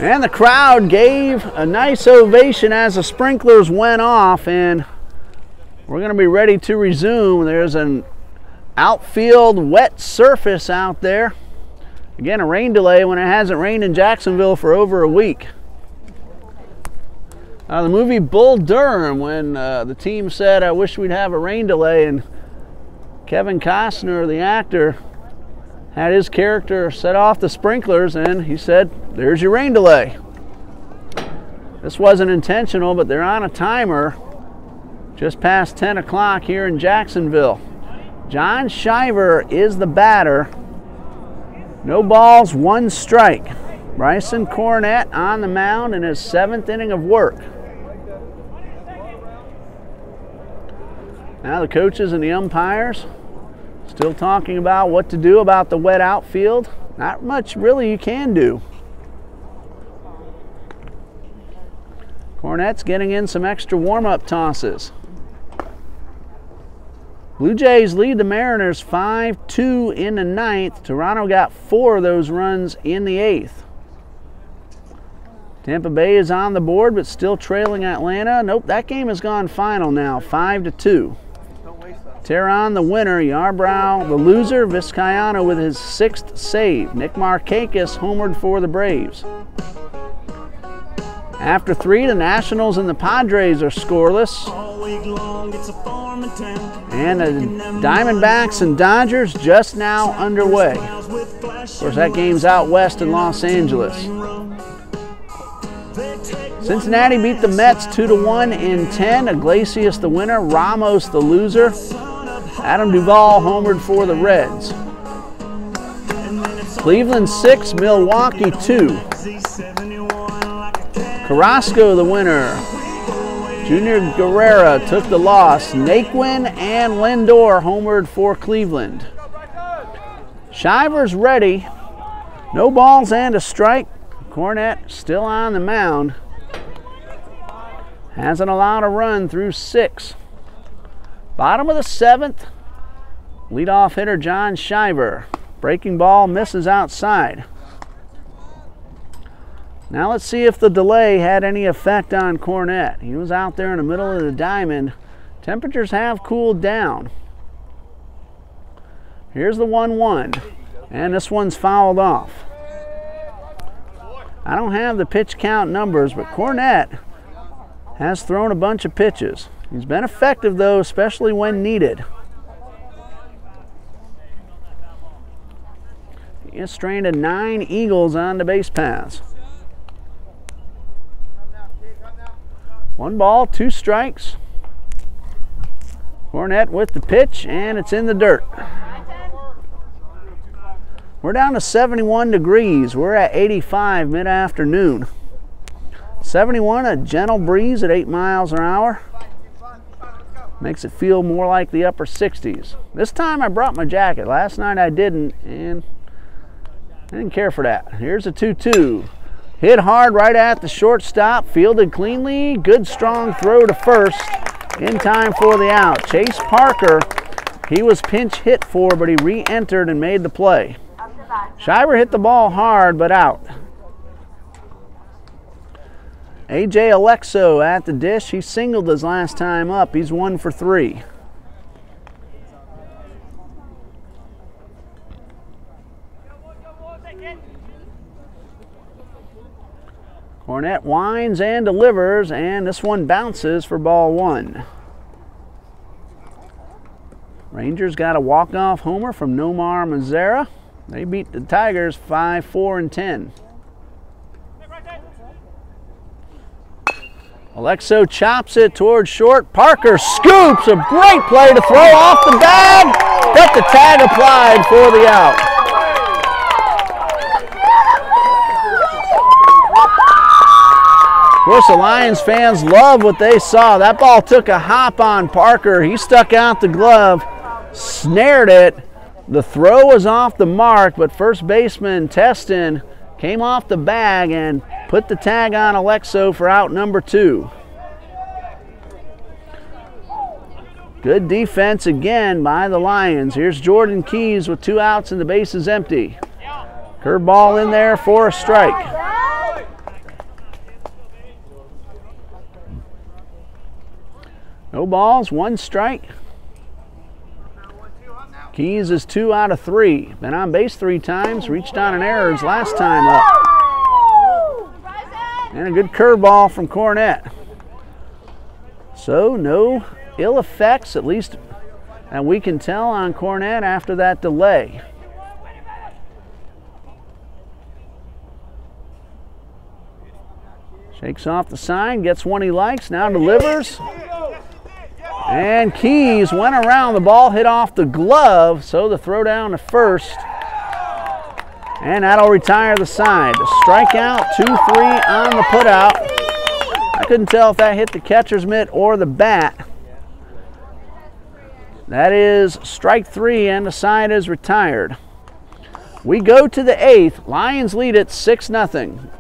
And the crowd gave a nice ovation as the sprinklers went off, and we're going to be ready to resume. There's an outfield wet surface out there. Again, a rain delay when it hasn't rained in Jacksonville for over a week. The movie Bull Durham, when the team said, I wish we'd have a rain delay, and Kevin Costner, the actor, had his character set off the sprinklers, and he said, there's your rain delay. This wasn't intentional, but they're on a timer just past 10 o'clock here in Jacksonville. John Shiver is the batter. No balls, 1 strike. Bryson Cornett on the mound in his 7th inning of work. Now the coaches and the umpires still talking about what to do about the wet outfield. Not much really you can do. Cornett's getting in some extra warm-up tosses. Blue Jays lead the Mariners 5-2 in the 9th. Toronto got 4 of those runs in the 8th. Tampa Bay is on the board but still trailing Atlanta. Nope, that game has gone final now, 5-2. Teheran the winner, Yarbrough the loser, Vizcaino with his 6th save. Nick Markakis homered for the Braves. After 3, the Nationals and the Padres are scoreless. And the Diamondbacks and Dodgers just now underway. Of course, that game's out west in Los Angeles. Cincinnati beat the Mets 2-1 in 10. Iglesias the winner, Ramos the loser. Adam Duvall homered for the Reds. Cleveland 6, Milwaukee 2. Carrasco the winner. Junior Guerrera took the loss. Naquin and Lindor homered for Cleveland. Shiver's ready. No balls and a strike. Cornett still on the mound. Hasn't allowed a run through 6. Bottom of the 7th. Leadoff hitter John Shiver. Breaking ball misses outside. Now let's see if the delay had any effect on Cornett. He was out there in the middle of the diamond. Temperatures have cooled down. Here's the 1-1. And this one's fouled off. I don't have the pitch count numbers, but Cornett has thrown a bunch of pitches. He's been effective, though, especially when needed. He has stranded 9 Eagles on the base paths. 1 ball, 2 strikes. Cornett with the pitch, and it's in the dirt. We're down to 71 degrees. We're at 85 mid-afternoon. 71, a gentle breeze at 8 miles an hour. Makes it feel more like the upper 60s. This time I brought my jacket. Last night I didn't, and I didn't care for that. Here's a 2-2. Hit hard right at the shortstop. Fielded cleanly. Good strong throw to first. In time for the out. Chase Parker, he was pinch hit for, but he re-entered and made the play. Shiver hit the ball hard, but out. A.J. Alexo at the dish. He singled his last time up. He's 1 for 3. Cornett winds and delivers, and this one bounces for ball 1. Rangers got a walk-off homer from Nomar Mazara. They beat the Tigers 5-4-10. Alexo chops it towards short. Parker scoops. A great play to throw off the bag, but the tag applied for the out. Of course, the Lions fans love what they saw. That ball took a hop on Parker. He stuck out the glove, snared it. The throw was off the mark, but first baseman Teston came off the bag and put the tag on Alexo for out number 2. Good defense again by the Lions. Here's Jordan Keys with 2 outs and the base is empty. Curveball in there for a strike. No balls, 1 strike. Keys is 2 out of 3. Been on base 3 times, reached on an error his last time up. And a good curveball from Cornett. So no ill effects, at least that we can tell, on Cornett after that delay. Shakes off the sign, gets one he likes, now delivers. And Keys went around, the ball hit off the glove, so the throw down to first. And that'll retire the side. The strikeout, 2-3 on the putout. I couldn't tell if that hit the catcher's mitt or the bat. That is strike 3, and the side is retired. We go to the 8th. Lions lead it 6-0.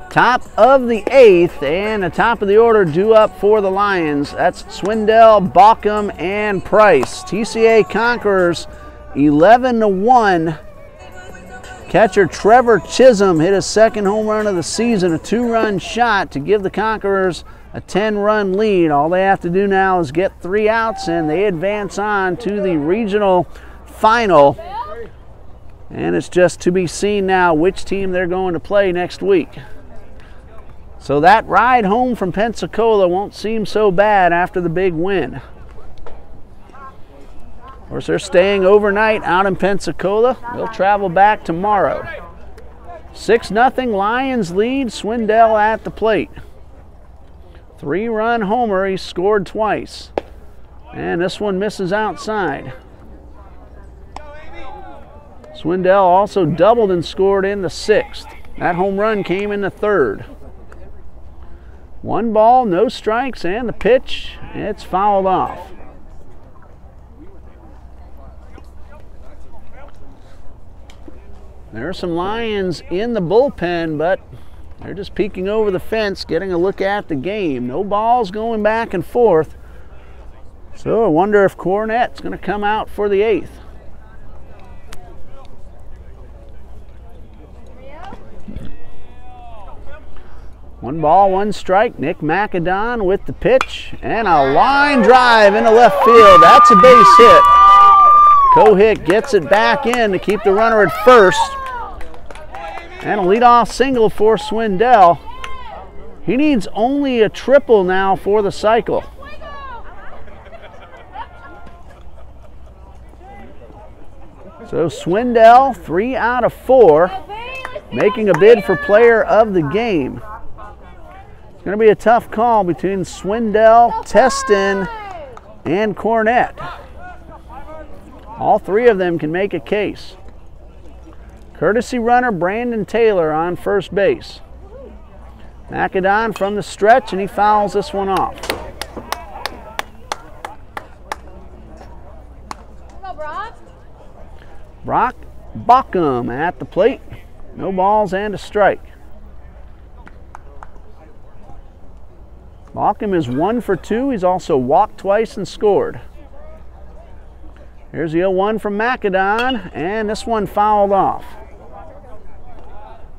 Top of the 8th, and the top of the order due up for the Lions. That's Swindell, Baucom, and Price. TCA Conquerors 11-1. Catcher Trevor Chisholm hit his 2nd home run of the season, a 2-run shot to give the Conquerors a 10-run lead. All they have to do now is get 3 outs, and they advance on to the regional final. And it's just to be seen now which team they're going to play next week. So that ride home from Pensacola won't seem so bad after the big win. Of course, they're staying overnight out in Pensacola. They'll travel back tomorrow. 6-0 Lions lead, Swindell at the plate. 3-run homer, he scored twice. And this one misses outside. Swindell also doubled and scored in the 6th. That home run came in the 3rd. 1 ball, no strikes, and the pitch, it's fouled off. There are some Lions in the bullpen, but they're just peeking over the fence, getting a look at the game. No balls going back and forth. So I wonder if Cornett's going to come out for the 8th. One ball, 1 strike. Nick McAdon with the pitch, and a line drive into left field. That's a base hit. Kohik gets it back in to keep the runner at first. And a leadoff single for Swindell. He needs only a triple now for the cycle. So Swindell, 3 out of 4, making a bid for player of the game. It's going to be a tough call between Swindell, Teston, and Cornett. All 3 of them can make a case. Courtesy runner Brandon Taylor on first base. McAdon from the stretch, and he fouls this one off. Brock Baucom at the plate. No balls and a strike. Baucom is 1 for 2. He's also walked twice and scored. Here's the 0-1 from Macedon, and this one fouled off.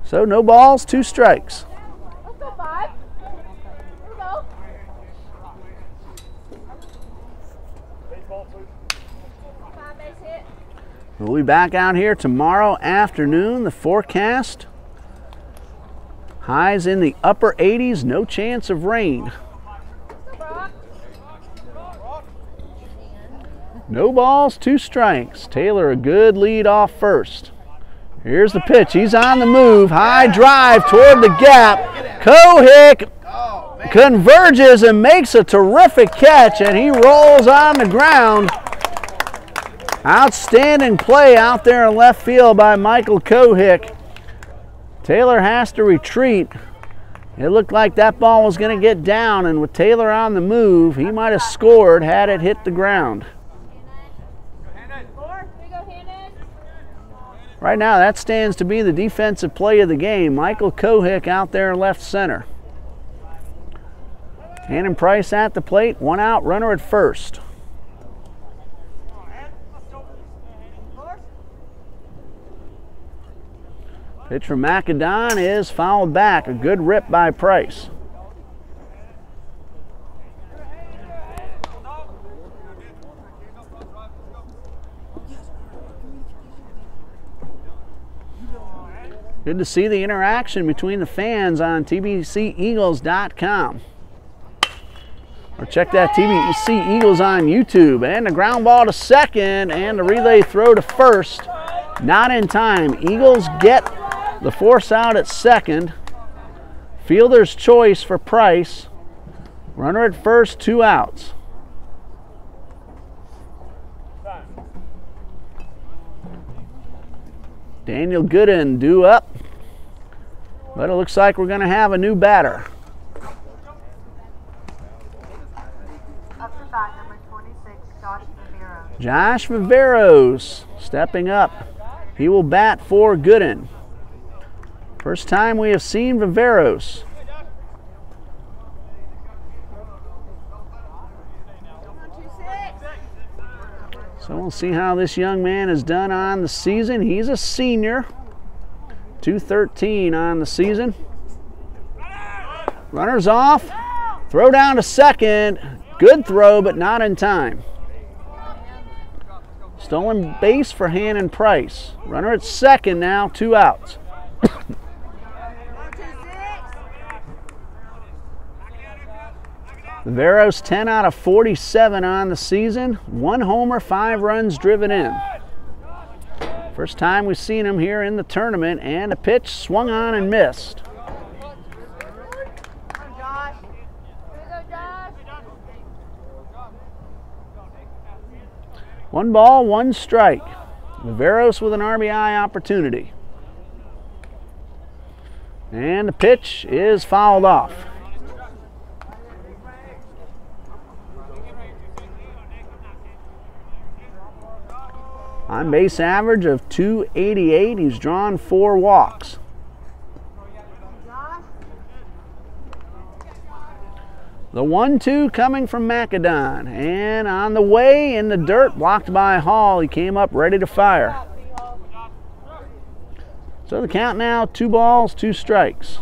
So no balls, 2 strikes. Let's go, 5. Here we go. Five base hit. We'll be back out here tomorrow afternoon. The forecast, highs in the upper 80s, no chance of rain. No balls, 2 strikes. Taylor a good lead off first. Here's the pitch. He's on the move. High drive toward the gap. Kohick converges and makes a terrific catch, and he rolls on the ground. Outstanding play out there in left field by Michael Kohick. Taylor has to retreat. It looked like that ball was going to get down, and with Taylor on the move, he might have scored had it hit the ground. Right now, that stands to be the defensive play of the game. Michael Kohick out there in left center. Hannon Price at the plate, 1 out, runner at first. Pitch from Macedon is fouled back. A good rip by Price. Good to see the interaction between the fans on TBCEagles.com. Or check that TBC Eagles on YouTube. And the ground ball to second, and the relay throw to first. Not in time. Eagles get the force out at second. Fielder's choice for Price. Runner at first, 2 outs. Daniel Gooden due up. But it looks like we're going to have a new batter. Up to bat, number 26, Josh Viveros. Josh Viveros stepping up. He will bat for Gooden. First time we have seen Viveros. So we'll see how this young man has done on the season. He's a senior. 213 on the season. Runner's off. Throw down to second. Good throw, but not in time. Stolen base for Hannon Price. Runner at second now, 2 outs. Viveros 10 out of 47 on the season. 1 homer, 5 runs driven in. First time we've seen him here in the tournament, and a pitch swung on and missed. One ball, 1 strike. Viveros with an RBI opportunity. And the pitch is fouled off. On base average of 288, he's drawn 4 walks. The 1-2 coming from Macedon, and on the way in the dirt, blocked by Hall. He came up ready to fire. So the count now, 2 balls, 2 strikes.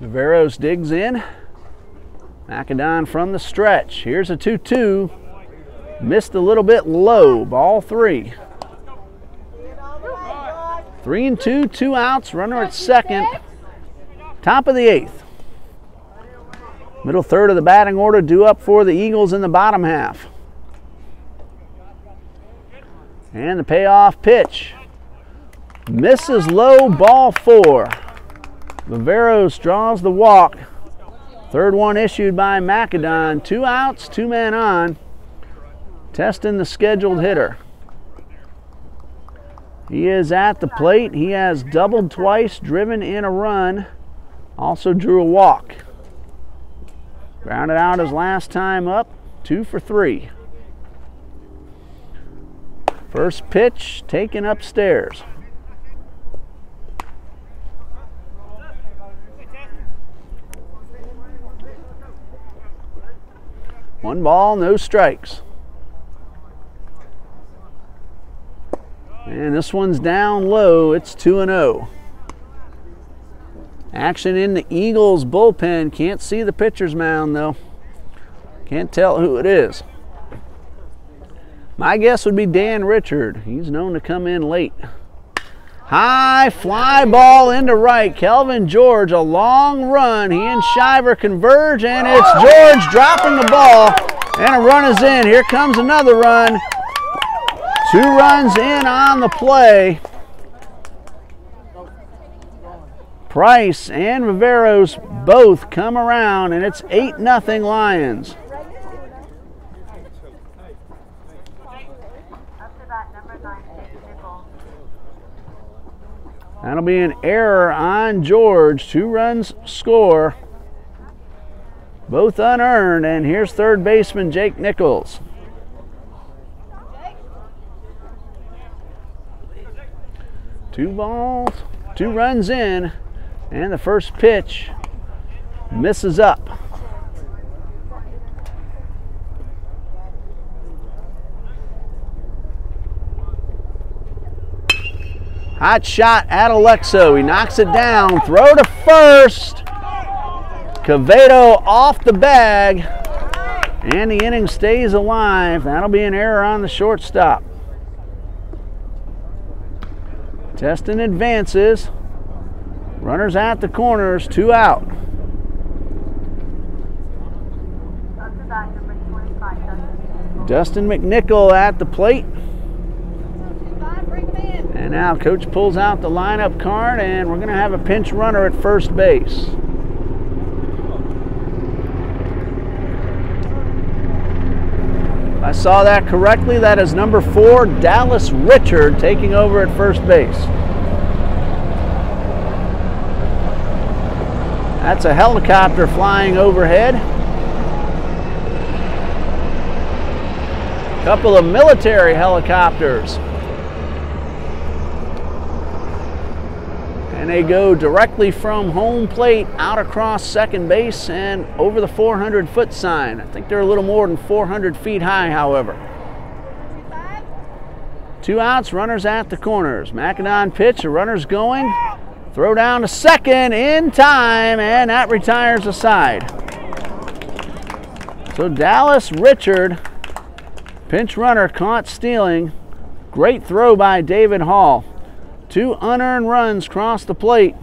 Viveros digs in. Macedon from the stretch. Here's a 2-2. Missed a little bit low. Ball 3. 3-2, 2 outs. Runner at second. Top of the 8th. Middle third of the batting order due up for the Eagles in the bottom half. And the payoff pitch. Misses low. Ball 4. Viveros draws the walk. Third one issued by Macedon. 2 outs, 2 men on. Testing the scheduled hitter. He is at the plate. He has doubled twice, driven in a run. Also drew a walk. Grounded out his last time up. 2 for 3. First pitch taken upstairs. 1 ball, no strikes. And this one's down low. It's 2-0. Action in the Eagles bullpen. Can't see the pitcher's mound though. Can't tell who it is. My guess would be Dan Richard. He's known to come in late. High fly ball into right. Kelvin George, a long run. He and Shiver converge, and it's George dropping the ball, and a run is in. Here comes another run. 2 runs in on the play. Price and Viveros both come around, and it's 8-0 Lions. That'll be an error on George. 2 runs score. Both unearned, and here's third baseman Jake Nichols. Two balls, 2 runs in, and the first pitch misses up. Hot shot at Alexo. He knocks it down. Throw to first. Cavedo off the bag. And the inning stays alive. That'll be an error on the shortstop. Teston advances. Runners at the corners. 2 out. Dustin McNichol at the plate. And now coach pulls out the lineup card, and we're going to have a pinch runner at first base. If I saw that correctly, that is number 4, Dallas Richard, taking over at first base. That's a helicopter flying overhead. A couple of military helicopters. And they go directly from home plate out across second base and over the 400-foot sign. I think they're a little more than 400 feet high, however. 2 outs, runners at the corners. Macadon pitch, the runner's going. Throw down to second in time, and that retires the side. So Dallas Richard, pinch runner, caught stealing. Great throw by David Hall. 2 unearned runs cross the plate.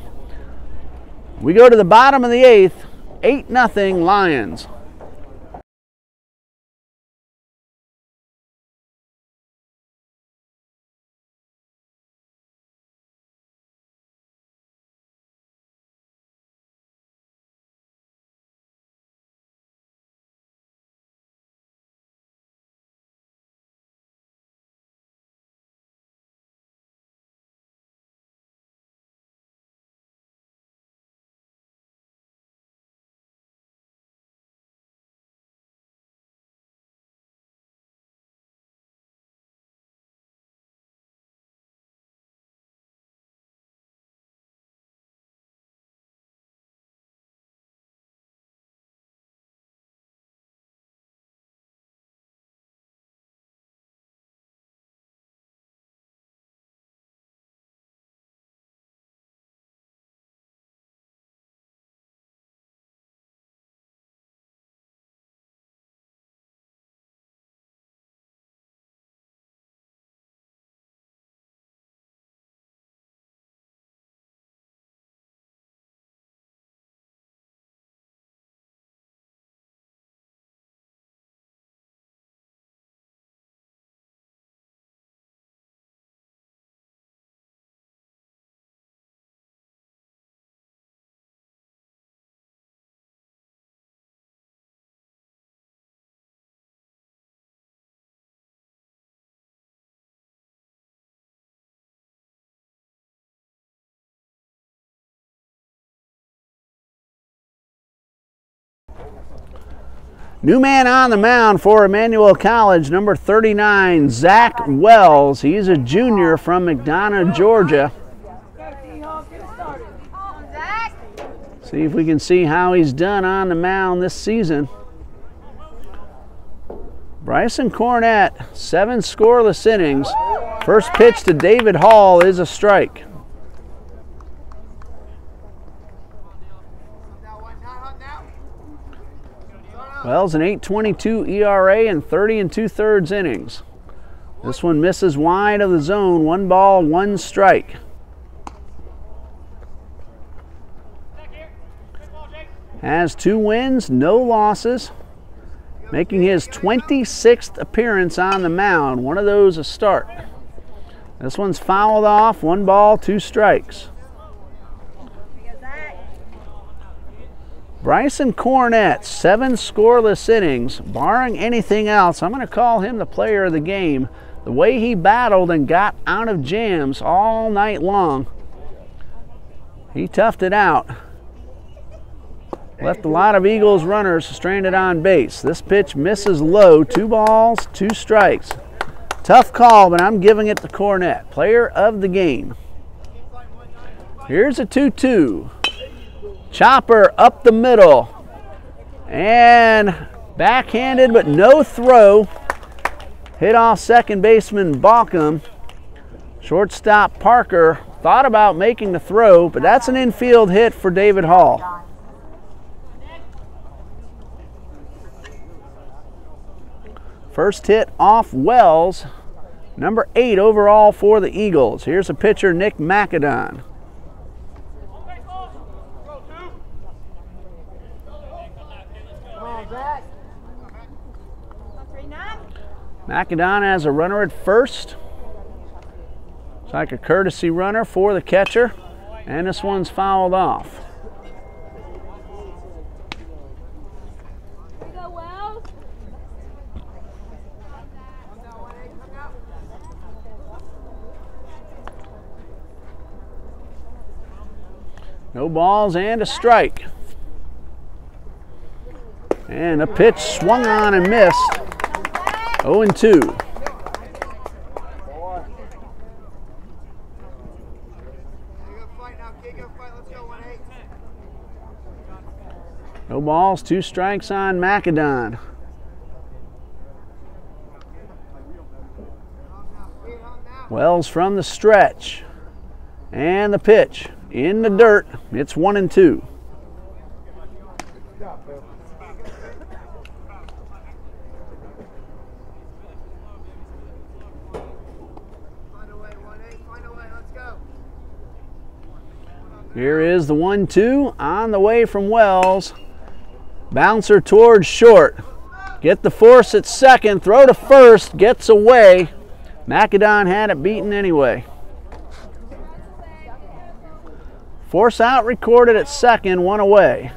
We go to the bottom of the 8th, 8-0 Lions. New man on the mound for Emmanuel College, number 39, Zach Wells. He's a junior from McDonough, Georgia. See if we can see how he's done on the mound this season. Bryson Cornett, 7 scoreless innings. First pitch to David Hall is a strike. Wells an 8.22 ERA and 30 2/3 innings. This one misses wide of the zone. 1 ball, 1 strike. Has 2 wins, no losses, making his 26th appearance on the mound. One of those a start. This one's fouled off. 1 ball, 2 strikes. Bryson Cornett, 7 scoreless innings. Barring anything else, I'm going to call him the player of the game. The way he battled and got out of jams all night long. He toughed it out. Left a lot of Eagles runners stranded on base. This pitch misses low. 2 balls, 2 strikes. Tough call, but I'm giving it to Cornett. Player of the game. Here's a 2-2. Chopper up the middle. And backhanded, but no throw. Hit off second baseman Balcom. Shortstop Parker thought about making the throw, but that's an infield hit for David Hall. First hit off Wells, number 8 overall for the Eagles. Here's a pitcher, Nick Macadon. Macadon has a runner at first. It's like a courtesy runner for the catcher, and this one's fouled off. No balls and a strike. And a pitch swung on and missed. 0-2. No balls, 2 strikes on Macadon. Wells from the stretch. And the pitch. In the dirt, it's 1-2. Here is the 1-2 on the way from Wells. Bouncer towards short. Get the force at second, throw to first, gets away. Macadon had it beaten anyway. Force out recorded at second, 1 away.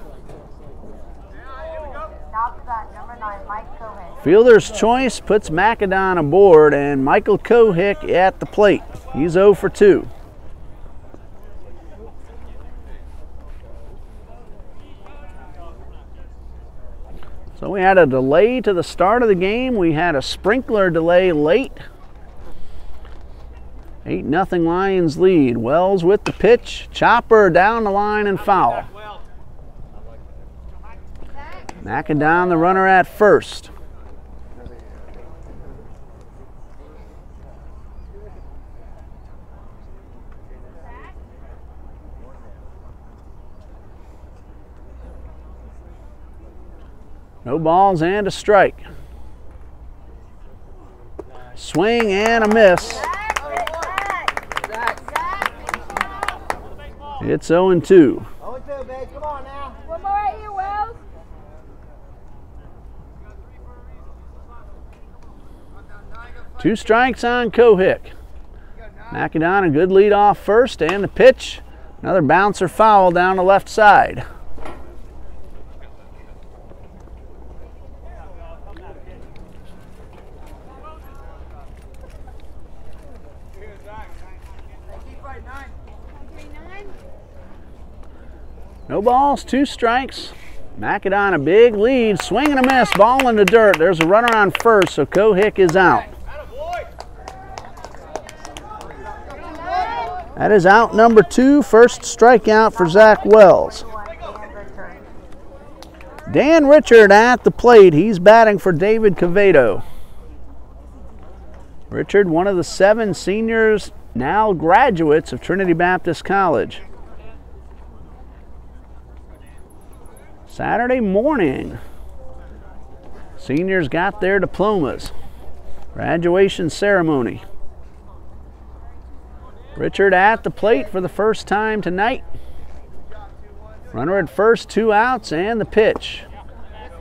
Fielder's choice puts Macadon aboard, and Michael Kohick at the plate. He's 0 for 2. So we had a delay to the start of the game. We had a sprinkler delay late. 8-0 Lions lead. Wells with the pitch. Chopper down the line and foul. Macadon the runner at first. No balls and a strike. Swing and a miss. It's 0-2. 0-2, babe. Come on now. One more right here, Wells. Two strikes on Kohick. Macadon a good lead off first, and the pitch. Another bouncer foul down the left side. No balls, 2 strikes. Macadon a big lead, swing and a miss, ball in the dirt. There's a runner on first, so Kohick is out. That is out number 2, first strikeout for Zach Wells. Dan Richard at the plate. He's batting for David Cavedo. Richard, one of the 7 seniors, now graduates of Trinity Baptist College. Saturday morning, seniors got their diplomas. Graduation ceremony. Richard at the plate for the first time tonight. Runner at first, 2 outs, and the pitch.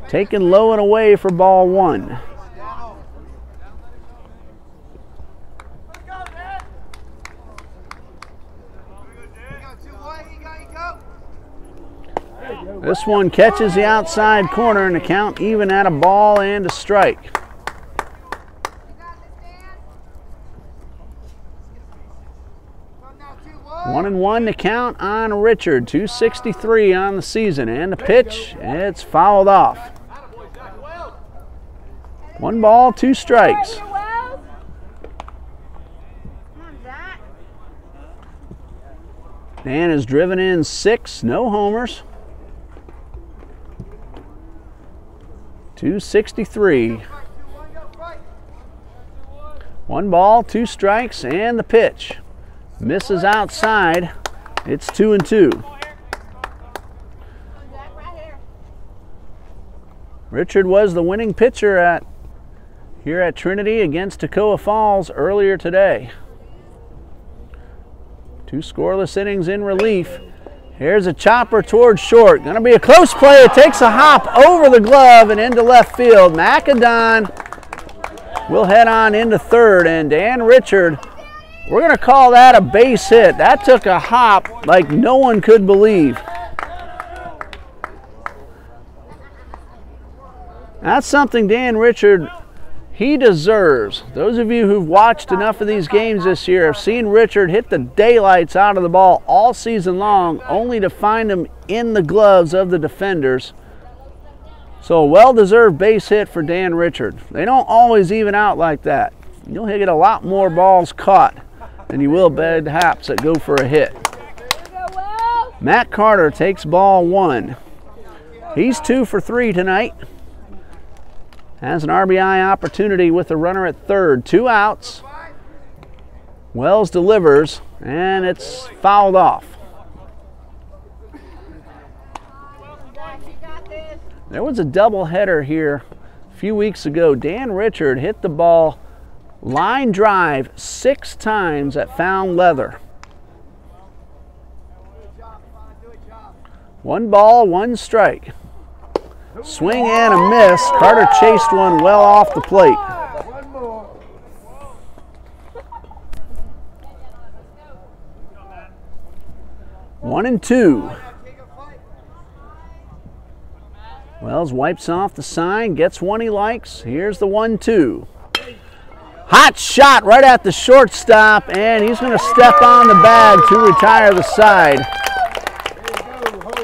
Taken low and away for ball 1. This one catches the outside corner and the count even at a ball and a strike. 1-1 to count on Richard. 263 on the season, and the pitch, it's fouled off. 1 ball, 2 strikes. Dan has driven in 6, no homers. 263. 1 ball, 2 strikes, and the pitch. Misses outside. It's 2-2. Richard was the winning pitcher here at Trinity against Toccoa Falls earlier today. 2 scoreless innings in relief. Here's a chopper towards short. Going to be a close play. It takes a hop over the glove and into left field. McAdon will head on into third, and Dan Richard, we're going to call that a base hit. That took a hop like no one could believe. That's something Dan Richard, he deserves. Those of you who've watched enough of these games this year have seen Richard hit the daylights out of the ball all season long, only to find him in the gloves of the defenders. So a well-deserved base hit for Dan Richard. They don't always even out like that. You'll get a lot more balls caught than you will bad haps that go for a hit. Matt Carter takes ball 1. He's 2 for 3 tonight. Has an RBI opportunity with a runner at third. 2 outs. Wells delivers, and it's fouled off. There was a doubleheader here a few weeks ago. Dan Richard hit the ball line drive 6 times at Found Leather. 1 ball, 1 strike. Swing and a miss. Carter chased one well off the plate. One and 2. Wells wipes off the sign, gets one he likes. Here's the 1-2. Hot shot right at the shortstop, and he's going to step on the bag to retire the side.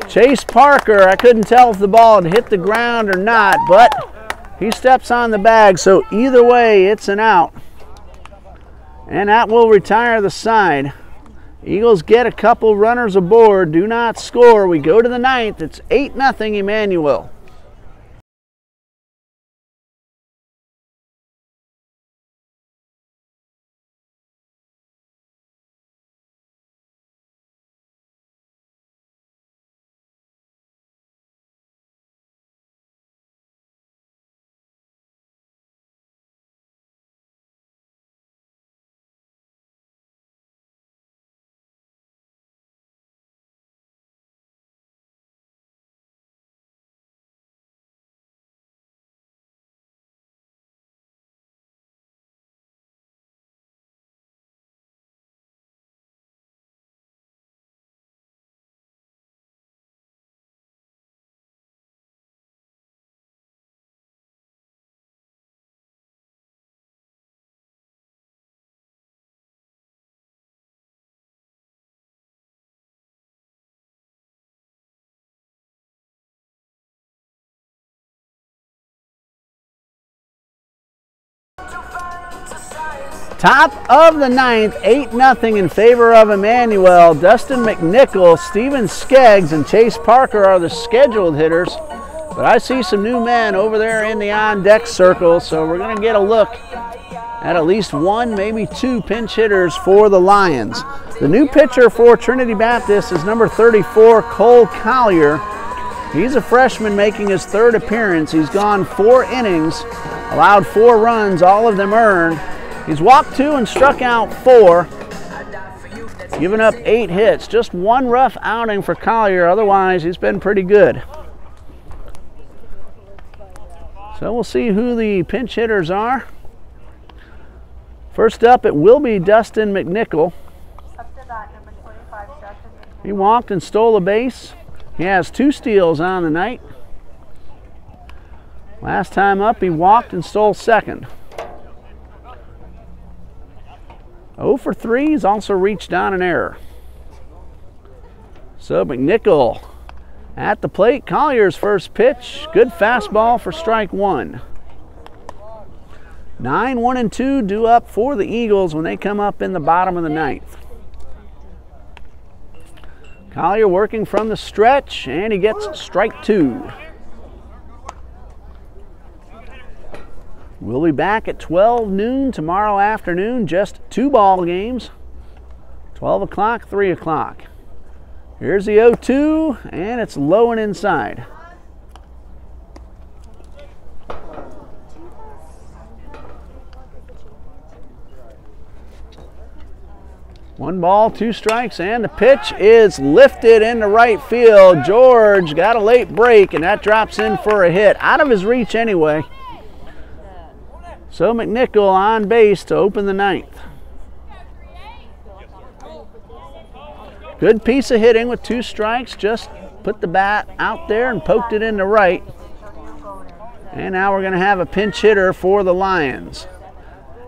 Chase Parker, I couldn't tell if the ball had hit the ground or not, but he steps on the bag, so either way, it's an out. And that will retire the side. Eagles get a couple runners aboard, do not score. We go to the 9th. It's 8-0 Emmanuel. Top of the 9th, 8-0 in favor of Emmanuel. Dustin McNichol, Steven Skeggs, and Chase Parker are the scheduled hitters. But I see some new men over there in the on-deck circle, so we're going to get a look at least one, maybe two pinch hitters for the Lions. The new pitcher for Trinity Baptist is number 34, Cole Collier. He's a freshman making his third appearance. He's gone 4 innings, allowed 4 runs, all of them earned. He's walked 2 and struck out 4, giving up 8 hits. Just one rough outing for Collier, otherwise he's been pretty good. So we'll see who the pinch hitters are. First up, it will be Dustin McNichol. Up to bat, number 25, Justin. He walked and stole a base. He has 2 steals on the night. Last time up, he walked and stole second. 0 for 3, he's also reached on an error. So McNichol at the plate. Collier's first pitch, good fastball for strike 1. 9, 1, and 2 due up for the Eagles when they come up in the bottom of the 9th. Collier working from the stretch, and he gets strike 2. We'll be back at 12 noon tomorrow afternoon, just 2 ball games, 12 o'clock, 3 o'clock. Here's the 0-2, and it's low and inside. One ball, 2 strikes, and the pitch is lifted into right field. George got a late break, and that drops in for a hit. Out of his reach anyway. So McNichol on base to open the 9th. Good piece of hitting with 2 strikes. Just put the bat out there and poked it into right. And now we're going to have a pinch hitter for the Lions.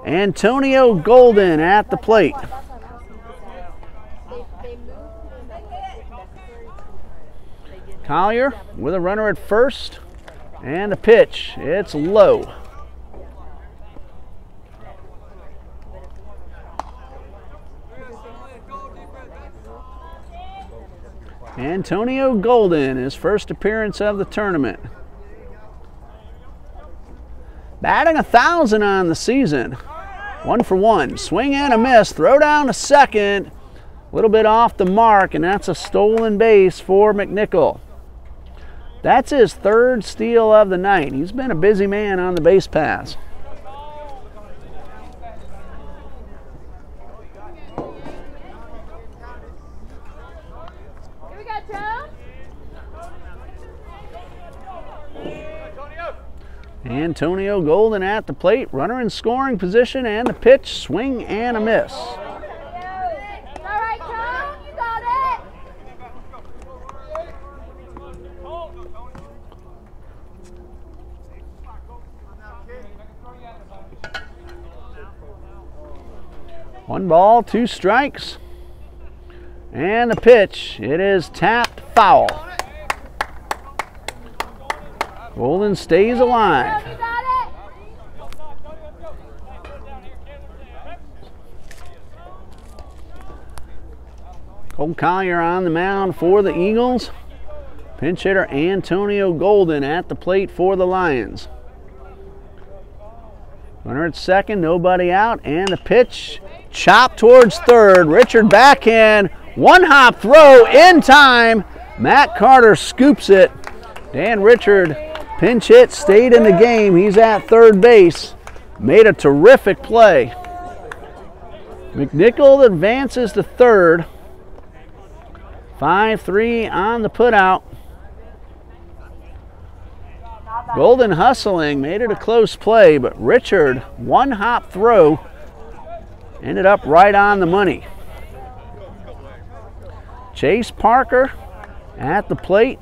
Antonio Golden at the plate. Collier with a runner at first, and the pitch, it's low. Antonio Golden, his first appearance of the tournament. Batting 1,000 on the season. 1 for 1. Swing and a miss. Throw down to second. A little bit off the mark, and that's a stolen base for McNichol. That's his 3rd steal of the night. He's been a busy man on the base paths. Here we go, Tom. Antonio Golden at the plate, runner in scoring position, and the pitch, swing and a miss. All right, Tom. You got it. One ball, 2 strikes, and the pitch, it is tapped foul. Golden stays alive. You got it. Cole Collier on the mound for the Eagles. Pinch hitter Antonio Golden at the plate for the Lions. Runner at second, nobody out, and the pitch chopped towards third. Richard backhand, 1-hop throw in time. Matt Carter scoops it. Dan Richard pinch hit, stayed in the game. He's at third base. Made a terrific play. McNichol advances to third. 5-3 on the putout. Golden hustling, made it a close play, but Richard, 1-hop throw, ended up right on the money. Chase Parker at the plate.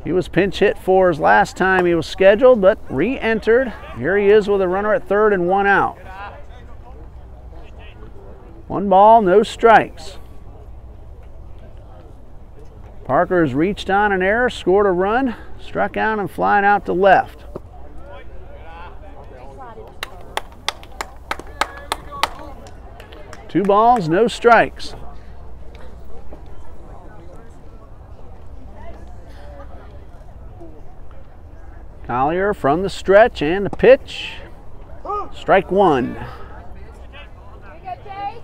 He was pinch hit for his last time he was scheduled, but re-entered. Here he is with a runner at third and 1 out. 1 ball, no strikes. Parker has reached on an error, scored a run, struck out and flying out to left. Two balls, no strikes. Collier from the stretch and the pitch. Strike one. Here you go, Chase.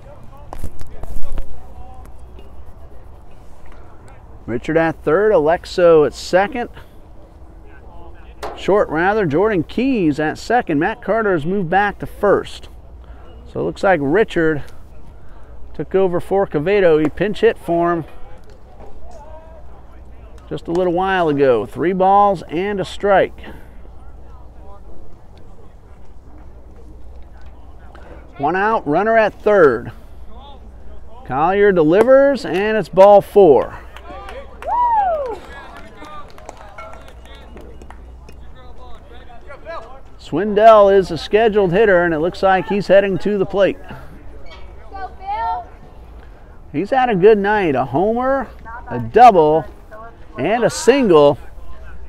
Richard at third, Alexo at second. Short rather, Jordan Keys at second. Matt Carter has moved back to first. So it looks like Richard took over for Cavedo. He pinch hit for him just a little while ago. 3 balls and a strike. One out, runner at third. Collier delivers, and it's ball 4. Swindell is a scheduled hitter, and it looks like he's heading to the plate. Go, Bill. He's had a good night. A homer, a double, and a single.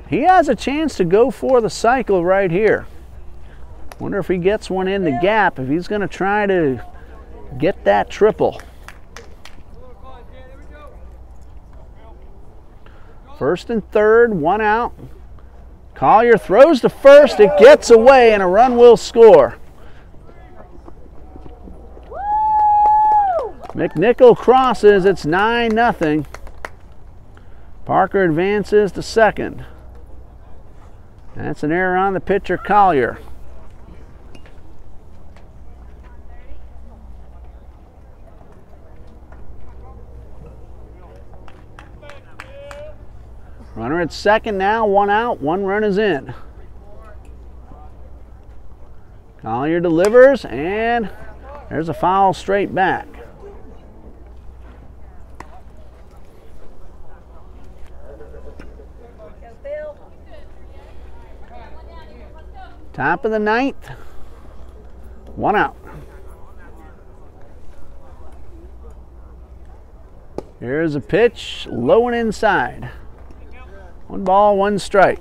He has a chance to go for the cycle right here. Wonder if he gets one in the gap, if he's going to try to get that triple. First and third, one out. Collier throws to first, it gets away, and a run will score. McNichol crosses, it's 9-0. Parker advances to second. That's an error on the pitcher, Collier. Runner at second now, one out, 1 run is in. Collier delivers, and there's a foul straight back. Top of the 9th, 1 out. Here's a pitch, low and inside. 1 ball, 1 strike.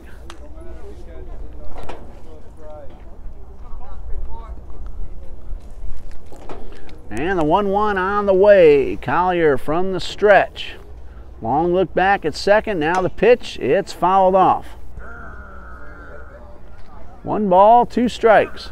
And the 1-1 on the way. Collier from the stretch. Long look back at second. Now the pitch, it's fouled off. 1 ball, 2 strikes.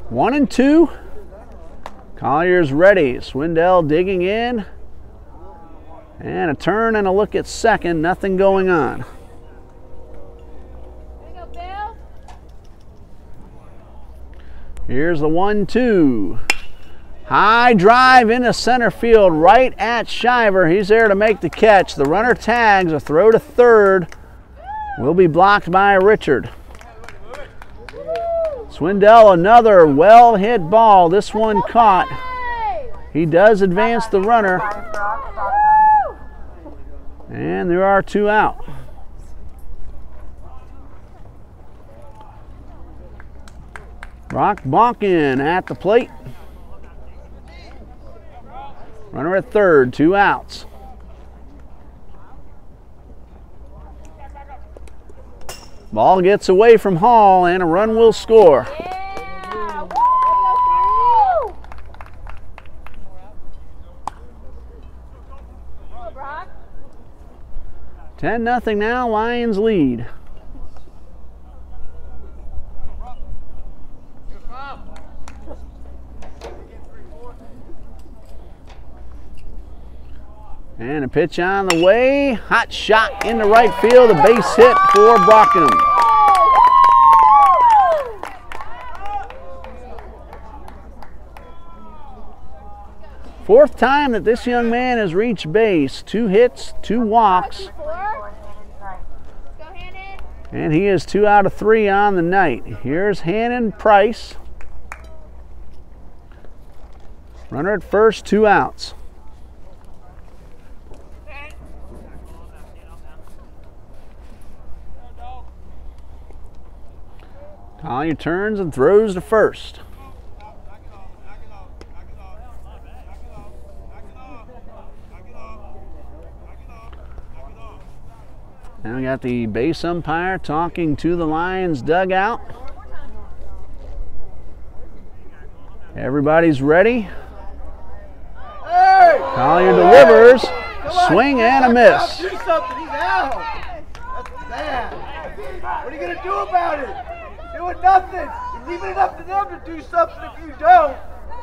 One and 2. Collier's ready. Swindell digging in. And a turn and a look at second. Nothing going on. Here you go, Bill. Here's the 1-2. High drive into center field right at Shiver. He's there to make the catch. The runner tags. A throw to third will be blocked by Richard. Swindell, another well-hit ball. This one caught. He does advance the runner. And there are 2 out. Brock Bonkin at the plate. Runner at third, 2 outs. Ball gets away from Hall, and a run will score. Yeah. Woo! 10-0 now, Lions lead. And a pitch on the way. Hot shot into right field. A base hit for Brockham. Fourth time that this young man has reached base. 2 hits, 2 walks. And he is 2 out of 3 on the night. Here's Hannon Price. Runner at first, 2 outs. Collier turns and throws to first. Now we got the base umpire talking to the Lions dugout. Everybody's ready. Collier delivers. Swing and a miss. Do something. He's out. That's bad. What are you going to do about it? Doing nothing. You're leaving it up to them to do something if you don't.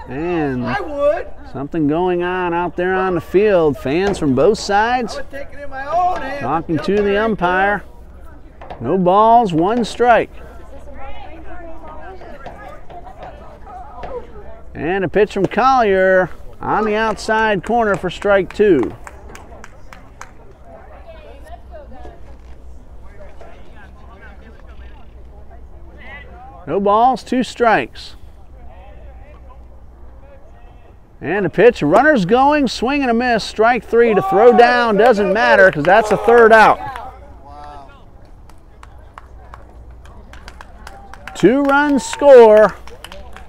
And I would. something going on out there on the field. Fans from both sides I would take it in my own hands. talking to the umpire. No balls, 1 strike. And a pitch from Collier on the outside corner for strike 2. No balls, 2 strikes. And a pitch, runners going, swing and a miss, strike 3 to throw down, doesn't matter because that's a 3rd out. 2 runs score,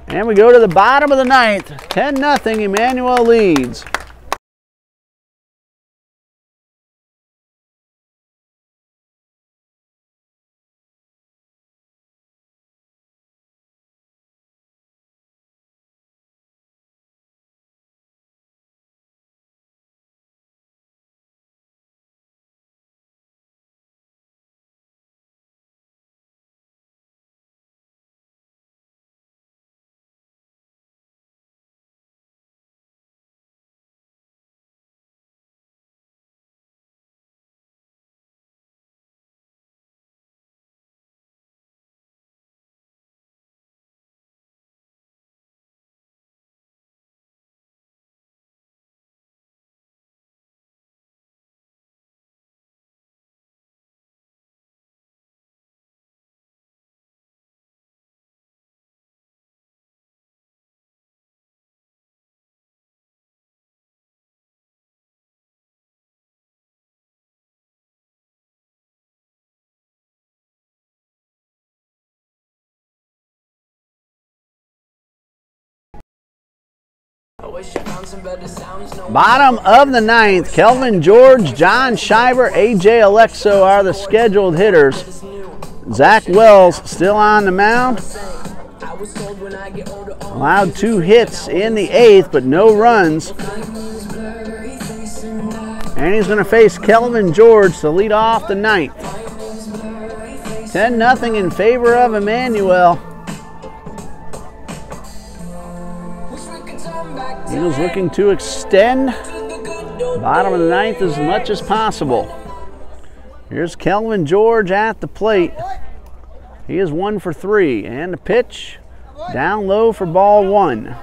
and we go to the bottom of the 9th. 10-0, Emmanuel leads. Bottom of the 9th, Kelvin George, John Shiver, A.J. Alexo are the scheduled hitters. Zach Wells still on the mound. Allowed 2 hits in the 8th, but no runs. And he's going to face Kelvin George to lead off the 9th. 10-0 in favor of Emmanuel. Eagles looking to extend bottom of the 9th as much as possible. Here's Kelvin George at the plate. He is 1 for 3, and the pitch down low for ball 1.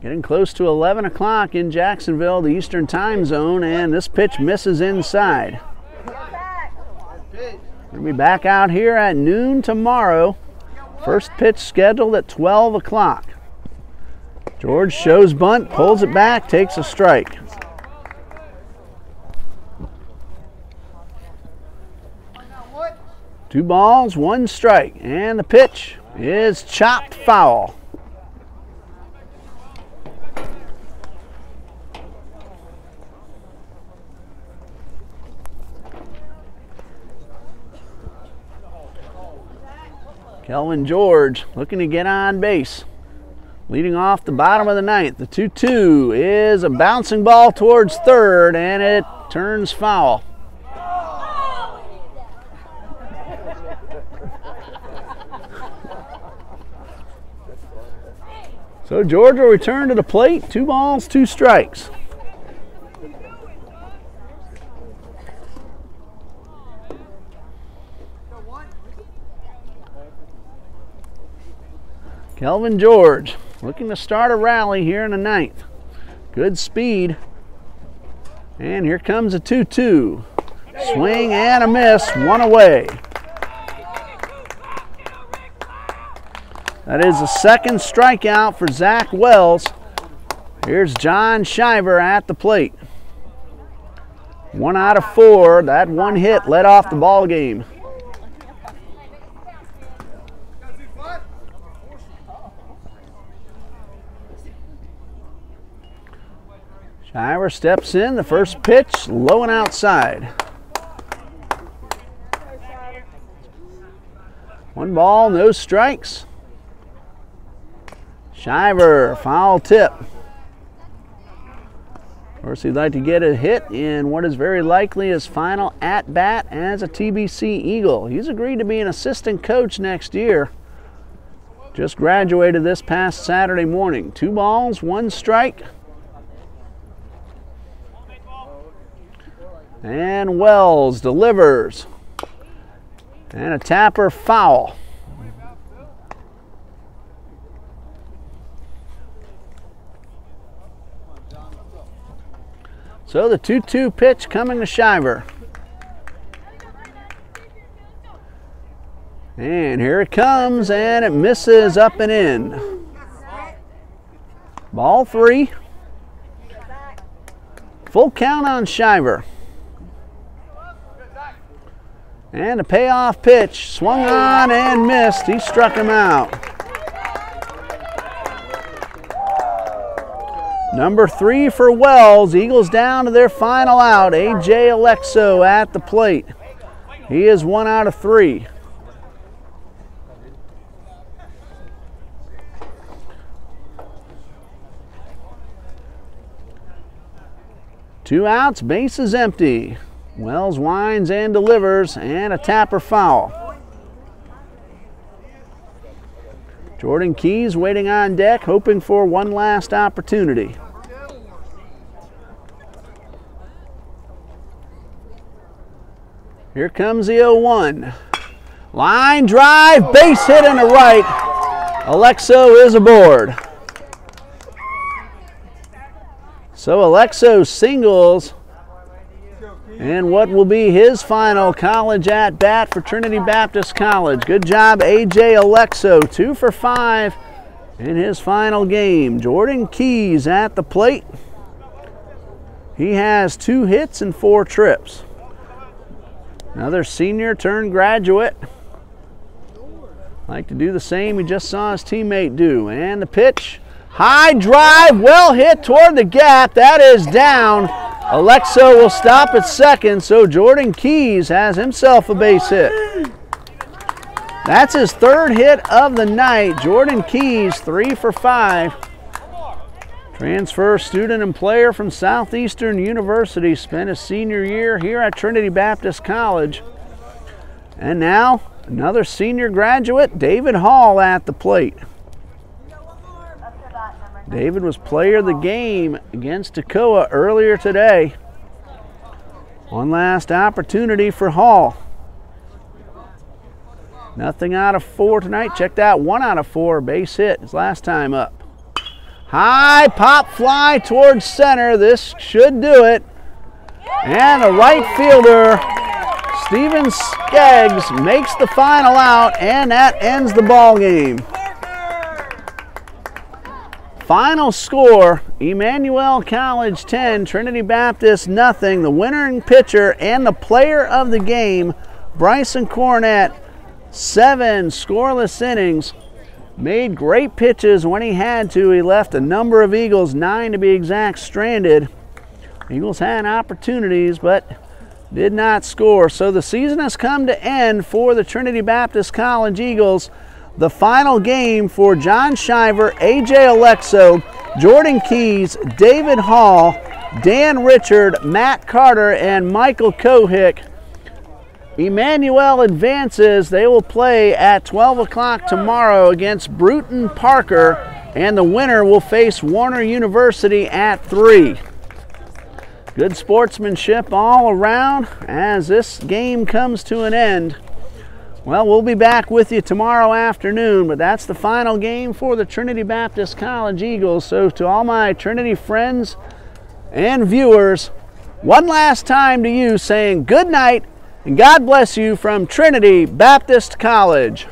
Getting close to 11 o'clock in Jacksonville, the Eastern Time Zone, and this pitch misses inside. We'll be back out here at noon tomorrow. First pitch scheduled at 12 o'clock. George shows bunt, pulls it back, takes a strike. Two balls, 1 strike, and the pitch is chopped foul. Kelvin George looking to get on base. Leading off the bottom of the 9th. The 2-2 is a bouncing ball towards third, and it turns foul. So George will return to the plate. 2 balls, 2 strikes. Kelvin George looking to start a rally here in the 9th. Good speed. And here comes a 2-2. Swing and a miss, 1 away. That is the 2nd strikeout for Zach Wells. Here's John Shiver at the plate. 1 out of 4. That 1 hit led off the ball game. Shiver steps in, the first pitch, low and outside. 1 ball, no strikes. Shiver, foul tip. Of course, he'd like to get a hit in what is very likely his final at-bat as a TBC Eagle. He's agreed to be an assistant coach next year. Just graduated this past Saturday morning. 2 balls, 1 strike. And Wells delivers. And a tapper foul. So the 2-2 pitch coming to Shiver. And here it comes, and it misses up and in. Ball 3. Full count on Shiver. And a payoff pitch, swung on and missed. He struck him out. Number 3 for Wells. Eagles down to their final out. A.J. Alexo at the plate. He is 1 out of 3. Two outs, base is empty. Wells winds and delivers, and a tapper foul. Jordan Keys waiting on deck, hoping for one last opportunity. Here comes the 0-1. Line drive, base hit in the right. Alexo is aboard. So Alexo singles, and what will be his final college at-bat for Trinity Baptist College. Good job, A.J. Alexo, 2 for 5 in his final game. Jordan Keys at the plate. He has 2 hits and 4 trips. Another senior turned graduate. Like to do the same he just saw his teammate do. And the pitch, high drive, well hit toward the gap. That is down. Alexo will stop at second, so Jordan Keys has himself a base hit. That's his 3rd hit of the night. Jordan Keys, 3 for 5. Transfer student and player from Southeastern University, spent his senior year here at Trinity Baptist College. And now, another senior graduate, David Hall at the plate. David was player of the game against Toccoa earlier today. One last opportunity for Hall. Nothing out of 4 tonight. Checked out 1 out of 4, base hit his last time up. High pop fly towards center. This should do it. And the right fielder, Steven Skeggs, makes the final out, and that ends the ball game. Final score, Emmanuel College 10, Trinity Baptist nothing. The winning pitcher and the player of the game, Bryson Cornett, 7 scoreless innings. Made great pitches when he had to. He left a number of Eagles, 9 to be exact, stranded. Eagles had opportunities, but did not score. So the season has come to end for the Trinity Baptist College Eagles. The final game for John Shiver, A.J. Alexo, Jordan Keys, David Hall, Dan Richard, Matt Carter, and Michael Kohick. Emmanuel advances. They will play at 12 o'clock tomorrow against Bruton Parker, and the winner will face Warner University at 3. Good sportsmanship all around as this game comes to an end. Well, we'll be back with you tomorrow afternoon, but that's the final game for the Trinity Baptist College Eagles. So to all my Trinity friends and viewers, one last time to you saying good night and God bless you from Trinity Baptist College.